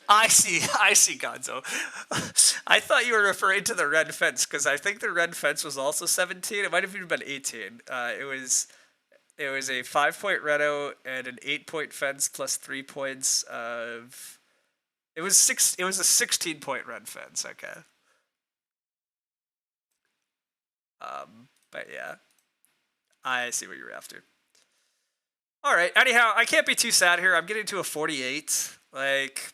I see, Gonzo. I thought you were referring to the red fence because I think the red fence was also 17. It might have even been 18. It was a 5-point Reno and an 8-point fence plus 3 points of. It was six. It was a 16-point red fence. Okay. But yeah, I see what you're after. All right. Anyhow, I can't be too sad here. I'm getting to a 48. Like,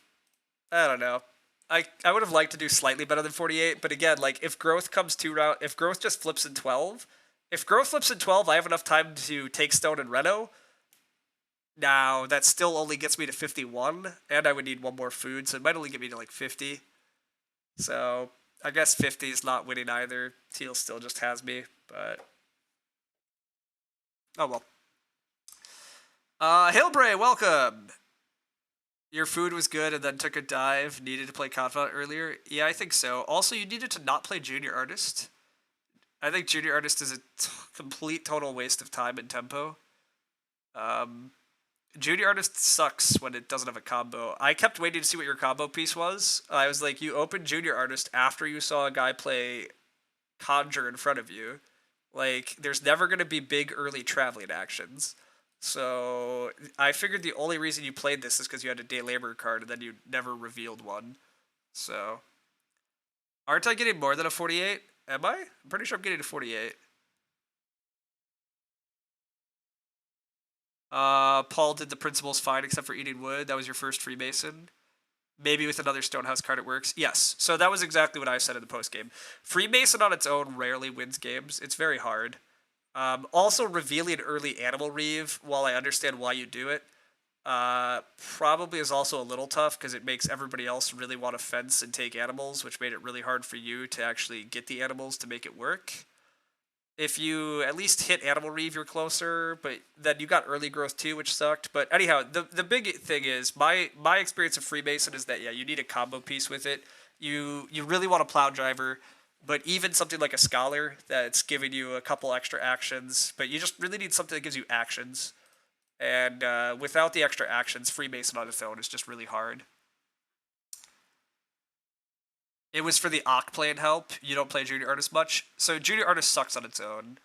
I don't know. I would have liked to do slightly better than 48, but again, like if growth comes if growth just flips in 12, if growth flips in 12, I have enough time to take stone and Reno. Now that still only gets me to 51, and I would need one more food, so it might only get me to like 50. So I guess 50 is not winning either. Teal still just has me, but oh well. Hillbray, welcome. Your food was good and then took a dive. Needed to play Confidant earlier? Yeah, I think so. Also, you needed to not play Junior Artist. I think Junior Artist is a complete total waste of time and tempo. Junior Artist sucks when it doesn't have a combo. I kept waiting to see what your combo piece was. I was like, you opened Junior Artist after you saw a guy play Conjure in front of you. Like, there's never going to be big early traveling actions. So I figured the only reason you played this is because you had a day labor card and then you never revealed one. So aren't I getting more than a 48? Am I? I'm pretty sure I'm getting a 48. Paul did the principles fine except for eating wood. That was your first Freemason. Maybe with another Stonehouse card it works. Yes. So that was exactly what I said in the post game. Freemason on its own rarely wins games. It's very hard. Also, revealing early Animal Reeve, while I understand why you do it, probably is also a little tough because it makes everybody else really want to fence and take animals, which made it really hard for you to actually get the animals to make it work. If you at least hit Animal Reeve, you're closer, but then you got early growth too, which sucked. But anyhow, the big thing is my experience of Freemason is that yeah, you need a combo piece with it. You really want a Plow Driver, but even something like a Scholar that's giving you a couple extra actions, but you just really need something that gives you actions. And without the extra actions, Freemason on its own is just really hard. It was for the Oct playing help. You don't play Junior Artist much. So Junior Artist sucks on its own.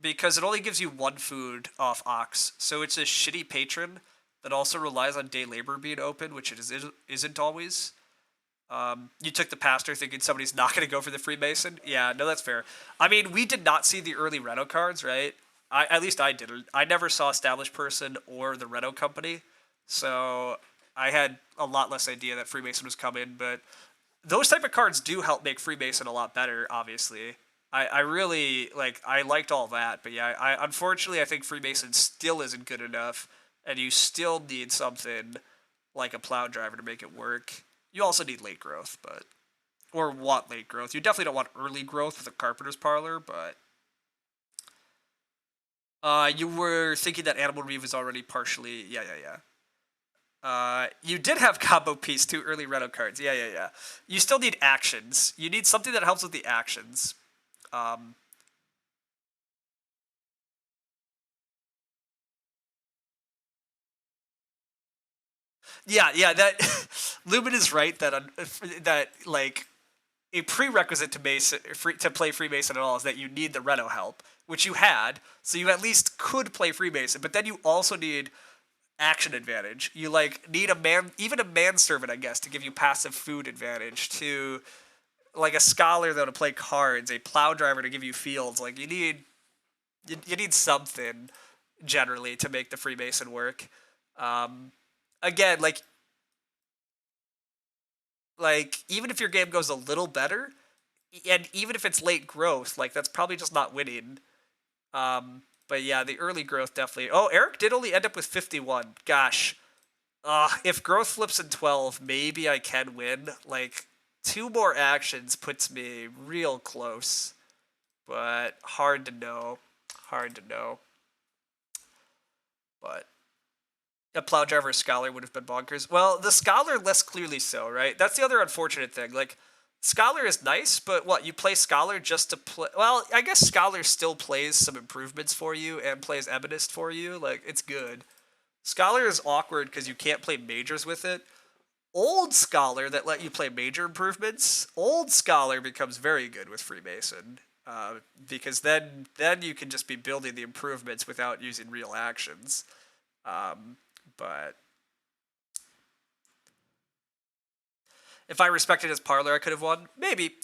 Because it only gives you one food off Ox. So it's a shitty patron that also relies on day labor being open, which it isn't always. You took the Pastor thinking somebody's not going to go for the Freemason. Yeah, no, that's fair. I mean, we did not see the early Reno cards, right? At least I didn't. I never saw Established Person or the Reno Company. So I had a lot less idea that Freemason was coming, but those type of cards do help make Freemason a lot better, obviously. I really, like, I liked all that, but yeah, unfortunately, I think Freemason still isn't good enough, and you still need something like a Plow Driver to make it work. You also need late growth, but, or want late growth. You definitely don't want early growth with a Carpenter's Parlor, but you were thinking that Animal Reeve was already partially, yeah. You did have combo piece 2 early Reno cards. Yeah. You still need actions. You need something that helps with the actions. Yeah. That Lumen is right that that like a prerequisite to play Freemason at all is that you need the Reno help, which you had, so you at least could play Freemason. But then you also need action advantage. You like need even a manservant, I guess, to give you passive food advantage. To like a Scholar though to play cards, a Plow Driver to give you fields. Like you need something generally to make the Freemason work. Again, like even if your game goes a little better, and even if it's late growth, like that's probably just not winning. But yeah, the early growth definitely. Oh, Eric did only end up with 51. Gosh. If growth flips in 12, maybe I can win. Like 2 more actions puts me real close. But hard to know. But a Plow Driver Scholar would have been bonkers. Well, the Scholar less clearly so, right? That's the other unfortunate thing. Like, Scholar is nice, but what, you play Scholar just to play... Well, I guess Scholar still plays some improvements for you and plays Ebonist for you. Like, it's good. Scholar is awkward because you can't play Majors with it. Old Scholar that let you play major improvements, Old Scholar becomes very good with Freemason. Because then you can just be building the improvements without using real actions. But if I respected his parlor, I could have won. Maybe.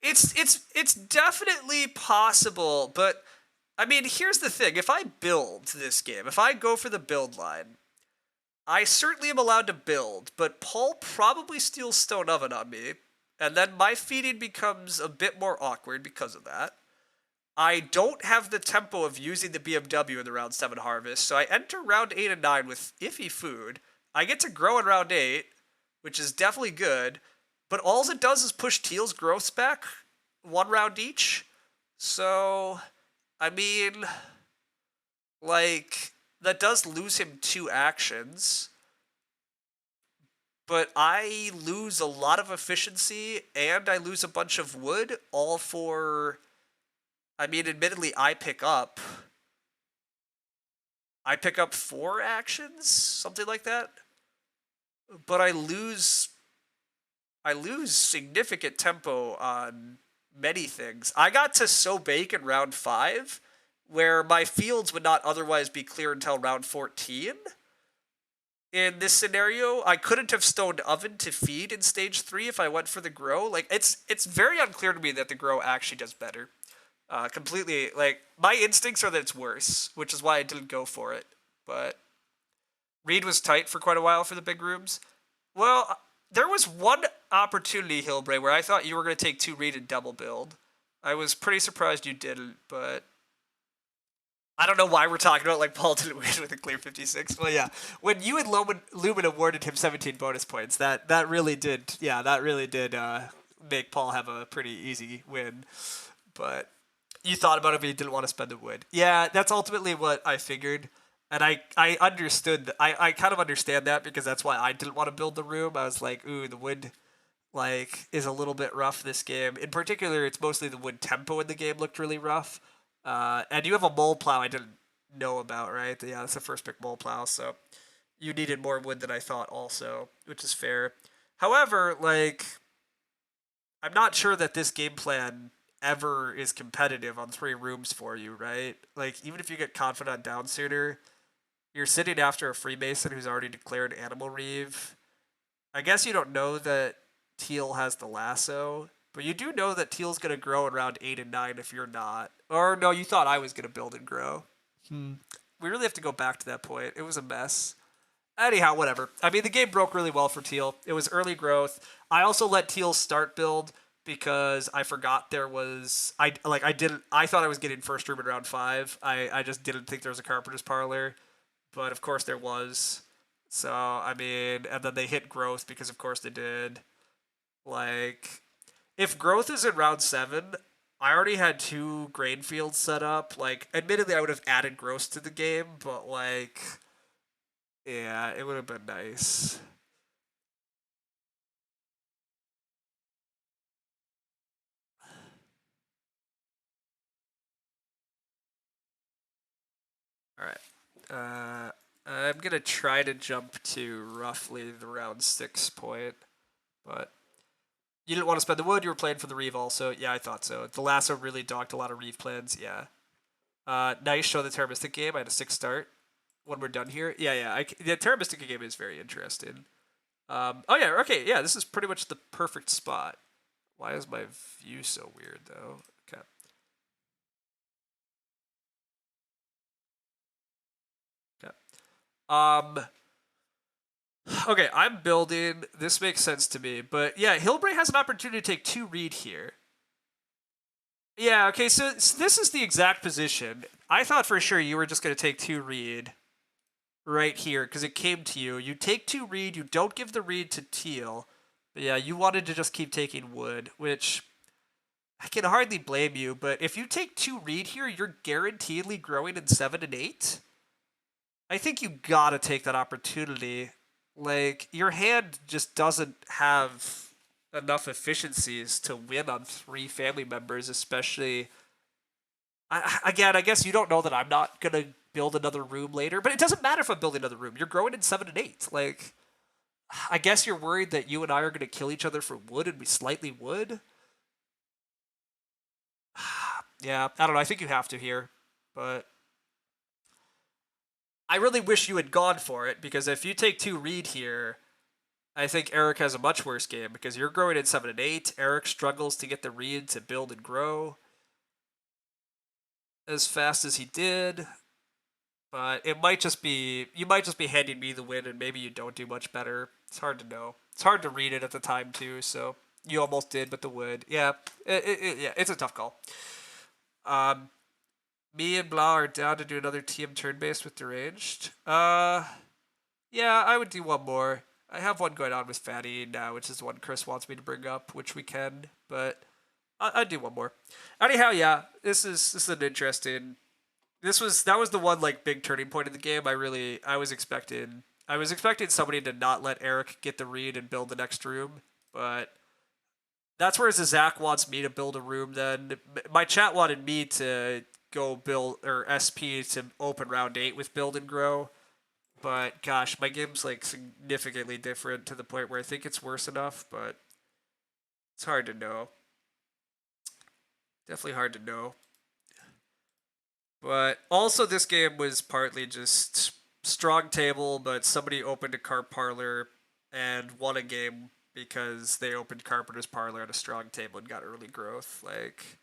It's definitely possible, but I mean, here's the thing. If I build this game, if I go for the build line, I certainly am allowed to build, but Paul probably steals Stone Oven on me, and then my feeding becomes a bit more awkward because of that. I don't have the tempo of using the BMW in the round 7 harvest, so I enter round 8 and 9 with iffy food. I get to grow in round 8, which is definitely good, but all it does is push Teal's growths back 1 round each. So, I mean, like, that does lose him 2 actions, but I lose a lot of efficiency and I lose a bunch of wood, all for, I mean, admittedly, I pick up 4 actions, something like that, but I lose significant tempo on many things. I got to sow bake in round 5, where my fields would not otherwise be clear until round 14. In this scenario, I couldn't have stoned oven to feed in stage 3 if I went for the grow. Like, it's very unclear to me that the grow actually does better. Completely, like, my instincts are that it's worse, which is why I didn't go for it. But Reed was tight for quite a while for the big rooms. Well, there was one opportunity, Hillbray, where I thought you were going to take 2 Reed and double build. I was pretty surprised you didn't, but I don't know why we're talking about like Paul didn't win with a clear 56. Well, yeah, when you and Lumen awarded him 17 bonus points, that really did, make Paul have a pretty easy win. But you thought about it, but you didn't want to spend the wood. Yeah, that's ultimately what I figured. And I understood, I kind of understand that because that's why I didn't want to build the room. I was like, ooh, the wood, like, is a little bit rough this game. In particular, it's mostly the wood tempo in the game looked really rough. And you have a mole plow I didn't know about, right? Yeah, that's the first pick mole plow, so you needed more wood than I thought also, which is fair. However, like, I'm not sure that this game plan ever is competitive on 3 rooms for you, right? Like, even if you get confident down sooner, you're sitting after a Freemason who's already declared Animal Reeve. I guess you don't know that Teal has the lasso, but you do know that Teal's going to grow in round 8 and 9 if you're not. Or no, you thought I was going to build and grow. We really have to go back to that point. It was a mess. Anyhow, whatever. I mean, the game broke really well for Teal. It was early growth. I also let Teal start build because I forgot there was I thought I was getting first room in round 5. I just didn't think there was a Carpenter's Parlor, but of course there was. So, I mean, and then they hit growth because of course they did. Like, if growth is in round 7, I already had 2 grain fields set up. Like, admittedly, I would have added growth to the game, but like, yeah, it would have been nice. All right. I'm gonna try to jump to roughly the round 6 point, but you didn't want to spend the wood. You were playing for the Reeve also. Yeah, I thought so. The lasso really docked a lot of Reeve plans. Yeah. Nice show the Termistic game. I had a 6 start. When we're done here, yeah. The Termistic game is very interesting. Oh yeah, okay, yeah. This is pretty much the perfect spot. Why is my view so weird though? Okay. Okay. Okay, I'm building. This makes sense to me, but yeah, Hillbray has an opportunity to take 2 Reed here. Yeah, okay, so this is the exact position. I thought for sure you were just going to take 2 Reed right here because it came to you. You take 2 Reed, you don't give the Reed to Teal. But yeah, you wanted to just keep taking wood, which I can hardly blame you, but if you take 2 Reed here, you're guaranteedly growing in 7 and 8. I think you gotta take that opportunity. Like, your hand just doesn't have enough efficiencies to win on 3 family members, especially. Again, I guess you don't know that I'm not gonna build another room later, but it doesn't matter if I'm building another room. You're growing in 7 and 8. Like, I guess you're worried that you and I are going to kill each other for wood, and we slightly would. Yeah, I don't know. I think you have to here, but I really wish you had gone for it, because if you take 2 reed here, I think Eric has a much worse game, because you're growing in 7 and 8. Eric struggles to get the reed to build and grow as fast as he did. But it might just be, you might just be handing me the win, and maybe you don't do much better. It's hard to know. It's hard to read it at the time too. So you almost did, but the wood, yeah, yeah, it's a tough call. Um, Me and Blau are down to do another TM turn based with deranged. Yeah, I would do one more. I have one going on with Fatty now, which is the one Chris wants me to bring up, which we can, but I'd do one more. Anyhow, yeah, this is an interesting. That was the one like big turning point in the game. I was expecting somebody to not let Eric get the read and build the next room, but that's where Zach wants me to build a room. Then my chat wanted me to go build, or SP to open round 8 with build and grow. But gosh, my game's like significantly different to the point where I think it's worse enough, but it's hard to know. Definitely hard to know. But also, this game was partly just strong table, but somebody opened a carp parlor and won a game because they opened Carpenter's parlor at a strong table and got early growth. Like,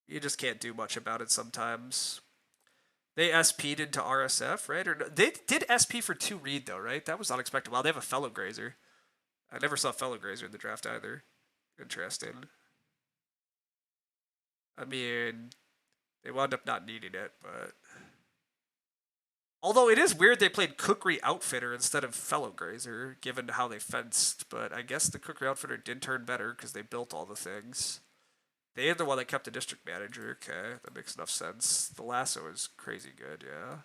you just can't do much about it sometimes. They SP'd into RSF, right? Or no, they did SP for 2 reed though, right? That was unexpected. Wow, they have a fellow grazer. I never saw fellow grazer in the draft either. Interesting. I mean, they wound up not needing it, but although it is weird they played Cookery Outfitter instead of Fellow Grazer, given how they fenced. But I guess the Cookery Outfitter did turn better because they built all the things. They are the one that kept the district manager. Okay, that makes enough sense. The lasso is crazy good, yeah.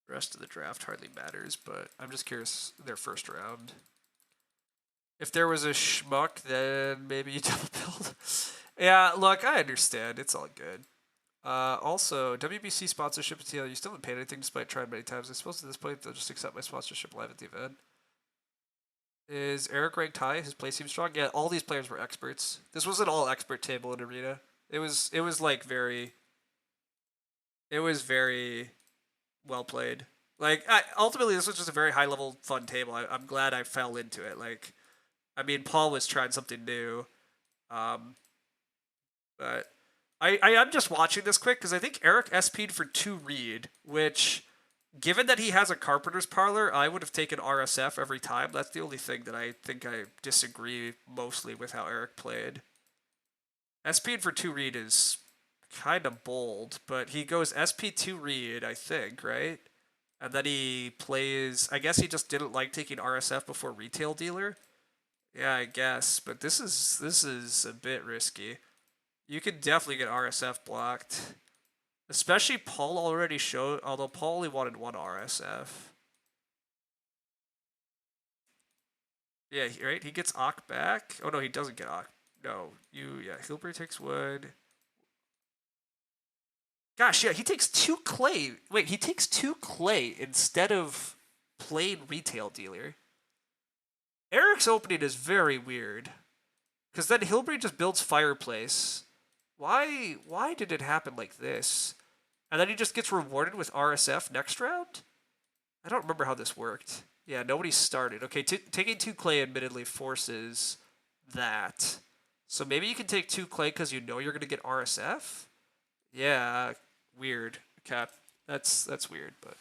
The rest of the draft hardly matters, but I'm just curious their first round. If there was a schmuck, then maybe you double build. Yeah, look, I understand. It's all good. Also, WBC sponsorship at TL. You still haven't paid anything despite trying many times. I suppose at this point they'll just accept my sponsorship live at the event. Is Eric ranked high? His play seems strong. Yeah, all these players were experts. This was an all expert table in arena. It was like very. It was very well played. Like ultimately, this was just a very high level fun table. I'm glad I fell into it. Like, I mean, Paul was trying something new, um, but I am just watching this quick because I think Eric SP'd for 2 reed, which, given that he has a carpenter's parlor, I would have taken RSF every time. That's the only thing that I think I disagree mostly with how Eric played. SP'd for 2 reed is kind of bold, but he goes SP2 reed, I think, right? And then he plays. I guess he just didn't like taking RSF before retail dealer. Yeah, I guess, but this is a bit risky. You could definitely get RSF blocked. Especially Paul already showed, although Paul only wanted 1 RSF. Yeah, right? He gets Ock back. Oh no, he doesn't get Ock. No, yeah, Hilbert takes wood. Gosh, yeah, he takes 2 clay. Wait, he takes 2 clay instead of plain retail dealer. Eric's opening is very weird. Because then Hilbury just builds fireplace. Why did it happen like this? And then he just gets rewarded with RSF next round? I don't remember how this worked. Yeah, nobody started. Okay, taking 2 clay admittedly forces that. So maybe you can take 2 clay because you know you're going to get RSF? Yeah, weird. Okay, that's weird, but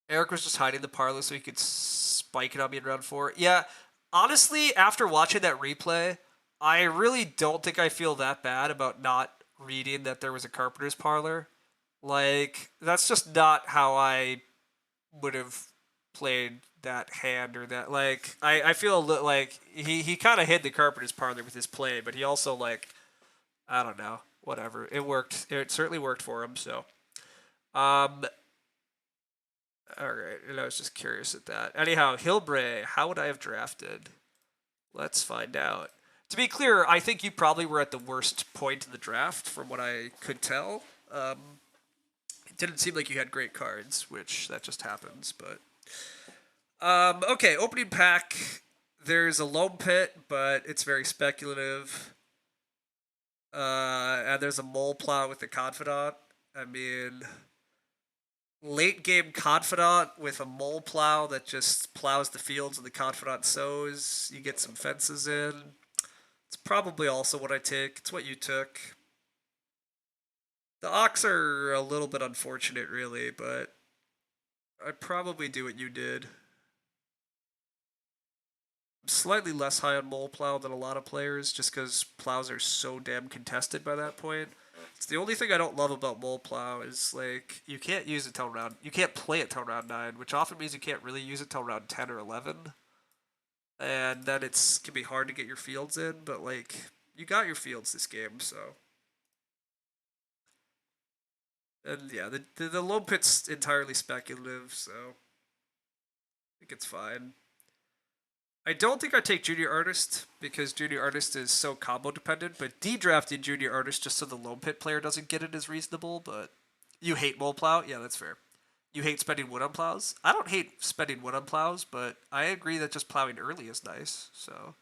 Eric was just hiding the parlor so he could spike it on me in round 4. Yeah, honestly, after watching that replay, I really don't think I feel that bad about not reading that there was a carpenter's parlor. Like, that's just not how I would have played that hand or that. Like, I feel like he kind of hid the carpenter's parlor with his play, but he also, like, I don't know, whatever. It worked. It certainly worked for him, so. Um, all right, and I was just curious at that. Anyhow, Hilbre, how would I have drafted? Let's find out. To be clear, I think you probably were at the worst point in the draft from what I could tell. Didn't seem like you had great cards, which that just happens. But okay, opening pack. There's a loam pit, but it's very speculative. And there's a mole plow with the confidant. I mean, late game confidant with a mole plow that just plows the fields and the confidant sows. You get some fences in. It's probably also what I take. It's what you took. The ox are a little bit unfortunate, really, but I'd probably do what you did. I'm slightly less high on mole plow than a lot of players, just because plows are so damn contested by that point. It's the only thing I don't love about mole plow is like you can't use it till round. You can't play it till round 9, which often means you can't really use it till round 10 or 11, and then it's can be hard to get your fields in. But like you got your fields this game, so. And yeah, the loam pit's entirely speculative, so I think it's fine. I don't think I take Junior Artist because Junior Artist is so combo dependent, but dedrafting Junior Artist just so the loam pit player doesn't get it is reasonable. But you hate mole plow, yeah, that's fair. You hate spending wood on plows. I don't hate spending wood on plows, but I agree that just plowing early is nice. So,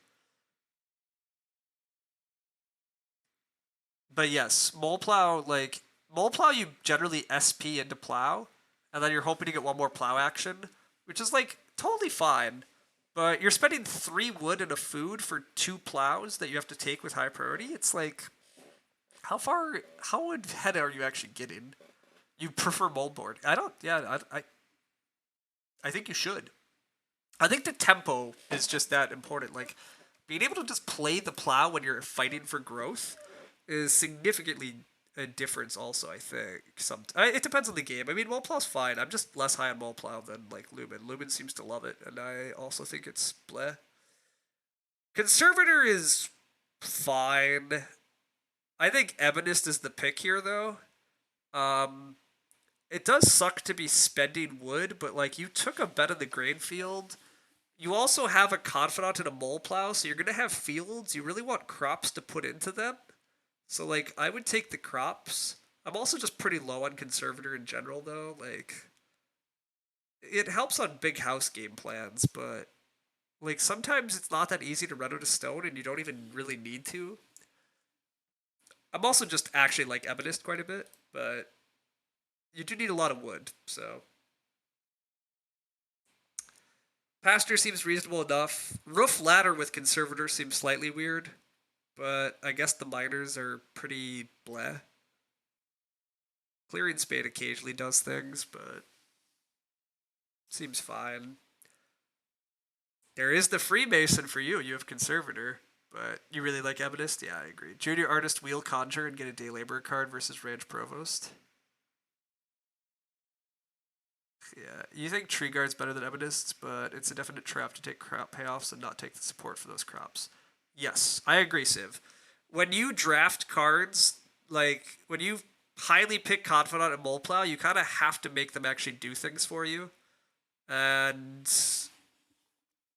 but yes, mole plow, you generally SP into plow, and then you're hoping to get one more plow action, which is like totally fine. But you're spending 3 wood and a food for 2 plows that you have to take with high priority. It's like, how ahead are you actually getting? You prefer moldboard? I don't. Yeah, I think you should. I think the tempo is just that important. Like being able to just play the plow when you're fighting for growth is significantly a difference. Also, I think it depends on the game. I mean, Moplow's fine. I'm just less high on Molplow than like Lumen. Lumen seems to love it, and I also think it's bleh. Conservator is fine. I think Ebonist is the pick here, though. Um, it does suck to be spending wood, but like you took a bet in the grain field. You also have a confidant and a mole plow, so you're gonna have fields. You really want crops to put into them. So like I would take the crops. I'm also just pretty low on conservator in general though. Like it helps on big house game plans, but like sometimes it's not that easy to run out of stone and you don't even really need to. I'm also just actually like Ebonist quite a bit, but you do need a lot of wood, so pasture seems reasonable enough. Roof ladder with conservator seems slightly weird, but I guess the miners are pretty bleh. Clearing spade occasionally does things, but seems fine. There is the Freemason for you. You have Conservator, but you really like Ebonist? Yeah, I agree. Junior Artist, Wheel Conjure, and get a Day Laborer card versus Ranch Provost. Yeah, you think Tree Guard's better than Ebonist, but it's a definite trap to take crop payoffs and not take the support for those crops. Yes, I agree, Civ. When you draft cards, like when you highly pick Confidant and Moleplow, you kind of have to make them actually do things for you. And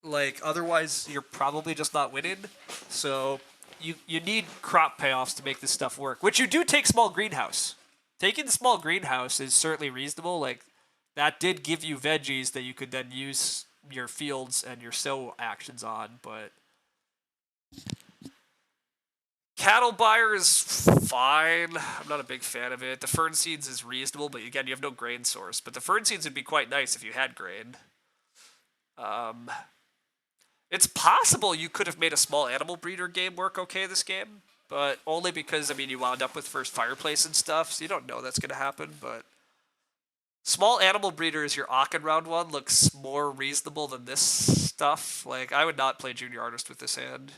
like otherwise you're probably just not winning. So you need crop payoffs to make this stuff work, which you do take small greenhouse. Taking the small greenhouse is certainly reasonable. Like that did give you veggies that you could then use your fields and your sow actions on, but cattle buyer is fine. I'm not a big fan of it. The fern seeds is reasonable, but again, you have no grain source. But the fern seeds would be quite nice if you had grain. It's possible you could have made a small animal breeder game work okay this game, but only because, I mean, you wound up with first fireplace and stuff, so you don't know that's going to happen, but small animal breeder is your Aachen round 1 looks more reasonable than this stuff. Like, I would not play Junior Artist with this hand.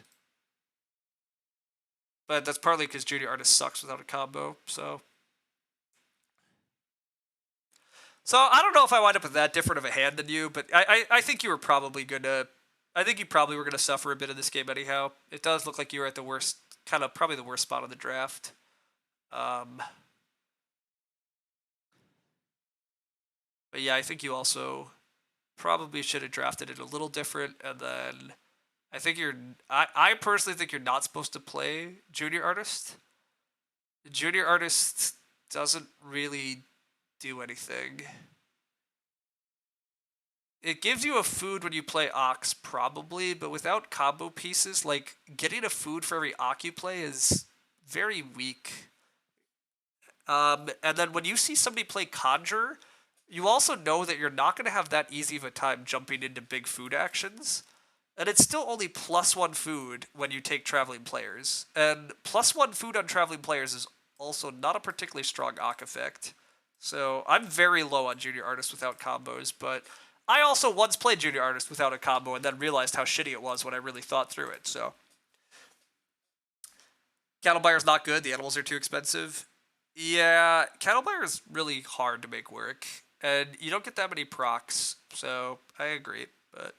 But that's partly because Junior Artist sucks without a combo, so... So, I don't know if I wind up with that different of a hand than you, but I think you were probably going to... I think you probably were going to suffer a bit in this game anyhow. It does look like you were at the worst, kind of probably the worst spot of the draft. But yeah, I think you also probably should have drafted it a little different. And then I think I personally think you're not supposed to play Junior Artist. Junior Artist doesn't really do anything. It gives you a food when you play Ox, probably, but without combo pieces, like, getting a food for every Ox you play is very weak. And then when you see somebody play Conjure, you also know that you're not going to have that easy of a time jumping into big food actions. And it's still only +1 food when you take Traveling Players. And +1 food on Traveling Players is also not a particularly strong Ock effect. So I'm very low on Junior Artist without combos, but I also once played Junior Artist without a combo and then realized how shitty it was when I really thought through it. So Cattle Buyer's not good. The animals are too expensive. Yeah, Cattle Buyer is really hard to make work, and you don't get that many procs, so I agree. But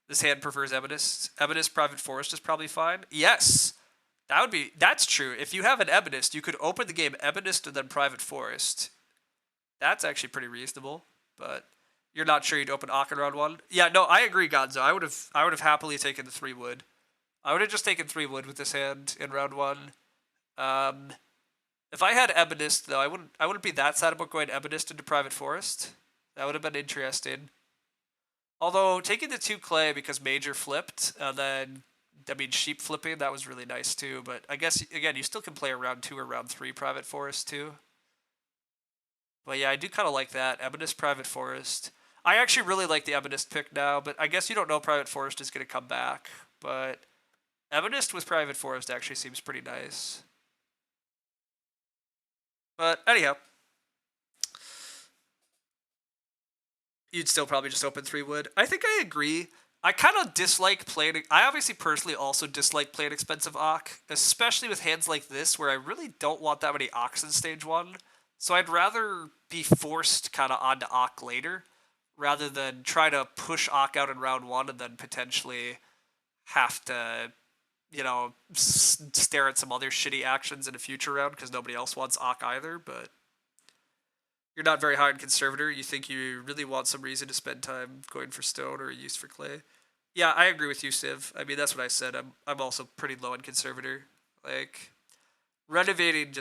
this hand prefers Ebonist. Ebonist Private Forest is probably fine. Yes, that's true. If you have an Ebonist, you could open the game Ebonist and then Private Forest. That's actually pretty reasonable, but you're not sure you'd open Ock in round 1? Yeah, no, I agree, Gonzo. I would have happily taken the 3 wood. I would have just taken 3 wood with this hand in round 1. Um, if I had Ebonist, though, I wouldn't be that sad about going Ebonist into Private Forest. That would have been interesting. Although, taking the 2 clay because Major flipped, and then, I mean, Sheep flipping, that was really nice too. But I guess, again, you still can play a round 2 or round 3 Private Forest too. But yeah, I do kind of like that. Ebonist Private Forest. I actually really like the Ebonist pick now, but I guess you don't know Private Forest is going to come back. But Ebonist with Private Forest actually seems pretty nice. But anyhow, you'd still probably just open 3 wood. I think I agree. I kind of dislike playing. I obviously personally also dislike playing expensive Ock, especially with hands like this where I really don't want that many Ocks in stage 1. So I'd rather be forced kind of onto Ock later rather than try to push Ock out in round 1 and then potentially have to, stare at some other shitty actions in a future round because nobody else wants Ock either. But you're not very high on Conservator. You think you really want some reason to spend time going for Stone or use for Clay. Yeah, I agree with you, Civ. I mean, that's what I said. I'm also pretty low on Conservator. Like, renovating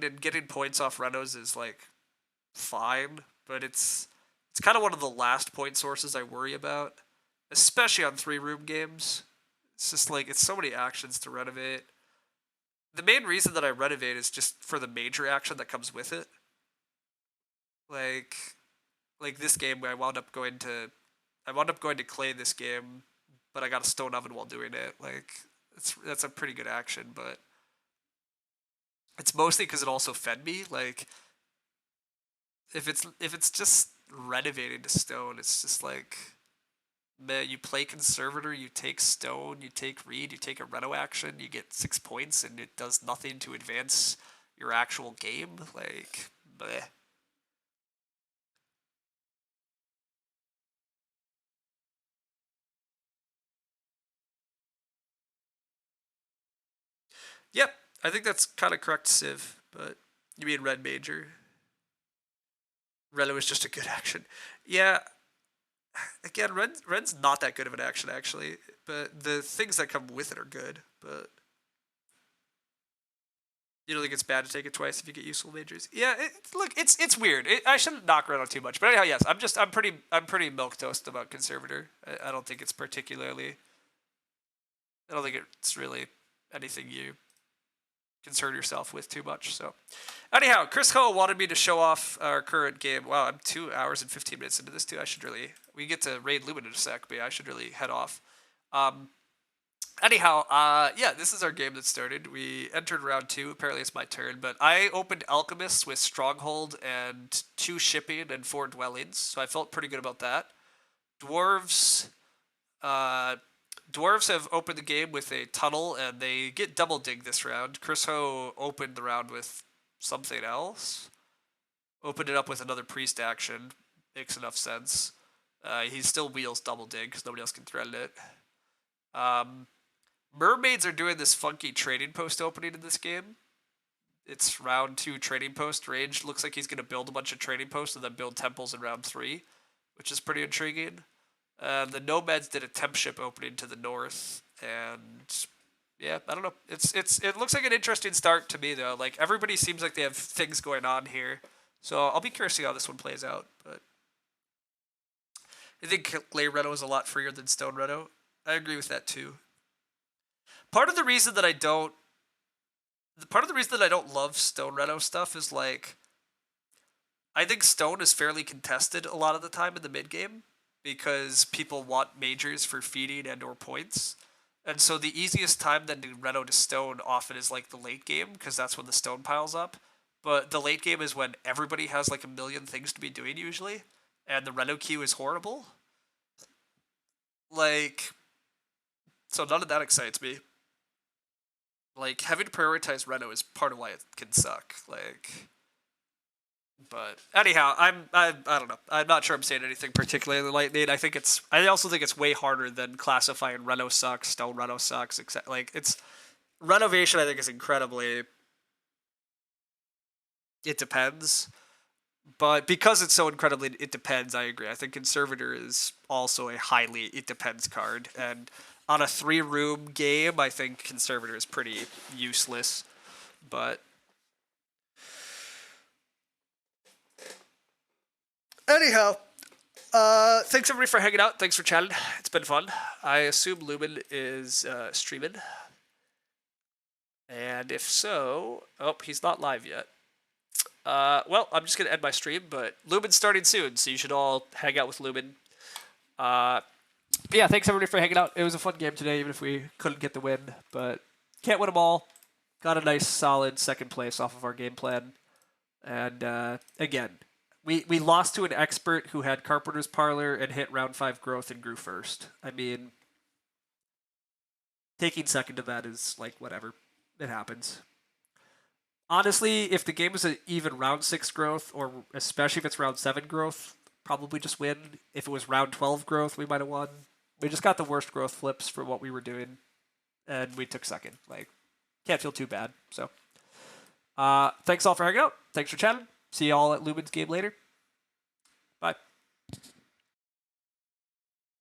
and getting points off renos is like fine, but it's kind of one of the last point sources I worry about, especially on 3-room games. It's just like it's so many actions to renovate. The main reason that I renovate is just for the major action that comes with it. Like this game where I wound up going to Clay this game, but I got a Stone Oven while doing it. Like that's a pretty good action, but it's mostly because it also fed me. Like if it's just renovating to Stone, it's just like, man, you play Conservator, you take Stone, you take Reed, you take a reno action, you get 6 points, and it does nothing to advance your actual game. Like, bleh. Yep, I think that's kind of correct, Civ. But you mean Red Major? Reno is just a good action. Yeah. Again, Ren's not that good of an action actually, but the things that come with it are good. But you don't think it's bad to take it twice if you get useful majors? Yeah, look, it's weird. I shouldn't knock Reno too much, but anyhow, yes, I'm pretty milquetoast about Conservator. I don't think it's particularly. I don't think it's really anything you concern yourself with too much. So, anyhow, Chris Ho wanted me to show off our current game. Wow, I'm 2 hours and 15 minutes into this too. We get to raid Lumen in a sec, but yeah, I should really head off. Anyhow, yeah, this is our game that started. We entered round 2. Apparently it's my turn, but I opened Alchemist with Stronghold and 2 shipping and 4 dwellings, so I felt pretty good about that. Dwarves have opened the game with a tunnel, and they get double dig this round. Chris Ho opened the round with something else. Opened it up with another priest action. Makes enough sense. He still wheels double dig because nobody else can threaten it. Mermaids are doing this funky trading post opening in this game. It's round 2 trading post range. Looks like he's going to build a bunch of trading posts and then build temples in round 3, which is pretty intriguing. The Nomads did a temp ship opening to the north, and yeah, I don't know. It looks like an interesting start to me though. Like everybody seems like they have things going on here. So I'll be curious to see how this one plays out. But I think Clay Reno is a lot freer than Stone Reno. I agree with that too. Part of the reason that I don't love Stone Reno stuff is like I think Stone is fairly contested a lot of the time in the mid game because people want majors for feeding and or points. And so the easiest time then to Reno to Stone often is like the late game because that's when the Stone piles up. But the late game is when everybody has like a million things to be doing usually, and the Reno queue is horrible. Like, so none of that excites me. Like having to prioritize Reno is part of why it can suck. Like, but anyhow, I don't know. I'm not sure I'm saying anything particularly lightning. I also think it's way harder than classifying Reno sucks, Stone Reno sucks. Except like it's renovation. I think is incredibly. It depends, but because it's so incredibly it depends. I agree. I think Conservator is also a highly it depends card, and on a 3-room game, I think Conservator is pretty useless. But anyhow, thanks everybody for hanging out. Thanks for chatting. It's been fun. I assume Lumen is streaming. And if so, oh, he's not live yet. Well, I'm just going to end my stream, but Lumen's starting soon, so you should all hang out with Lumen. Yeah, thanks everybody for hanging out. It was a fun game today, even if we couldn't get the win, but can't win them all. Got a nice, solid second place off of our game plan. And again, we lost to an expert who had Carpenter's Parlor and hit round 5 growth and grew first. I mean, taking second to that is like, whatever. It happens. Honestly, if the game was an even round 6 growth, or especially if it's round 7 growth, probably just win. If it was round 12 growth, we might have won. We just got the worst growth flips for what we were doing, and we took second. Like, can't feel too bad. So, thanks all for hanging out. Thanks for chatting. See you all at Lumen's game later.